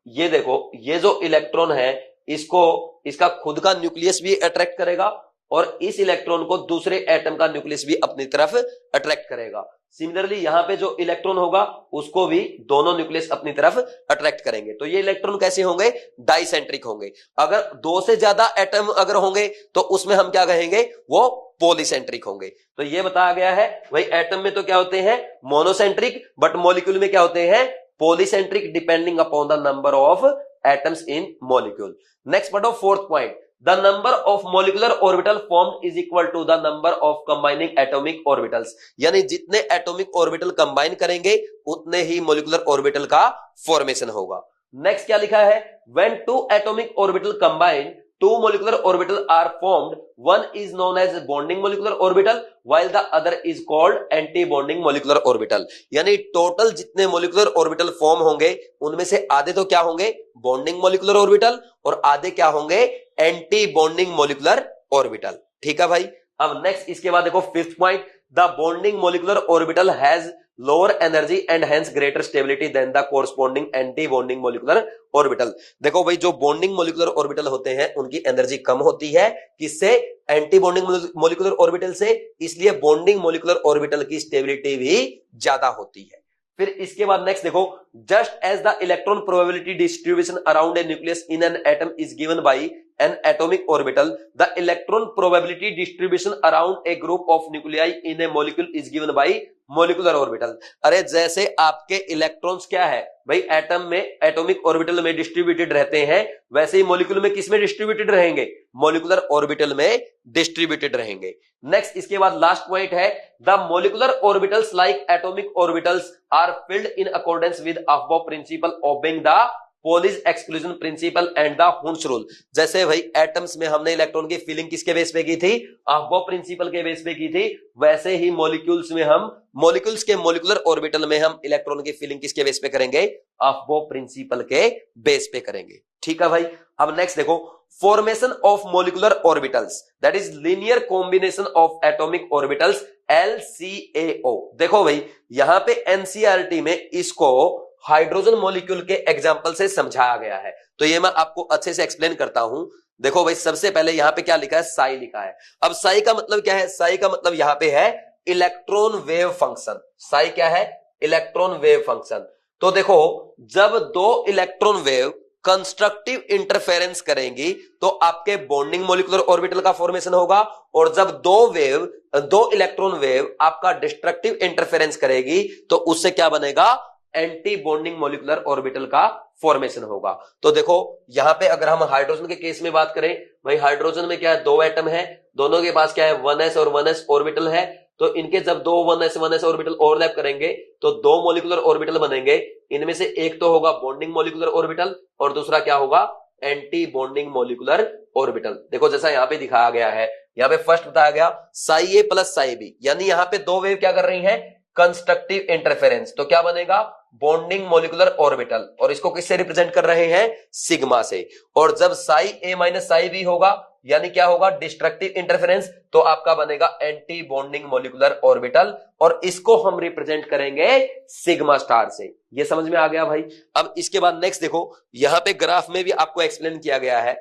ये देखो, ये जो इलेक्ट्रॉन है इसको इसका खुद का न्यूक्लियस भी अट्रैक्ट करेगा और इस इलेक्ट्रॉन को दूसरे एटम का न्यूक्लियस भी अपनी तरफ अट्रैक्ट करेगा। सिमिलरली यहां पे जो इलेक्ट्रॉन होगा उसको भी दोनों न्यूक्लियस अपनी तरफ अट्रैक्ट करेंगे। तो ये इलेक्ट्रॉन कैसे होंगे? डाइसेंट्रिक होंगे। अगर दो से ज्यादा एटम अगर होंगे तो उसमें हम क्या कहेंगे? वो पॉलीसेंट्रिक होंगे। तो ये बताया गया है भाई, एटम में तो क्या होते हैं? मोनोसेंट्रिक, बट मॉलिक्यूल में क्या होते हैं? Polycentric, depending upon the number of atoms in molecule. Next पढ़ो fourth point, the number of molecular orbital formed is equal to the number of combining atomic orbitals. यानी जितने एटॉमिक ऑर्बिटल कंबाइन करेंगे उतने ही मॉलिक्यूलर ऑर्बिटल का फॉर्मेशन होगा। नेक्स्ट क्या लिखा है? When two atomic orbital combine, two molecular orbital are formed. One is known as bonding molecular orbital while the other is called anti-bonding molecular orbital। यानी टोटल जितने molecular orbital फॉर्म होंगे उनमें से आधे तो क्या होंगे? bonding molecular orbital, और आधे क्या होंगे? anti-bonding molecular orbital। ठीक है भाई। अब नेक्स्ट इसके बाद देखो fifth point, the bonding molecular orbital has lower energy and hence greater stability than the corresponding anti-bonding molecular orbital। देखो भाई, जो बॉन्डिंग मोलिकुलर ऑर्बिटल होते हैं उनकी एनर्जी कम होती है, किससे? एंटी बॉन्डिंग मोलिकुलर ऑर्बिटल से, इसलिए बॉन्डिंग मोलिकुलर ऑर्बिटल की स्टेबिलिटी भी ज्यादा होती है। फिर इसके बाद नेक्स्ट देखो, just as the electron probability distribution around a nucleus in an atom is given by an atomic orbital, the electron probability distribution around a group of nuclei in a molecule is given by molecular orbital। अरे जैसे आपके इलेक्ट्रॉन्स क्या है भाई? एटम में एटॉमिक ऑर्बिटल में डिस्ट्रीब्यूटेड रहते हैं, वैसे ही मॉलिक्यूल में किस में डिस्ट्रीब्यूटेड रहेंगे? मॉलिक्यूलर ऑर्बिटल में डिस्ट्रीब्यूटेड रहेंगे। नेक्स्ट इसके बाद लास्ट पॉइंट है, the molecular orbitals like atomic orbitals are filled in accordance with aufbau principle obeying the Pauli's exclusion principle and the Hund's rule. जैसे भाई एटम्स में हमने इलेक्ट्रॉन की फिलिंग किसके बेस पे की थी? अबव प्रिंसिपल के बेस पे की थी। वैसे ही मॉलिक्यूल्स में हम मॉलिक्यूल्स के मॉलिक्यूलर ऑर्बिटल में हम इलेक्ट्रॉन की फिलिंग किसके बेस पे करेंगे? अबव प्रिंसिपल के बेस पे करेंगे। ठीक है भाई। अब नेक्स्ट देखो, formation of molecular orbitals, that is linear combination of atomic orbitals, LCAO। देखो भाई, यहां पे एनसीईआरटी में इसको हाइड्रोजन मॉलिक्यूल के एग्जांपल से समझाया गया है, तो ये मैं आपको अच्छे से एक्सप्लेन करता हूं। देखो भाई, सबसे पहले यहां पे क्या लिखा है? साई लिखा है। अब साई का मतलब क्या है? साई का मतलब यहां पे है इलेक्ट्रॉन वेव फंक्शन। साई क्या है? Electron wave function. तो देखो, जब दो इलेक्ट्रॉन वेव कंस्ट्रक्टिव इंटरफेरेंस करेंगी तो आपके बॉन्डिंग मॉलिक्यूलर ऑर्बिटल का फॉर्मेशन होगा, और जब दो इलेक्ट्रॉन वेव आपका डिस्ट्रक्टिव इंटरफेरेंस करेगी तो उससे क्या बनेगा? एंटी बॉन्डिंग मॉलिक्यूलर ऑर्बिटल का फॉर्मेशन होगा। तो देखो यहां पे अगर हम हाइड्रोजन के केस में बात करें, भाई हाइड्रोजन में क्या है, दो एटम है, दोनों के पास क्या है 1s और 1s ऑर्बिटल है। तो इनके जब दो 1s ऑर्बिटल ओवरलैप करेंगे तो दो मोलिकुलर ऑर्बिटल बनेंगे। इनमें से एक तो होगा बॉन्डिंग मोलिकुलर ऑर्बिटल और दूसरा क्या होगा, एंटी बॉन्डिंग मोलिकुलर ऑर्बिटल। देखो जैसा यहाँ पे दिखाया गया है, यहाँ पे फर्स्ट बताया गया साई ए प्लस साई बी, यानी यहाँ पे दो वेव क्या कर रही हैं, कंस्ट्रक्टिव इंटरफेरेंस। तो क्या बनेगा, बॉन्डिंग मोलिकुलर ऑर्बिटल, और इसको किससे रिप्रेजेंट कर रहे हैं, सिग्मा से। और जब साई ए माइनस साई बी होगा यानी क्या होगा, डिस्ट्रक्टिव इंटरफेरेंस, तो आपका बनेगा एंटी बॉन्डिंग मोलिकुलर ऑर्बिटल, और इसको हम रिप्रेजेंट करेंगे सिग्मा स्टार से। ये समझ में आ गया भाई। अब इसके बाद नेक्स्ट देखो, यहां पे ग्राफ में भी आपको एक्सप्लेन किया गया है।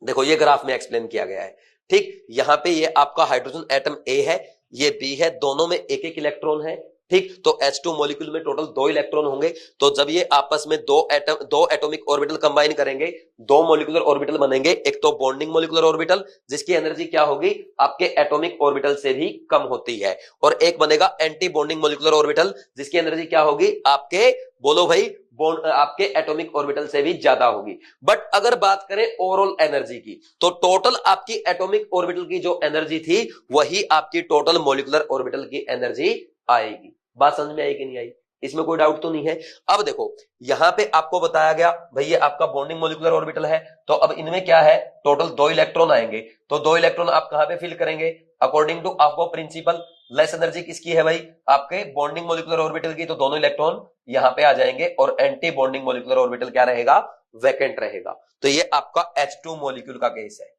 देखो ये ग्राफ में एक्सप्लेन किया गया है, ठीक। यहां पे ये आपका हाइड्रोजन एटम ए है, ये बी है, दोनों में एक एक इलेक्ट्रॉन है, ठीक। तो H2 मॉलिक्यूल में टोटल दो इलेक्ट्रॉन होंगे। तो जब ये आपस में दो एटॉमिक ऑर्बिटल कंबाइन करेंगे, दो मॉलिक्यूलर ऑर्बिटल बनेंगे। एक तो बॉन्डिंग मॉलिक्यूलर ऑर्बिटल जिसकी एनर्जी क्या होगी, आपके एटॉमिक ऑर्बिटल से भी कम होती है, और एक बनेगा एंटी बॉन्डिंग मॉलिक्यूलर ऑर्बिटल जिसकी एनर्जी क्या होगी, आपके बोलो भाई आपके एटॉमिक ऑर्बिटल से भी ज्यादा होगी। बट अगर बात करें ओवरऑल एनर्जी की, तो टोटल आपकी एटॉमिक ऑर्बिटल की जो एनर्जी थी वही आपकी टोटल मॉलिक्यूलर ऑर्बिटल की एनर्जी आएगी। बात समझ में आई कि नहीं आई, इसमें कोई डाउट तो नहीं है। अब देखो यहां पे आपको बताया गया भाई ये आपका बॉन्डिंग मॉलिक्यूलर ऑर्बिटल है, तो अब इनमें क्या है, टोटल दो इलेक्ट्रॉन आएंगे। तो दो इलेक्ट्रॉन आप कहां पे फिल करेंगे, अकॉर्डिंग टू आपको प्रिंसिपल, लेस एनर्जी किसकी है भाई, आपके बॉन्डिंग मॉलिक्यूलर ऑर्बिटल की, तो दोनों इलेक्ट्रॉन यहां पे आ जाएंगे, और एंटी बॉन्डिंग मॉलिक्यूलर ऑर्बिटल क्या रहेगा, वैकेंट रहेगा। तो ये आपका H2 मॉलिक्यूल का केस है।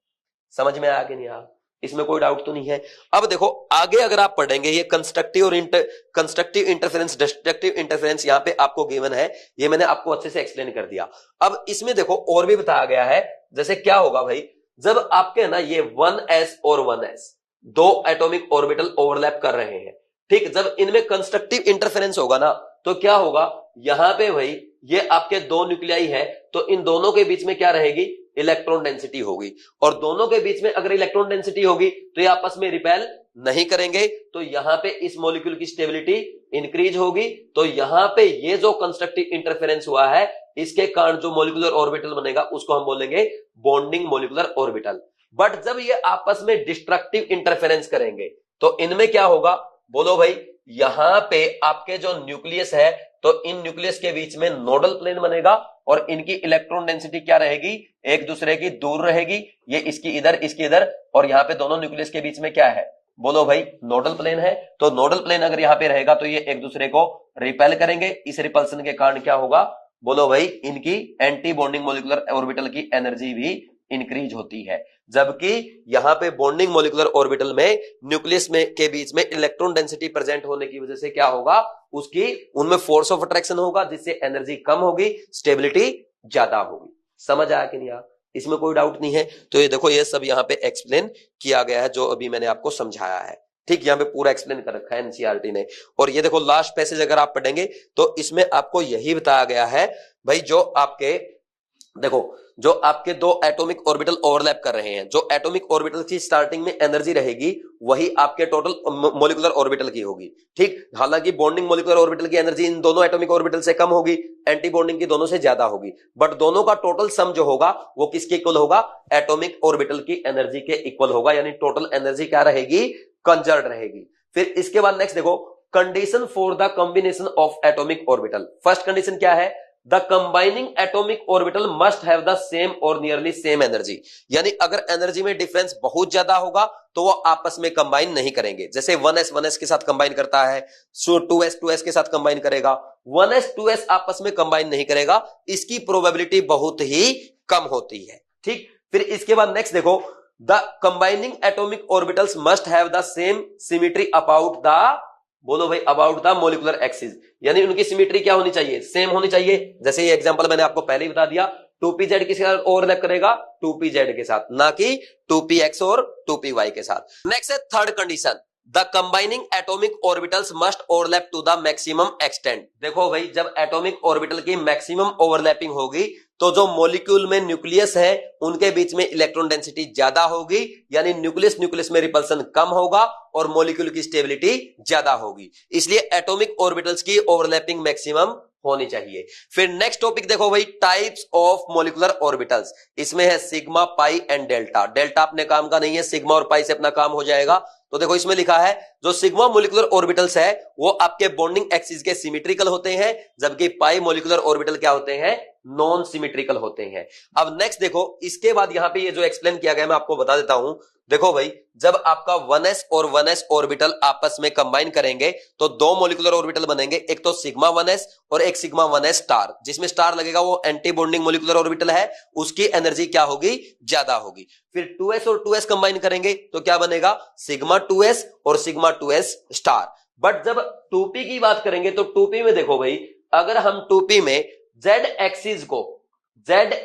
समझ में आया कि नहीं आया, इसमें कोई डाउट तो नहीं है। अब देखो आगे अगर आप पढ़ेंगे, ये कंस्ट्रक्टिव इंटरफेरेंस, डिस्ट्रक्टिव इंटरफेरेंस यहां पे आपको गिवन है, ये मैंने आपको अच्छे से एक्सप्लेन कर दिया। अब इसमें देखो और भी बताया गया है, जैसे क्या होगा भाई, जब आपके ना ये 1s और 1s दो एटॉमिक ऑर्बिटल ओवरलैप कर रहे हैं, ठीक। जब इनमें कंस्ट्रक्टिव इंटरफेरेंस होगा ना, तो क्या होगा, यहां पे भाई ये आपके दो न्यूक्लियाई है, तो इन दोनों के बीच में क्या रहेगी, इलेक्ट्रॉन डेंसिटी होगी, और दोनों के बीच में अगर इलेक्ट्रॉन डेंसिटी होगी तो ये आपस में रिपेल नहीं करेंगे, तो यहां पे इस मॉलिक्यूल की स्टेबिलिटी इंक्रीज होगी। तो यहां पे ये जो कंस्ट्रक्टिव इंटरफेरेंस हुआ है, इसके कारण जो मॉलिक्यूलर ऑर्बिटल बनेगा उसको हम बोलेंगे बॉन्डिंग मॉलिक्यूलर ऑर्बिटल। बट जब ये आपस में डिस्ट्रक्टिव इंटरफेरेंस करेंगे तो इनमें क्या होगा, बोलो भाई, यहां पे आपके जो न्यूक्लियस है, तो इन न्यूक्लियस के बीच में नोडल प्लेन बनेगा, और इनकी इलेक्ट्रॉन डेंसिटी क्या रहेगी, एक दूसरे की दूर रहेगी। ये इसकी इधर, इसकी इधर, और यहाँ पे दोनों न्यूक्लियस के बीच में क्या है, बोलो भाई, नोडल प्लेन है। तो नोडल प्लेन अगर यहाँ पे रहेगा तो ये एक दूसरे को रिपेल करेंगे। इस रिपल्सन के कारण क्या होगा, बोलो भाई, इनकी एंटी बॉन्डिंग मॉलिक्यूलर ऑर्बिटल की एनर्जी भी इंक्रीज होती है। जबकि यहां पे बॉन्डिंग मॉलिक्यूलर ऑर्बिटल में न्यूक्लियस में के बीच में इलेक्ट्रॉन डेंसिटी प्रेजेंट होने की वजह से क्या होगा, उसकी उनमें फोर्स ऑफ अट्रैक्शन होगा, जिससे एनर्जी कम होगी, स्टेबिलिटी ज्यादा होगी। समझ आया कि नहीं आया, इसमें कोई डाउट नहीं है। तो ये देखो ये सब यहाँ पे एक्सप्लेन किया गया है, जो अभी मैंने आपको समझाया है, ठीक। यहाँ पे पूरा एक्सप्लेन कर रखा है एनसीईआरटी ने। और ये देखो लास्ट पैसेज अगर आप पढ़ेंगे तो इसमें आपको यही बताया गया है भाई, जो आपके देखो जो आपके दो एटॉमिक ऑर्बिटल ओवरलैप कर रहे हैं, जो एटॉमिक ऑर्बिटल की स्टार्टिंग में एनर्जी रहेगी वही आपके टोटल मॉलिक्यूलर ऑर्बिटल की होगी, ठीक। हालांकि बॉन्डिंग मॉलिक्यूलर ऑर्बिटल की एनर्जी इन दोनों एटॉमिक ऑर्बिटल से कम होगी, एंटी बॉन्डिंग की दोनों से ज्यादा होगी, बट दोनों का टोटल सम जो होगा वो किसके इक्वल होगा, एटॉमिक ऑर्बिटल की एनर्जी के इक्वल होगा, यानी टोटल एनर्जी क्या रहेगी, कंजर्व रहेगी। फिर इसके बाद नेक्स्ट देखो, condition for the combination of atomic orbital. First condition क्या है, the combining atomic orbital must have the same और नियरली सेम एनर्जी। यानी अगर एनर्जी में डिफरेंस बहुत ज्यादा होगा तो वो आपस में कंबाइन नहीं करेंगे। जैसे 1s 1s के साथ कंबाइन करता है, 2s 2s के साथ कंबाइन करेगा, 1s 2s आपस में कंबाइन नहीं करेगा, इसकी प्रोबेबिलिटी बहुत ही कम होती है, ठीक। फिर इसके बाद नेक्स्ट देखो, the combining atomic orbitals must have the same symmetry about the, बोलो भाई, अबाउट द मॉलिक्यूलर एक्सिस। यानी उनकी सिमेट्री क्या होनी चाहिए, सेम होनी चाहिए। जैसे ये एग्जांपल मैंने आपको पहले ही बता दिया, 2pz किसके साथ ओवरलैप करेगा, 2pz के साथ, ना कि 2px और 2py के साथ। नेक्स्ट है third condition, the combining atomic orbitals must overlap to the maximum extent. देखो भाई, जब एटॉमिक ऑर्बिटल की मैक्सिमम ओवरलैपिंग होगी तो जो मॉलिक्यूल में न्यूक्लियस है उनके बीच में इलेक्ट्रॉन डेंसिटी ज्यादा होगी, यानी न्यूक्लियस में रिपल्सन कम होगा और मॉलिक्यूल की स्टेबिलिटी ज्यादा होगी। इसलिए एटॉमिक ऑर्बिटल्स की ओवरलैपिंग मैक्सिमम होनी चाहिए। फिर नेक्स्ट टॉपिक देखो भाई, टाइप्स ऑफ मॉलिक्यूलर ऑर्बिटल्स। इसमें है sigma, pi and delta. Delta अपने काम का नहीं है, सिग्मा और पाई से अपना काम हो जाएगा। तो देखो इसमें लिखा है जो सिग्मा मॉलिक्यूलर ऑर्बिटल्स है वो आपके बॉन्डिंग एक्सिस के सिमेट्रिकल होते हैं, जबकि पाई मॉलिक्यूलर ऑर्बिटल क्या होते हैं, नॉन सिमेट्रिकल होते हैं। अब नेक्स्ट देखो, इसके बाद यहां पे ये जो एक्सप्लेन किया गया मैं आपको बता देता हूं। देखो भाई, जब आपका 1s और 1s ऑर्बिटल आपस में कंबाइन करेंगे तो दो मॉलिक्यूलर ऑर्बिटल बनेंगे, एक तो सिग्मा 1s और एक सिग्मा 1s स्टार। जिसमें स्टार लगेगा वो एंटी बॉन्डिंग मॉलिक्यूलर ऑर्बिटल है, उसकी एनर्जी क्या होगी, ज्यादा होगी। फिर 2s और 2s कंबाइन करेंगे तो क्या बनेगा, सिग्मा 2s और सिग्मा 2s स्टार। बट जब 2p की बात करेंगे तो 2p में देखो भाई, अगर हम 2p में z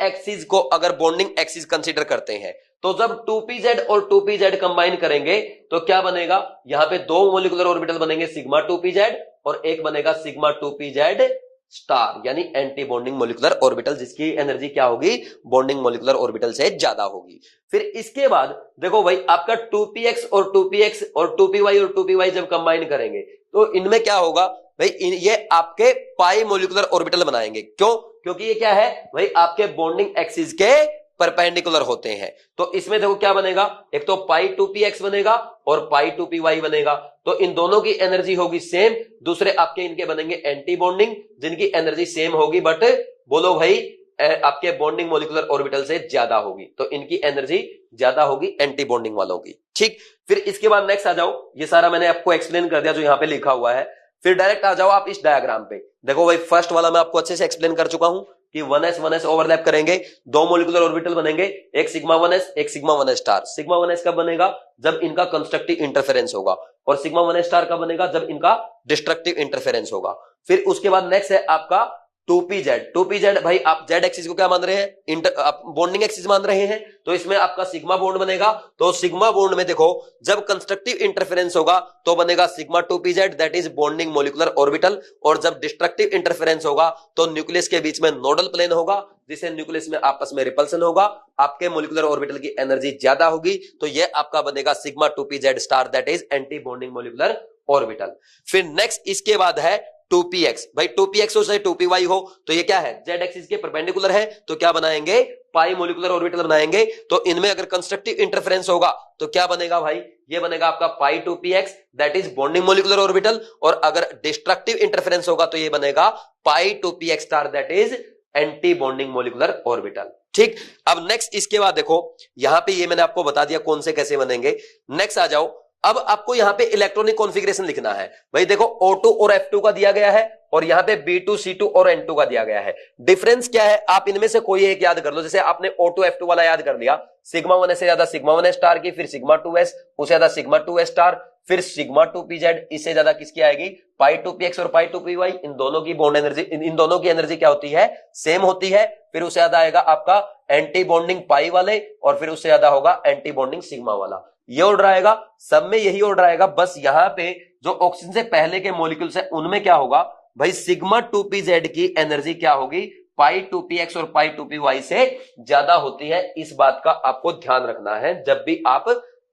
एक्सिस को अगर बॉन्डिंग एक्सिस कंसीडर करते हैं तो जब 2pz और 2pz कंबाइन करेंगे तो क्या बनेगा, यहां पे दो मॉलिक्यूलर ऑर्बिटल बनेंगे, सिग्मा 2pz और एक बनेगा सिग्मा 2pz स्टार, यानी एंटी बॉन्डिंग मॉलिक्यूलर ऑर्बिटल, जिसकी एनर्जी क्या होगी, बॉन्डिंग मॉलिक्यूलर ऑर्बिटल से ज्यादा होगी। फिर इसके बाद देखो भाई, आपका 2px और 2px और 2py और 2py जब कंबाइन करेंगे तो इनमें क्या होगा भाई, ये आपके पाई मॉलिक्यूलर ऑर्बिटल बनाएंगे। क्यों, क्योंकि ये क्या है भाई, आपके बॉन्डिंग एक्सिस के परपेंडिकुलर होते हैं। तो इसमें देखो क्या बनेगा, एक तो पाई 2px बनेगा और पाई 2py बनेगा। तो इन दोनों की एनर्जी होगी सेम। दूसरे आपके इनके बनेंगे एंटी बॉन्डिंग, जिनकी एनर्जी सेम होगी, बट बोलो भाई आपके बॉन्डिंग मॉलिक्यूलर ऑर्बिटल से ज्यादा होगी, तो इनकी एनर्जी ज्यादा होगी एंटी बॉन्डिंग वालों की। ठीक, फिर इसके बाद नेक्स्ट आ जाओ, ये सारा मैंने आपको एक्सप्लेन कर दिया जो यहां पे लिखा हुआ है। फिर डायरेक्ट आ जाओ आप इस डायग्राम पे। देखो भाई, फर्स्ट वाला मैं आपको अच्छे से एक्सप्लेन कर चुका हूं कि 1s ओवरलैप करेंगे, दो मॉलिक्यूलर ऑर्बिटल बनेंगे, एक सिग्मा 1s एक sigma 1s star. Sigma 1s कब बनेगा, जब इनका कंस्ट्रक्टिव इंटरफेरेंस होगा, और सिग्मा 1s स्टार कब बनेगा, जब इनका डिस्ट्रक्टिव इंटरफेरेंस होगा। फिर उसके बाद नेक्स्ट है आपका 2pz भाई, आप z एक्सिस को क्या मान रहे हैं, आप बॉन्डिंग एक्सिस मान रहे हैं, तो इसमें आपका सिग्मा बॉन्ड बनेगा। तो सिग्मा बॉन्ड में देखो, जब कंस्ट्रक्टिव इंटरफेरेंस होगा तो बनेगा sigma 2pz, that is bonding molecular orbital. और जब डिस्ट्रक्टिव इंटरफेरेंस होगा तो न्यूक्लियस के बीच में नोडल प्लेन होगा, जिसे न्यूक्लियस में आपस में रिपल्सन होगा, आपके मॉलिक्यूलर ऑर्बिटल की एनर्जी ज्यादा होगी, तो यह आपका बनेगा sigma 2pz star, that is anti bonding molecular orbital. फिर नेक्स्ट इसके बाद है 2px भाई, 2px हो चाहे 2py हो, तो ये क्या है, z एक्सिस के परपेंडिकुलर है, तो क्या बनाएंगे, पाई मॉलिक्यूलर ऑर्बिटल बनाएंगे। तो इनमें अगर कंस्ट्रक्टिव इंटरफेरेंस होगा तो क्या बनेगा भाई, ये बनेगा आपका पाई 2px, that is bonding molecular orbital. और अगर डिस्ट्रक्टिव इंटरफेरेंस होगा तो ये बनेगा पाई 2px star, that is anti bonding molecular orbital. ठीक, अब नेक्स्ट इसके बाद देखो, यहां पे ये मैंने आपको बता दिया कौन से कैसे बनेंगे। नेक्स्ट आ जाओ, अब आपको यहां पे इलेक्ट्रॉनिक कॉन्फ़िगरेशन लिखना है भाई। देखो O2 और F2 का दिया गया है, और यहां पे B2 C2 और N2 का दिया गया है। डिफरेंस क्या है, आप इनमें से कोई एक याद कर लो। जैसे आपने O2 F2 वाला याद कर लिया, सिग्मा 1s से ज्यादा सिग्मा 1s स्टार की, फिर सिग्मा 2s, उससे ज्यादा सिग्मा 2s स्टार, फिर सिग्मा 2pz, इससे ज्यादा किसकी आएगी, पाई 2px और पाई 2py। इन दोनों की बॉन्ड एनर्जी, इन दोनों की एनर्जी क्या होती है, सेम होती है। फिर उससे ज्यादा आएगा आपका एंटी बॉन्डिंग पाई वाले, और फिर उससे ज्यादा होगा एंटी बॉन्डिंग सिग्मा वाला। ये ऑर्डर आएगा, सब में यही ऑर्डर आएगा। बस यहां पे जो ऑक्सीजन से पहले के मॉलिक्यूल्स है उनमें क्या होगा भाई, सिग्मा 2pz की एनर्जी क्या होगी, पाई 2px और पाई 2py से ज्यादा होती है। इस बात का आपको ध्यान रखना है जब भी आप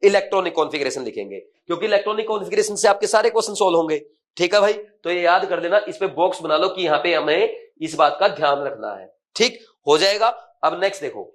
इलेक्ट्रॉनिक कॉन्फ़िगरेशन लिखेंगे, क्योंकि इलेक्ट्रॉनिक कॉन्फ़िगरेशन से आपके सारे क्वेश्चन सॉल्व होंगे। ठीक है भाई, तो ये याद कर लेना, इस पे बॉक्स बना लो कि यहां पे हमें इस बात का ध्यान रखना है। ठीक हो जाएगा। अब नेक्स्ट देखो,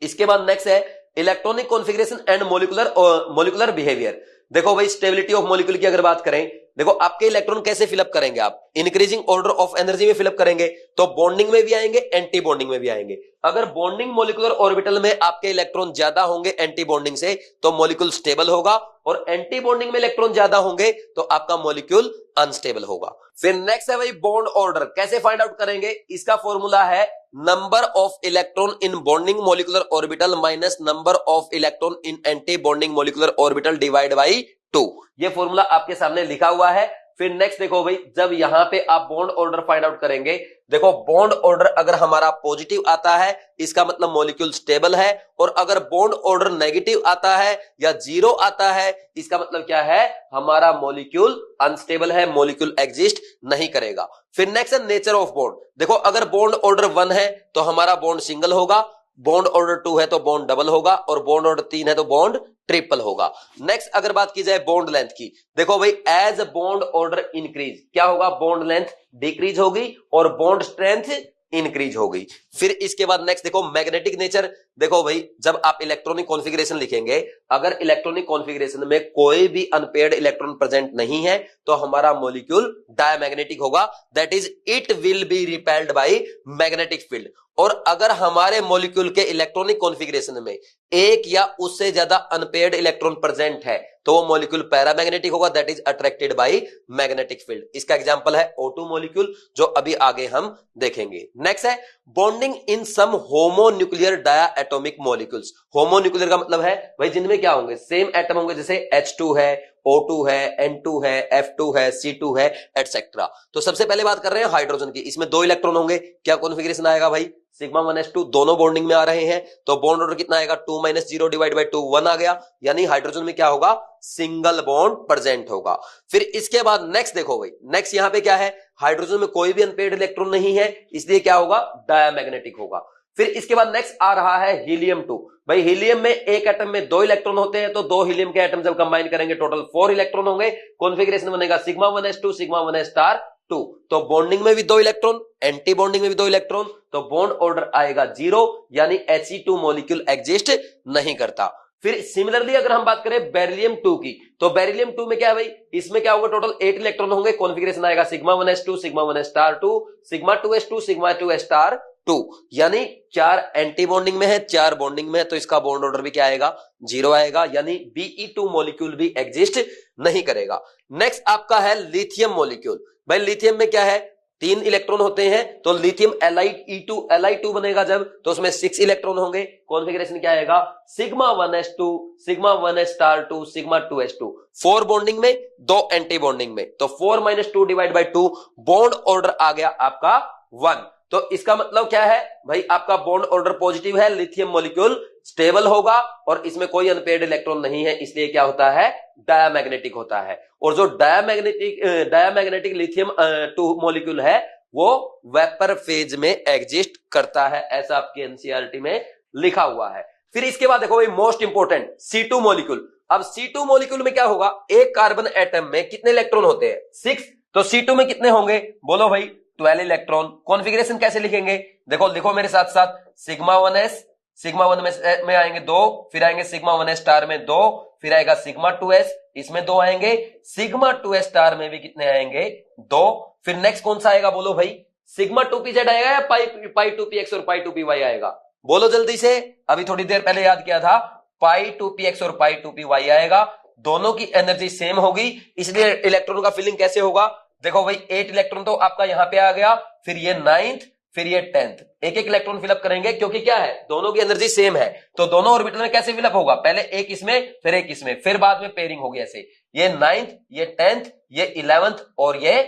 इसके बाद नेक्स्ट है electronic configuration and molecular behaviour. देखो भाई, स्टेबिलिटी ऑफ मॉलिक्यूल की अगर बात करें, देखो आपके इलेक्ट्रॉन कैसे फिलअप करेंगे आप, इंक्रीजिंग ऑर्डर ऑफ एनर्जी में फिलअप करेंगे। तो बॉन्डिंग में भी आएंगे, एंटी बॉन्डिंग में भी आएंगे। अगर बॉन्डिंग मॉलिक्यूलर ऑर्बिटल में आपके इलेक्ट्रॉन ज्यादा होंगे एंटी बॉन्डिंग से, तो मॉलिक्यूल स्टेबल होगा, और एंटी बॉन्डिंग में इलेक्ट्रॉन ज्यादा होंगे तो आपका मॉलिक्यूल अनस्टेबल होगा। फिर नेक्स्ट है भाई बॉन्ड ऑर्डर, कैसे फाइंड आउट करेंगे, इसका फॉर्मूला है number of electron in bonding molecular orbital minus number of electron in anti bonding molecular orbital divide by 2। ये फॉर्मूला आपके सामने लिखा हुआ है। फिर नेक्स्ट देखो भाई, जब यहां पे आप बॉन्ड ऑर्डर फाइंड आउट करेंगे, देखो बॉन्ड ऑर्डर अगर हमारा पॉजिटिव आता है इसका मतलब मॉलिक्यूल स्टेबल है, और अगर बॉन्ड ऑर्डर नेगेटिव आता है या जीरो आता है इसका मतलब क्या है, हमारा मॉलिक्यूल अनस्टेबल है, मॉलिक्यूल एग्जिस्ट नहीं करेगा। फिर नेक्स्ट है नेचर ऑफ बॉन्ड। देखो अगर बॉन्ड ऑर्डर 1 है तो हमारा बॉन्ड सिंगल होगा, बॉन्ड ऑर्डर 2 है तो बॉन्ड डबल होगा, और बॉन्ड ऑर्डर 3 है तो बॉन्ड ट्रिपल होगा। नेक्स्ट अगर बात की जाए बॉन्ड लेंथ की, देखो भाई एज बॉन्ड ऑर्डर इंक्रीज क्या होगा, बॉन्ड लेंथ डिक्रीज होगी और बॉन्ड स्ट्रेंथ इंक्रीज होगी। फिर इसके बाद नेक्स्ट देखो मैग्नेटिक नेचर, देखो भाई जब आप इलेक्ट्रॉनिक कॉन्फ़िगरेशन लिखेंगे, अगर इलेक्ट्रॉनिक कॉन्फ़िगरेशन में कोई भी अनपेयर्ड इलेक्ट्रॉन प्रेजेंट नहीं है तो हमारा मॉलिक्यूल डायमैग्नेटिक होगा, that is it will be repelled by magnetic field. और अगर हमारे मॉलिक्यूल के इलेक्ट्रॉनिक कॉन्फ़िगरेशन में एक या उससे ज्यादा अनपेयर्ड इलेक्ट्रॉन प्रेजेंट है तो वो मॉलिक्यूल पैरामैग्नेटिक होगा, that is attracted by magnetic field. इसका एग्जांपल है O2 मॉलिक्यूल जो अभी आगे हम देखेंगे। नेक्स्ट है bonding in some homonuclear diatomic molecules. Homonuclear का मतलब है भाई जिनमें क्या होंगे, सेम एटम होंगे, जैसे H2 है, O2 है, N2 है, F2 है, C2 है एटसेट्रा। तो सबसे पहले बात कर रहे हैं हाइड्रोजन की, इसमें 2 इलेक्ट्रॉन होंगे, क्या कॉन्फ़िगरेशन आएगा भाई, सिग्मा 1s2, दोनों बॉन्डिंग में आ रहे हैं तो बॉन्ड ऑर्डर कितना आएगा, 2 - 0 डिवाइड बाय 2 1 आ गया, यानी हाइड्रोजन में क्या होगा, सिंगल बॉन्ड प्रेजेंट होगा। फिर इसके बाद नेक्स्ट देखो भाई, नेक्स्ट यहां पे क्या है, हाइड्रोजन में कोई भी अनपेयर्ड इलेक्ट्रॉन नहीं है इसलिए क्या होगा, डायमैग्नेटिक होगा। फिर इसके बाद नेक्स्ट आ रहा है हीलियम 2। भाई हीलियम में एक एटम में 2 इलेक्ट्रॉन होते हैं तो 2 हीलियम के एटम जब कंबाइन करेंगे टोटल 4 इलेक्ट्रॉन होंगे, कॉन्फ़िगरेशन बनेगा सिग्मा 1s2 सिग्मा 1s2। तो बॉन्डिंग में भी 2 इलेक्ट्रॉन, एंटी बॉन्डिंग में भी 2 इलेक्ट्रॉन, तो बॉन्ड ऑर्डर आएगा 0, यानी He2 मॉलिक्यूल एग्जिस्ट नहीं करता। फिर सिमिलरली अगर हम बात करें बेरिलियम 2 की, तो बेरिलियम 2 में क्या है भाई, इसमें क्या होगा, टोटल 8 इलेक्ट्रॉन होंगे, कॉन्फ़िगरेशन आएगा sigma 1s2 sigma 1s2 sigma 2s2 sigma 2s2, यानी 4 एंटी बॉन्डिंग में है, 4 बॉन्डिंग में है, तो इसका बॉन्ड ऑर्डर भी क्या आएगा, 0 आएगा, यानी Be2 मॉलिक्यूल भी एग्जिस्ट नहीं करेगा। नेक्स्ट आपका है लिथियम मॉलिक्यूल। भाई लिथियम में क्या है, 3 इलेक्ट्रॉन होते हैं तो लिथियम Li2 बनेगा जब, तो उसमें 6 इलेक्ट्रॉन होंगे, कॉन्फ़िगरेशन क्या आएगा, sigma 1s2 sigma 1s2 sigma 2s2। 4 bonding में, 2 एंटी बॉन्डिंग में, तो 4 - 2 डिवाइड बाय 2, बॉन्ड ऑर्डर आ गया आपका 1। तो इसका मतलब क्या है भाई, आपका बॉन्ड ऑर्डर पॉजिटिव है, लिथियम मॉलिक्यूल स्टेबल होगा और इसमें कोई अनपेयर्ड इलेक्ट्रॉन नहीं है, इसलिए क्या होता है, डायमैग्नेटिक होता है। और जो डायमैग्नेटिक लिथियम 2 मॉलिक्यूल है वो वेपर फेज में एग्जिस्ट करता है, ऐसा आपके एनसीईआरटी में लिखा हुआ है। फिर इसके बाद देखो भाई मोस्ट इंपोर्टेंट C2 मॉलिक्यूल। अब C2 मॉलिक्यूल में क्या होगा, एक कार्बन एटम में कितने इलेक्ट्रॉन होते हैं, 6, तो C2 में कितने होंगे, बोलो भाई 12 इलेक्ट्रॉन। कॉन्फ़िगरेशन कैसे लिखेंगे, देखो लिखो मेरे साथ साथ, सिग्मा 1s, सिग्मा 1 में आएंगे 2, फिर आएंगे सिग्मा 1s स्टार में 2, फिर आएगा सिग्मा 2s, इसमें 2 आएंगे, सिग्मा 2s स्टार में भी कितने आएंगे, 2। फिर नेक्स्ट कौन सा आएगा, बोलो भाई, सिग्मा 2pz आएगा या पाई 2px और पाई 2py आएगा, बोलो जल्दी से, अभी थोड़ी देर पहले याद किया था, पाई 2px और पाई 2py आएगा। दोनों की एनर्जी सेम होगी, इसलिए इलेक्ट्रॉन का फिलिंग कैसे होगा, देखो भाई 8 इलेक्ट्रॉन तो आपका यहां पे आ गया, फिर ये 9th, फिर ये 10th, एक एक इलेक्ट्रॉन फिलअप करेंगे, क्योंकि क्या है, दोनों की एनर्जी सेम है, तो दोनों ऑर्बिटल में कैसे फिलअप होगा, पहले एक इसमें फिर एक इसमें, फिर बाद में पेयरिंग होगी ऐसे, ये 9th, ये 10th, ये 11th और ये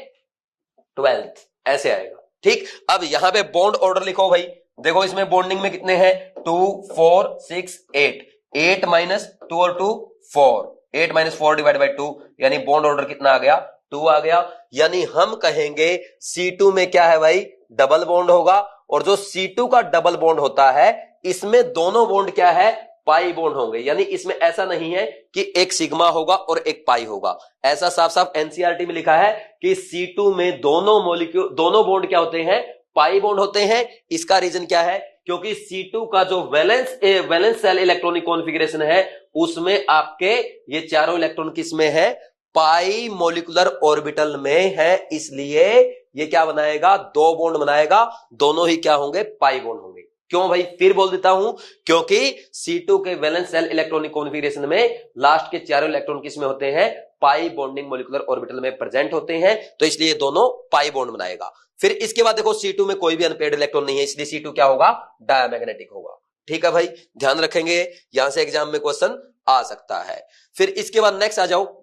12th, ऐसे आएगा। ठीक, अब यहां पे बॉन्ड ऑर्डर लिखो भाई, देखो इसमें बॉन्डिंग में कितने हैं, 2 4 6 8, 8 - 2 और 2 4, 8 - 4 डिवाइड बाय 2, यानी बॉन्ड ऑर्डर कितना आ गया, 2 आ गया। यानी हम कहेंगे C2 में क्या है भाई, डबल बॉन्ड होगा, और जो C2 का डबल बॉन्ड होता है इसमें दोनों बॉन्ड क्या है, पाई बॉन्ड होंगे, यानी इसमें ऐसा नहीं है कि एक सिग्मा होगा और एक पाई होगा, ऐसा साफ साफ एनसीईआरटी में लिखा है कि C2 में दोनों बॉन्ड क्या होते हैं, पाई बॉन्ड होते हैं। इसका रीजन क्या है, क्योंकि C2 का जो वैलेंस सेल इलेक्ट्रॉनिक कॉन्फ़िगरेशन है उसमें आपके ये चारों इलेक्ट्रॉन किसमें है, पाई मॉलिक्यूलर ऑर्बिटल में है, इसलिए ये क्या बनाएगा, 2 बॉन्ड बनाएगा, दोनों ही क्या होंगे, पाई बॉन्ड होंगे। क्यों भाई, फिर बोल देता हूं, क्योंकि C2 के वैलेंस सेल इलेक्ट्रॉनिक कॉन्फ़िगरेशन में लास्ट के चारों इलेक्ट्रॉन किसमें होते हैं, पाई बॉन्डिंग मॉलिक्यूलर ऑर्बिटल में प्रेजेंट होते हैं, तो इसलिए दोनों पाई बॉन्ड बनाएगा। फिर इसके बाद देखो C2 में कोई भी अनपेयर्ड इलेक्ट्रॉन नहीं है, इसलिए C2 क्या होगा, डायमैग्नेटिक होगा। ठीक है भाई, ध्यान रखेंगे, यहां से एग्जाम में क्वेश्चन आ सकता है। फिर इसके बाद नेक्स्ट आ जाओ,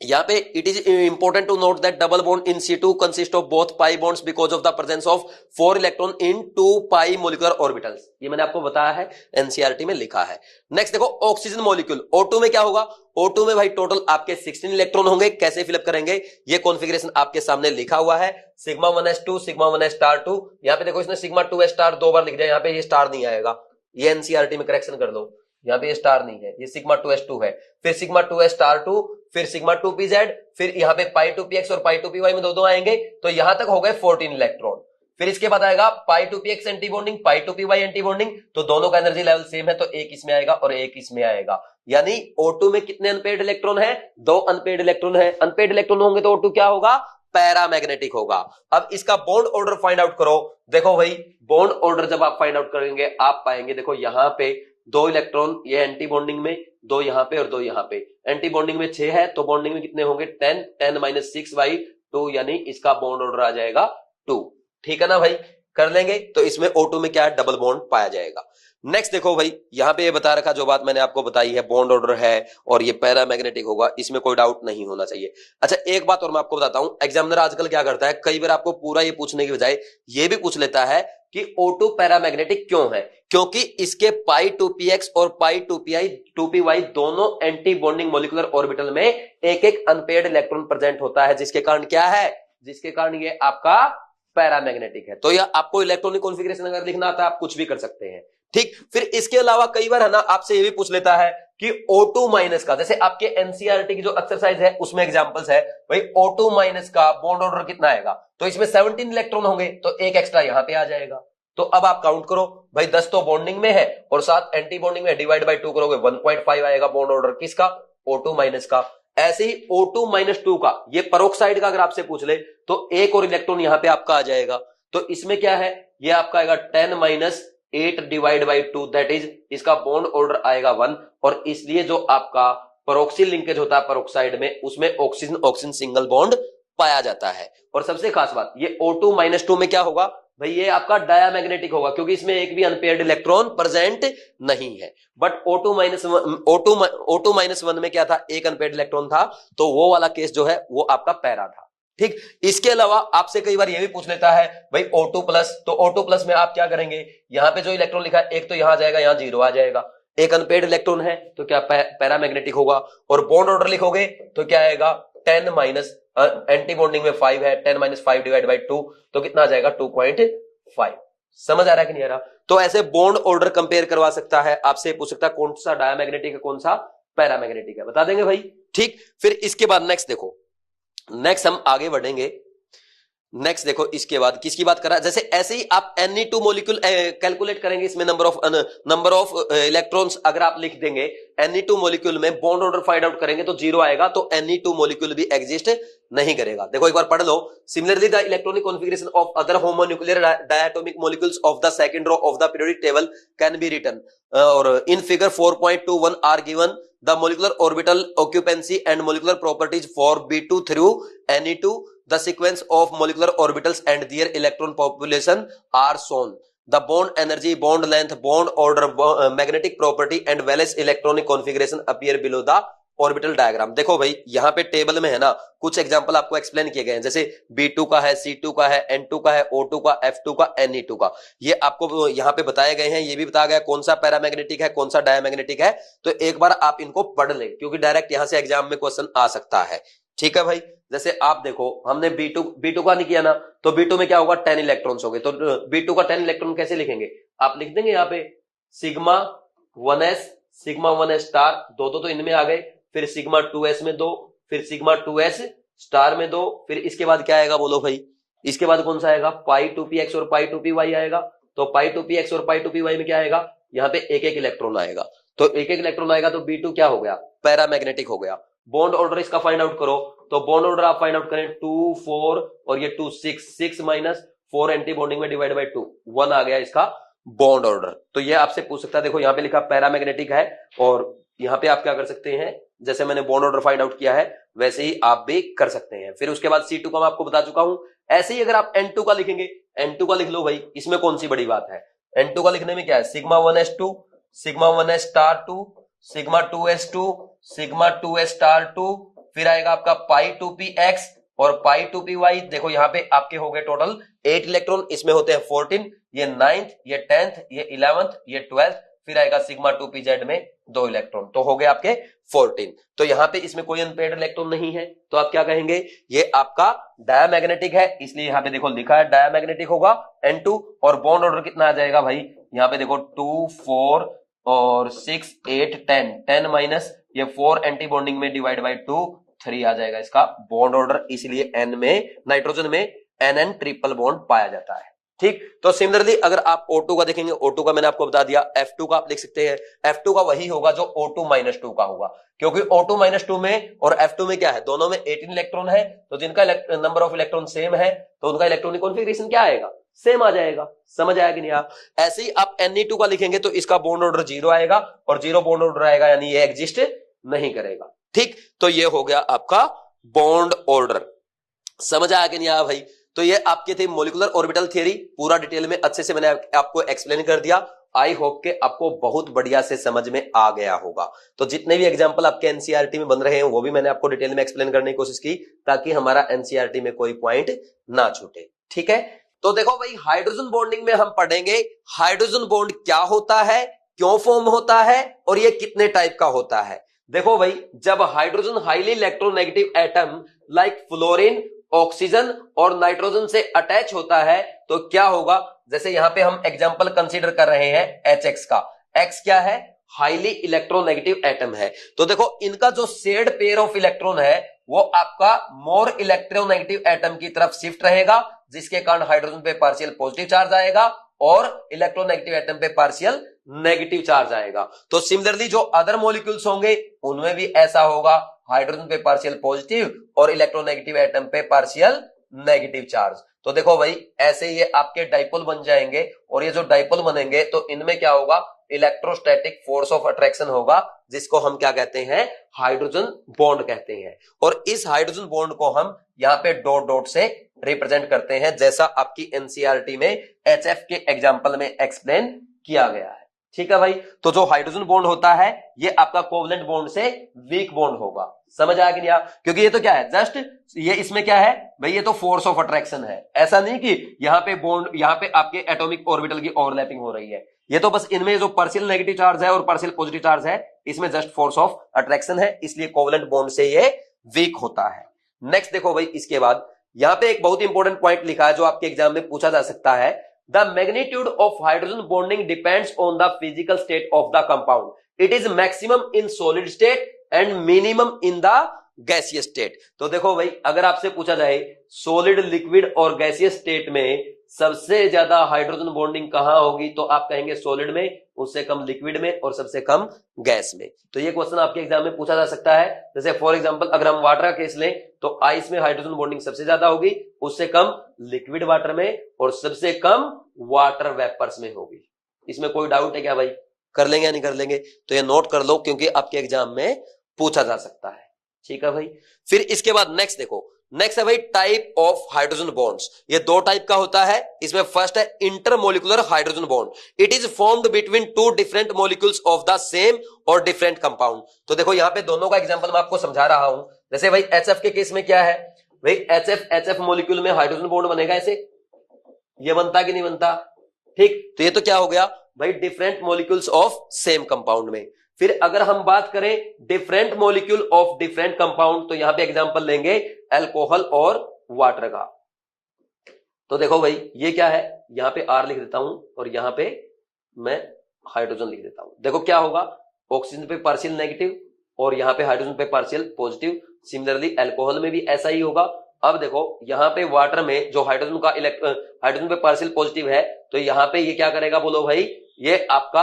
यहां पे it is important to note that double bond in C2 consist of both pi bonds because of the presence of 4 electron in 2 pi molecular orbitals, ये मैंने आपको बताया है, एनसीईआरटी में लिखा है। नेक्स्ट देखो ऑक्सीजन मॉलिक्यूल, O2 में क्या होगा, O2 में भाई टोटल आपके 16 इलेक्ट्रॉन होंगे, कैसे फिलअप करेंगे, ये कॉन्फ़िगरेशन आपके सामने लिखा हुआ है, सिग्मा 1s2 सिग्मा 1s2, यहां पे देखो इसने सिग्मा 2s स्टार 2 बार लिख दिया, यहां पे ये स्टार नहीं आएगा, ये एनसीईआरटी में करेक्शन कर दो, यहाँ पे स्टार नहीं है, ये सिग्मा 2s2 है, फिर सिग्मा 2s स्टार 2, फिर सिग्मा 2pz, फिर यहाँ पे पाई 2px और पाई 2py में दो आएंगे, तो यहां तक हो गए 14 इलेक्ट्रॉन। फिर इसके बाद आएगा पाई 2px एंटी बॉन्डिंग, पाई 2py एंटी बॉन्डिंग, तो दोनों का एनर्जी लेवल सेम है, तो एक इसमें आएगा और एक इसमें आएगा। यानी O2 में कितने अनपेड इलेक्ट्रॉन है? 2 अनपेड इलेक्ट्रॉन है। अनपेड इलेक्ट्रॉन होंगे तो O2 क्या होगा? पैरामैग्नेटिक होगा। अब इसका बॉन्ड ऑर्डर फाइंड आउट करो। देखो भाई, बॉन्ड ऑर्डर जब आप फाइंड आउट करेंगे आप पाएंगे, देखो यहां पे 2 इलेक्ट्रॉन ये एंटी बॉन्डिंग में, 2 यहां पे और 2 यहां पे। एंटी बॉन्डिंग में 6 है, तो बॉन्डिंग में कितने होंगे? 10, 10 माइनस 6/2, यानी इसका बॉन्ड ऑर्डर आ जाएगा 2। ठीक है ना भाई, कर लेंगे। तो इसमें O2 में क्या है? डबल बॉन्ड पाया जाएगा। नेक्स्ट देखो भाई, यहां पे ये बता रखा, जो बात मैंने आपको बताई है, बॉन्ड ऑर्डर है और ये पैरामैग्नेटिक होगा, इसमें कोई डाउट नहीं होना चाहिए। अच्छा, एक बात और मैं आपको बताता हूं, एग्जामिनर आजकल क्या करता है, कई बार आपको पूरा ये पूछने की बजाय ये भी पूछ लेता है कि O2 पैरामैग्नेटिक क्यों है? क्योंकि इसके पाई 2px और पाई 2py दोनों एंटी बॉन्डिंग मॉलिक्यूलर ऑर्बिटल में एक एक अनपेयर्ड इलेक्ट्रॉन प्रेजेंट होता है, जिसके कारण क्या है? जिसके कारण ये आपका पैरामैग्नेटिक है। तो यह आपको इलेक्ट्रॉनिक कॉन्फ़िगरेशन अगर लिखना आता है आप कुछ भी कर सकते हैं। ठीक, फिर इसके अलावा कई बार है ना आपसे ये भी पूछ लेता है कि O2 माइनस का, जैसे आपके एनसीईआरटी की जो एक्सरसाइज है उसमें एग्जांपल्स है भाई, O2 माइनस का बॉन्ड ऑर्डर कितना आएगा? तो इसमें 17 इलेक्ट्रॉन होंगे, तो एक एक्स्ट्रा यहां पे आ जाएगा। तो अब आप काउंट करो भाई, 10 तो बॉन्डिंग में है और 7 एंटी बॉन्डिंग में, डिवाइड बाय 2 करोगे 1.5 आएगा बॉन्ड ऑर्डर किसका? O2 माइनस का। ऐसे ही O2 माइनस 2 का, ये परोक्साइड का अगर आपसे पूछ ले तो एक और इलेक्ट्रॉन यहां पे आपका आ जाएगा। तो इसमें क्या है? ये आपका आएगा 10 minus 8 divide by 2, that is इसका बॉन्ड ऑर्डर आएगा 1। और इसलिए जो आपका परोक्सिल लिंकेज होता है परोक्साइड में, उसमें ऑक्सीजन ऑक्सीजन सिंगल बॉन्ड पाया जाता है। और सबसे खास बात, ये O2 माइनस 2 में क्या होगा भाई? ये आपका डायामैग्नेटिक होगा, क्योंकि इसमें एक भी अनपेयर्ड इलेक्ट्रॉन प्रेजेंट नहीं है। बट O2 माइनस 1 में क्या था? एक अनपेयर्ड इलेक्ट्रॉन था, तो वो वाला केस जो है वो आपका पैरा था। ठीक, इसके अलावा आपसे कई बार ये भी पूछ लेता है भाई O2 प्लस, तो O2 प्लस में आप क्या करेंगे? यहां पे जो इलेक्ट्रॉन लिखा है एक तो यहां जाएगा, यहां 0 आ जाएगा। एक अनपेयर्ड इलेक्ट्रॉन है तो क्या पैरामैग्नेटिक होगा। और बॉन्ड ऑर्डर लिखोगे तो क्या आएगा? 10 माइनस एंटी बॉन्डिंग में 5 है, 10 माइनस 5 डिवाइड बाई 2, तो कितना आ जाएगा? 2.5। समझ आ रहा है कि नहीं आ रहा? तो ऐसे बॉन्ड ऑर्डर कंपेयर करवा सकता है, आपसे पूछ सकता है कौन सा डायमैग्नेटिक है कौन सा पैरामैग्नेटिक है, बता देंगे भाई। ठीक, फिर इसके बाद नेक्स्ट देखो, नेक्स्ट हम आगे बढ़ेंगे। नेक्स्ट देखो, इसके बाद किसकी बात कर रहा है? जैसे ऐसे ही आप Ne2 मॉलिक्यूल कैलकुलेट करेंगे, इसमें नंबर ऑफ इलेक्ट्रॉन्स अगर आप लिख देंगे Ne2 मॉलिक्यूल में, बॉन्ड ऑर्डर फाइंड आउट करेंगे तो 0 आएगा, तो Ne2 मॉलिक्यूल भी एग्जिस्ट नहीं करेगा। देखो एक बार पढ़ लो, similarly the electronic configuration of other homonuclear diatomic molecules of the second row of the periodic table can be written और in figure 4.21 are given the molecular orbital occupancy and molecular properties for B2 through Ne2. The sequence of molecular orbitals and their electron population are shown. The bond energy, bond length, bond order, magnetic property and valence electronic configuration appear below the orbital diagram. देखो भाई, यहां पे टेबल में है ना कुछ एग्जांपल आपको एक्सप्लेन किए गए हैं, जैसे B2 का है, C2 का है, N2 का है, O2 का, F2 का, Ne2 का, ये आपको यहां पे बताए गए हैं। ये भी बताया गया कौन सा पैरामैग्नेटिक है कौन सा डायमैग्नेटिक है, तो एक बार आप इनको पढ़ ले, क्योंकि डायरेक्ट यहां से एग्जाम में क्वेश्चन आ सकता है। ठीक है भाई, जैसे आप देखो, हमने B2 का नहीं किया ना, तो B2 में क्या होगा? 10 इलेक्ट्रॉन्स हो गए, तो B2 का 10 इलेक्ट्रॉन कैसे लिखेंगे? आप लिख देंगे यहाँ पे sigma 1s, sigma 1s star, दो तो इनमें आ गए, फिर सिग्मा 2s में 2, फिर सिग्मा 2s स्टार में 2, फिर इसके बाद क्या आएगा बोलो भाई? इसके बाद कौन सा आएगा? पाई 2px और पाई 2py आएगा। तो पाई 2px और पाई 2py में क्या आएगा? यहाँ पे एक एक इलेक्ट्रॉन आएगा, तो एक एक इलेक्ट्रॉन आएगा, तो B2 क्या हो गया? पैरामैग्नेटिक हो गया। बॉन्ड ऑर्डर इसका फाइंड आउट करो, तो बॉन्ड ऑर्डर आप फाइंड आउट करें 2 4 और ये 2 6, 6 माइनस 4 एंटी बॉन्डिंग में डिवाइड बाई 2, 1 आ गया इसका बॉन्ड ऑर्डर। तो ये आपसे पूछ सकता है, देखो यहाँ पे लिखा पैरामैग्नेटिक है, और यहाँ पे आप क्या कर सकते हैं, जैसे मैंने बॉन्ड ऑर्डर फाइंड आउट किया है वैसे ही आप भी कर सकते हैं। फिर उसके बाद C2 का मैं आपको बता चुका हूं। ऐसे ही अगर आप N2 का लिखेंगे, N2 का लिख लो भाई, इसमें कौन सी बड़ी बात है? N2 का लिखने में क्या है? Sigma 1s2, sigma 1s star 2, sigma 2s2, sigma 2s star 2, फिर आएगा आपका पाई 2px और पाई 2py। देखो यहाँ पे आपके हो गए टोटल 8 इलेक्ट्रॉन, इसमें होते हैं 14, ये 9th, ये 10th, ये 11th, ये 12th, फिर आएगा सिग्मा 2pz में 2 इलेक्ट्रॉन, तो हो गए आपके 14। तो यहाँ पे इसमें कोई अनपेयर्ड इलेक्ट्रॉन नहीं है, तो आप क्या कहेंगे? ये आपका डायमैग्नेटिक है, इसलिए यहाँ पे देखो लिखा है डायमैग्नेटिक होगा N2। और बॉन्ड ऑर्डर कितना आ जाएगा भाई? यहाँ पे देखो 2 4 और 6 8 10 10 माइनस ये 4 एंटी बॉन्डिंग में डिवाइड बाई 2 3 आ जाएगा इसका बॉन्ड ऑर्डर, इसलिए N में नाइट्रोजन में NN ट्रिपल बॉन्ड पाया जाता है। ठीक, तो सिमिलरली अगर आप O2 का देखेंगे, O2 का मैंने आपको बता दिया, F2 का आप लिख सकते हैं, F2 का वही होगा जो O2 माइनस 2 का होगा, क्योंकि O2 माइनस 2 में और F2 में क्या है, दोनों में 18 इलेक्ट्रॉन है, तो जिनका नंबर ऑफ इलेक्ट्रॉन सेम है तो उनका इलेक्ट्रॉनिक कॉन्फ़िगरेशन क्या आएगा, सेम आ जाएगा। समझ आया कि नहीं आप? ऐसे ही आप Ne2 का लिखेंगे तो इसका बॉन्ड ऑर्डर 0 आएगा और 0 बॉन्ड ऑर्डर आएगा, यानी ये एग्जिस्ट नहीं करेगा। ठीक, तो ये हो गया आपका बॉन्ड ऑर्डर। समझ आया कि नहीं आया भाई? तो ये आपके थे मॉलिक्यूलर ऑर्बिटल थ्योरी, पूरा डिटेल में अच्छे से मैंने आपको एक्सप्लेन कर दिया। आई होप के आपको बहुत बढ़िया से समझ में आ गया होगा। तो जितने भी एग्जांपल आपके एनसीईआरटी में बन रहे हैं वो भी मैंने आपको डिटेल में एक्सप्लेन करने की कोशिश की, ताकि हमारा एनसीईआरटी में कोई पॉइंट ना छूटे। ठीक है, तो देखो भाई, हाइड्रोजन बॉन्डिंग में हम पढ़ेंगे हाइड्रोजन बॉन्ड क्या होता है, क्यों फॉर्म होता है और ये कितने टाइप का होता है। देखो भाई, जब hydrogen highly electronegative atom like fluorine, oxygen और नाइट्रोजन से अटैच होता है तो क्या होगा, जैसे यहां पे हम एग्जांपल कंसीडर कर रहे हैं HX का। X क्या है, हाईली इलेक्ट्रोनेगेटिव एटम है। तो देखो इनका जो शेयर्ड पेयर ऑफ इलेक्ट्रॉन है वो आपका मोर इलेक्ट्रोनेगेटिव एटम की तरफ शिफ्ट रहेगा, जिसके कारण हाइड्रोजन पे पार्शियल पॉजिटिव चार्ज आएगा और इलेक्ट्रोनेगेटिव एटम पे पार्शियल नेगेटिव चार्ज आएगा। तो सिमिलरली जो अदर मॉलिक्यूल्स होंगे उनमें भी ऐसा होगा, हाइड्रोजन पे पार्शियल पॉजिटिव और इलेक्ट्रोनेगेटिव एटम पे पार्शियल नेगेटिव चार्ज। तो देखो भाई, ऐसे ये आपके डाइपोल बन जाएंगे और ये जो डाइपोल बनेंगे तो इनमें क्या होगा, इलेक्ट्रोस्टैटिक फोर्स ऑफ अट्रैक्शन होगा, जिसको हम क्या कहते हैं, हाइड्रोजन बॉन्ड कहते हैं। और इस हाइड्रोजन बॉन्ड को हम यहाँ पे डॉट डॉट से रिप्रेजेंट करते हैं, जैसा आपकी एनसीईआरटी में HF के एग्जाम्पल में एक्सप्लेन किया गया है। ठीक है भाई, तो जो हाइड्रोजन बॉन्ड होता है ये आपका कोवलेंट बॉन्ड से वीक बॉन्ड होगा। समझ आया कि नहीं? क्योंकि ये तो क्या है, जस्ट ये इसमें क्या है भाई, ये तो फोर्स ऑफ अट्रैक्शन है। ऐसा नहीं कि यहाँ पे बॉन्ड, यहाँ पे आपके एटॉमिक ऑर्बिटल की ओवरलैपिंग हो रही है, ये तो बस इनमें जो पार्शियल नेगेटिव चार्ज है और पार्शियल पॉजिटिव चार्ज है इसमें जस्ट फोर्स ऑफ अट्रैक्शन है, इसलिए कोवलेंट बॉन्ड से ये वीक होता है। नेक्स्ट देखो भाई, इसके बाद यहाँ पे एक बहुत इंपॉर्टेंट पॉइंट लिखा है जो आपके एग्जाम में पूछा जा सकता है, The magnitude of hydrogen bonding depends on the physical state of the compound. It is maximum in solid state and minimum in the gaseous state. तो देखो भाई, अगर आपसे पूछा जाए सॉलिड, लिक्विड और गैसियस स्टेट में सबसे ज्यादा हाइड्रोजन बॉन्डिंग कहां होगी, तो आप कहेंगे सॉलिड में, उससे कम लिक्विड में और सबसे कम गैस में। तो ये क्वेश्चन आपके एग्जाम में पूछा जा सकता है। जैसे फॉर एग्जांपल अगर हम वाटर का केस लें तो आइस में हाइड्रोजन बॉन्डिंग सबसे ज्यादा होगी, उससे कम लिक्विड वाटर में और सबसे कम वाटर वेपर्स में होगी। इसमें कोई डाउट है क्या भाई? कर लेंगे या नहीं कर लेंगे? तो ये नोट कर लो, क्योंकि आपके एग्जाम में पूछा जा सकता है। ठीक है भाई, फिर इसके बाद नेक्स्ट देखो, नेक्स्ट है भाई टाइप ऑफ हाइड्रोजन बॉन्ड्स। ये दो टाइप का होता है। इसमें फर्स्ट है intermolecular hydrogen bond. It is formed between two different molecules of the same और डिफरेंट कंपाउंड। तो देखो यहाँ पे दोनों का एग्जांपल मैं आपको समझा रहा हूं। जैसे भाई HF के केस में क्या है भाई, HF मॉलिक्यूल में हाइड्रोजन बॉन्ड बनेगा, ऐसे ये बनता कि नहीं बनता? ठीक, तो ये तो क्या हो गया भाई, different molecules of same compound में। फिर अगर हम बात करें different molecule of different compound, तो यहां पे एग्जांपल लेंगे अल्कोहल और वाटर का। तो देखो भाई, ये क्या है, यहां पे R लिख देता हूं और यहां पे मैं हाइड्रोजन लिख देता हूं। देखो क्या होगा, ऑक्सीजन पे पार्शियल नेगेटिव और यहां पे हाइड्रोजन पे पार्शियल पॉजिटिव। सिमिलरली अल्कोहल में भी ऐसा ही होगा। अब देखो यहाँ पे वाटर में जो हाइड्रोजन पे पार्शियल पॉजिटिव है, तो यहाँ पे ये क्या करेगा बोलो भाई, ये आपका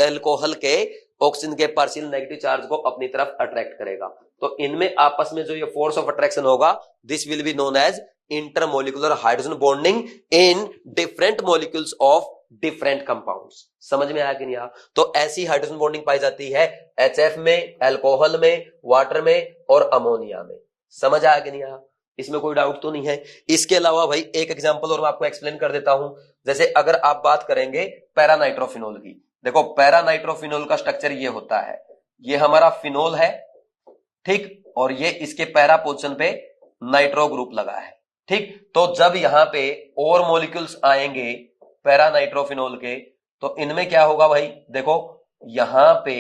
अल्कोहल के ऑक्सीजन के पार्शियल नेगेटिव चार्ज को अपनी तरफ अट्रैक्ट करेगा। तो इनमें आपस में जो ये फोर्स ऑफ अट्रैक्शन होगा, this will be known as intermolecular hydrogen bonding in different molecules of different compounds. समझ में आया कि नहीं आया? तो ऐसी हाइड्रोजन बॉन्डिंग पाई जाती है HF में, अल्कोहल में, वाटर में और अमोनिया में। समझ आया कि नहीं आया? इसमें कोई डाउट तो नहीं है। इसके अलावा भाई एक एग्जांपल और मैं आपको एक्सप्लेन कर देता हूं। जैसे अगर आप बात करेंगे पैरानाइट्रोफिनॉल की, देखो पैरानाइट्रोफिनॉल का स्ट्रक्चर ये होता है, ये हमारा फिनोल है, ठीक, और ये इसके पैरा पोजीशन पे नाइट्रो ग्रुप लगा है। ठीक, तो जब यहां पे और मॉलिक्यूल्स आएंगे पैरानाइट्रोफिनॉल के, तो इनमें क्या होगा भाई, देखो यहां पे,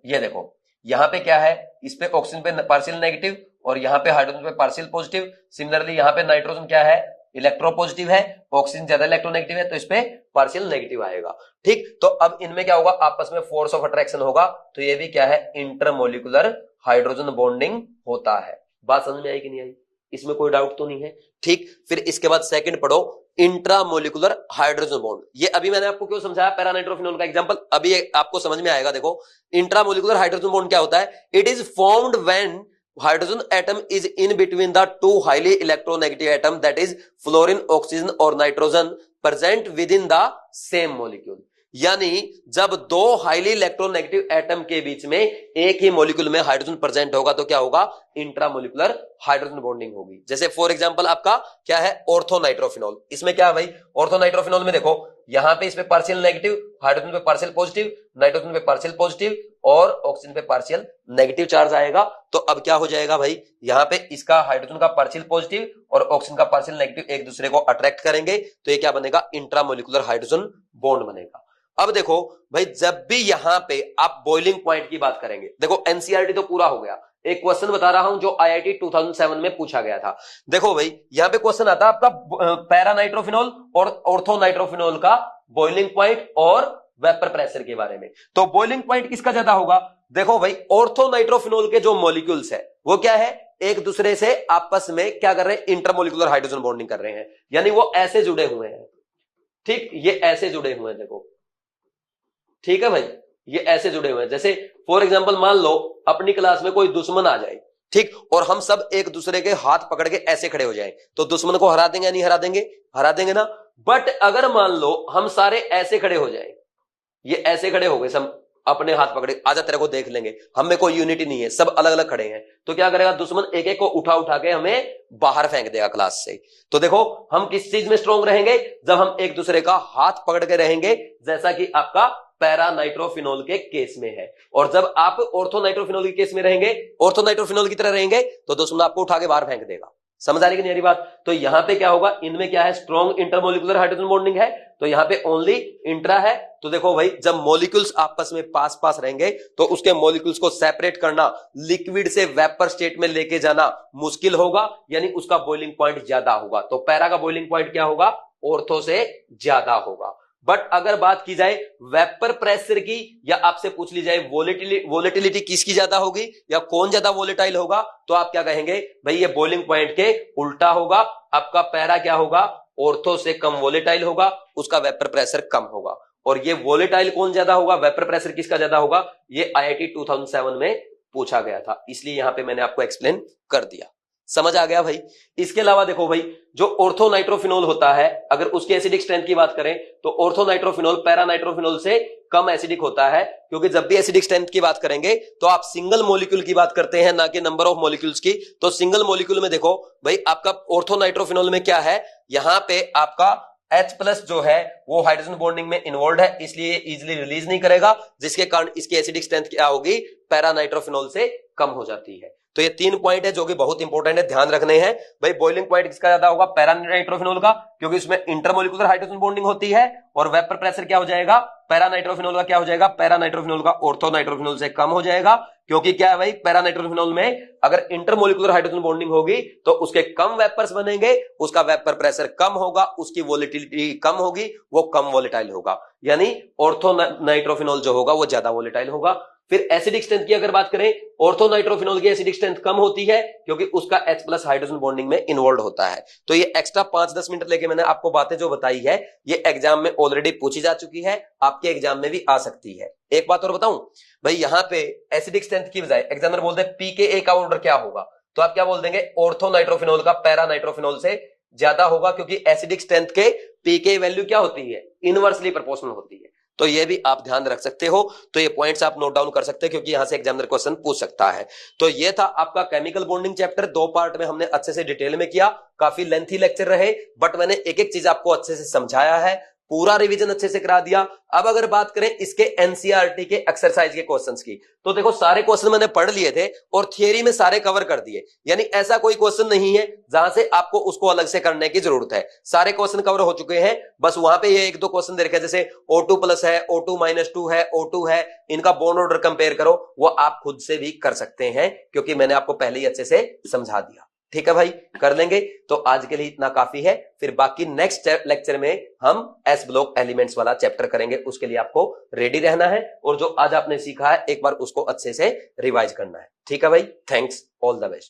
ये देखो यहां पे क्या है, इस पे ऑक्सीजन पे पार्शियल नेगेटिव और यहाँ पे हाइड्रोजन पे पार्शियल पॉजिटिव। सिमिलरली यहाँ पे नाइट्रोजन क्या है, इलेक्ट्रोपॉजिटिव है, ऑक्सीजन ज्यादा इलेक्ट्रोनेगेटिव है, तो इस पे पार्शियल नेगेटिव आएगा। ठीक, तो अब इनमें क्या होगा, आपस में फोर्स ऑफ अट्रैक्शन होगा, तो ये भी क्या है, इंटरमोलिकुलर हाइड्रोजन बॉन्डिंग होता है। बात समझ में आई कि नहीं आई, इसमें कोई डाउट तो नहीं है। ठीक, फिर इसके बाद सेकंड पढ़ो, इंट्रामोलिकुलर हाइड्रोजन बॉन्ड। ये अभी मैंने आपको क्यों समझाया पैरानाइट्रोफिनॉल का एग्जांपल, अभी आपको समझ में आएगा। देखो इंट्रामोलिकुलर हाइड्रोजन बॉन्ड क्या होता है, it is formed when hydrogen atom is in between the two highly electronegative atom, that is fluorine, oxygen or nitrogen present within the same molecule। यानी जब दो हाईली इलेक्ट्रोनेगेटिव एटम के बीच में एक ही मॉलिक्यूल में हाइड्रोजन प्रेजेंट होगा तो क्या होगा, इंट्रामोलिकुलर हाइड्रोजन बॉन्डिंग होगी। जैसे फॉर एग्जांपल आपका क्या है, ऑर्थोनाइट्रोफिनॉल। इसमें क्या है भाई, ऑर्थोनाइट्रोफिनॉल में देखो यहां पे इस पे पार्शियल नेगेटिव, हाइड्रोजन पे पार्शियल पॉजिटिव, नाइट्रोजन पे पार्शियल पॉजिटिव और ऑक्सीजन पे पार्शियल नेगेटिव चार्ज आएगा। तो अब क्या हो जाएगा भाई, यहां पे इसका हाइड्रोजन का पार्शियल पॉजिटिव और ऑक्सीजन का पार्शियल नेगेटिव एक दूसरे को अट्रैक्ट करेंगे, तो ये क्या बनेगा, इंट्रामोलिकुलर हाइड्रोजन बॉन्ड बनेगा। अब देखो भाई, जब भी यहां पे आप बॉइलिंग पॉइंट की बात करेंगे, देखो एनसीईआरटी तो पूरा हो गया, एक क्वेश्चन बता रहा हूं जो आईआईटी 2007 में पूछा गया था। देखो भाई यहां पे क्वेश्चन आता है आपका पैरानाइट्रोफिनॉल और ऑर्थोनाइट्रोफिनॉल का बॉइलिंग पॉइंट और वेपर प्रेशर के बारे में। तो बॉइलिंग पॉइंट किसका ज्यादा होगा, देखो भाई ऑर्थोनाइट्रोफिनॉल के जो मॉलिक्यूल्स है वो क्या है, एक दूसरे से आपस में क्या कर रहे हैं, इंटरमोलिकुलर हाइड्रोजन बॉन्डिंग कर रहे हैं, यानी वो ऐसे जुड़े हुए हैं। ठीक, ये ऐसे जुड़े हुए हैं, देखो ठीक है भाई, ये ऐसे जुड़े हुए हैं। जैसे फॉर एग्जांपल मान लो अपनी क्लास में कोई दुश्मन आ जाए, ठीक, और हम सब एक दूसरे के हाथ पकड़ के ऐसे खड़े हो जाएं, तो दुश्मन को हरा देंगे या नहीं हरा देंगे, हरा देंगे ना। बट अगर मान लो हम सारे ऐसे खड़े हो जाएं, ये ऐसे खड़े हो गए सब अपने हाथ पकड़े, आजा तेरे को देख लेंगे, हम में कोई यूनिटी नहीं है, सब अलग अलग खड़े हैं, तो क्या करेगा दुश्मन, एक एक को उठा उठा के हमें बाहर फेंक देगा क्लास से। तो देखो हम किस चीज में स्ट्रांग रहेंगे, जब हम एक दूसरे का हाथ पकड़ के रहेंगे, जैसा कि आपका पैरानाइट्रोफिनॉल के केस में है। और जब आप ऑर्थोनाइट्रोफिनॉल के केस में रहेंगे, ऑर्थोनाइट्रोफिनॉल की तरह रहेंगे, तो दुश्मन आपको उठा के बाहर फेंक देगा। समझ आ रही कि नहीं बात। तो यहां पे क्या होगा, इनमें क्या है, स्ट्रॉन्ग इंटरमोलिकुलर हाइड्रोजन बॉन्डिंग है, तो यहां पे ओनली इंट्रा है। तो देखो भाई जब मॉलिक्यूल्स आपस में पास पास रहेंगे तो उसके मॉलिक्यूल्स को सेपरेट करना, लिक्विड से वेपर स्टेट में लेके जाना मुश्किल होगा, यानी उसका बॉइलिंग पॉइंट ज्यादा होगा। तो पैरा का बॉइलिंग पॉइंट क्या होगा, ऑर्थो से ज्यादा होगा। बट अगर बात की जाए वेपर प्रेशर की, या आपसे पूछ ली जाए वोलेटिलिटी किसकी ज्यादा होगी या कौन ज्यादा वोलेटाइल होगा, तो आप क्या कहेंगे भाई, ये बॉइलिंग पॉइंट के उल्टा होगा। आपका पैरा क्या होगा, ऑर्थो से कम वोलेटाइल होगा, उसका वेपर प्रेशर कम होगा। और ये वोलेटाइल कौन ज्यादा होगा, वेपर प्रेशर किसका ज्यादा होगा, ये आईआईटी 2007 में पूछा गया था, इसलिए यहां पे मैंने आपको एक्सप्लेन कर दिया। समझ आ गया भाई। इसके अलावा देखो भाई, जो ऑर्थोनाइट्रोफिनॉल होता है, अगर उसकी एसिडिक स्ट्रेंथ की बात करें तो ऑर्थोनाइट्रोफिनॉल पैरानाइट्रोफिनॉल से कम एसिडिक होता है, क्योंकि जब भी एसिडिक स्ट्रेंथ की बात करेंगे तो आप सिंगल मॉलिक्यूल की बात करते हैं, ना कि नंबर ऑफ मॉलिक्यूल्स की। तो सिंगल मॉलिक्यूल में देखो भाई, आपका ऑर्थोनाइट्रोफिनॉल में क्या है, यहां पे आपका H+ जो है वो हाइड्रोजन बॉन्डिंग में इन्वॉल्व है, इसलिए इजीली रिलीज नहीं करेगा, जिसके कारण इसकी एसिडिक स्ट्रेंथ क्या होगी, पैरानाइट्रोफिनॉल से कम हो जाती है। तो ये 3 पॉइंट है जो कि बहुत इंपॉर्टेंट है, ध्यान रखने हैं भाई। बॉइलिंग पॉइंट किसका ज्यादा होगा, पैरानाइट्रोफिनॉल का, क्योंकि इसमें इंटरमोलिकुलर हाइड्रोजन बॉन्डिंग होती है। और वेपर प्रेशर क्या हो जाएगा, पैरानाइट्रोफिनॉल का क्या हो जाएगा, पैरानाइट्रोफिनॉल का ऑर्थोनाइट्रोफिनॉल से कम हो जाएगा। क्योंकि क्या है भाई, पैरानाइट्रोफिनॉल में अगर इंटरमोलिकुलर हाइड्रोजन बॉन्डिंग होगी तो उसके कम वेपर्स बनेंगे, उसका वेपर प्रेशर कम होगा, उसकी वोलेटिलिटी कम होगी, वो कम वोलेटाइल होगा, यानी ऑर्थोनाइट्रोफिनॉल जो होगा वो ज्यादा वोलेटाइल होगा। फिर एसिडिक स्ट्रेंथ की अगर बात करें, ऑर्थोनाइट्रोफिनॉल की एसिडिक स्ट्रेंथ कम होती है क्योंकि उसका H+ हाइड्रोजन बॉन्डिंग में इन्वॉल्व होता है। तो ये एक्स्ट्रा 5-10 मिनट लेके मैंने आपको बातें जो बताई है, ये एग्जाम में ऑलरेडी पूछी जा चुकी है, आपके एग्जाम में भी आ सकती है। एक बात और बताऊं भाई, यहां पे एसिडिक स्ट्रेंथ की बजाय एग्जामिनर बोलते हैं pKa का ऑर्डर क्या होगा, तो आप क्या बोल देंगे, ऑर्थोनाइट्रोफिनॉल का पैरानाइट्रोफिनॉल से ज्यादा होगा, क्योंकि एसिडिक स्ट्रेंथ के pKa वैल्यू क्या होती है, इनवर्सली प्रोपोर्शनल होती है। तो ये भी आप ध्यान रख सकते हो, तो ये पॉइंट्स आप नोट डाउन कर सकते हैं, क्योंकि यहां से एग्जामिनर क्वेश्चन पूछ सकता है। तो ये था आपका केमिकल बॉन्डिंग चैप्टर, 2 पार्ट में हमने अच्छे से डिटेल में किया, काफी लेंथी लेक्चर रहे, बट मैंने एक एक चीज आपको अच्छे से समझाया है, पूरा रिवीजन अच्छे से करा दिया। अब अगर बात करें इसके एनसीईआरटी के एक्सरसाइज के क्वेश्चंस की, तो देखो सारे क्वेश्चन मैंने पढ़ लिए थे और थियरी में सारे कवर कर दिए, यानी ऐसा कोई क्वेश्चन नहीं है जहां से आपको उसको अलग से करने की जरूरत है, सारे क्वेश्चन कवर हो चुके हैं। बस वहां पे ये 1-2 क्वेश्चन दे रखे, जैसे O2+ है, O2-2 है, O2 है, इनका बॉन्ड ऑर्डर कंपेयर करो, वो आप खुद से भी कर सकते हैं, क्योंकि मैंने आपको पहले ही अच्छे से समझा दिया। ठीक है भाई, कर लेंगे। तो आज के लिए इतना काफी है, फिर बाकी नेक्स्ट लेक्चर में हम एस ब्लॉक एलिमेंट्स वाला चैप्टर करेंगे, उसके लिए आपको रेडी रहना है और जो आज आपने सीखा है एक बार उसको अच्छे से रिवाइज करना है। ठीक है भाई, थैंक्स, ऑल द बेस्ट।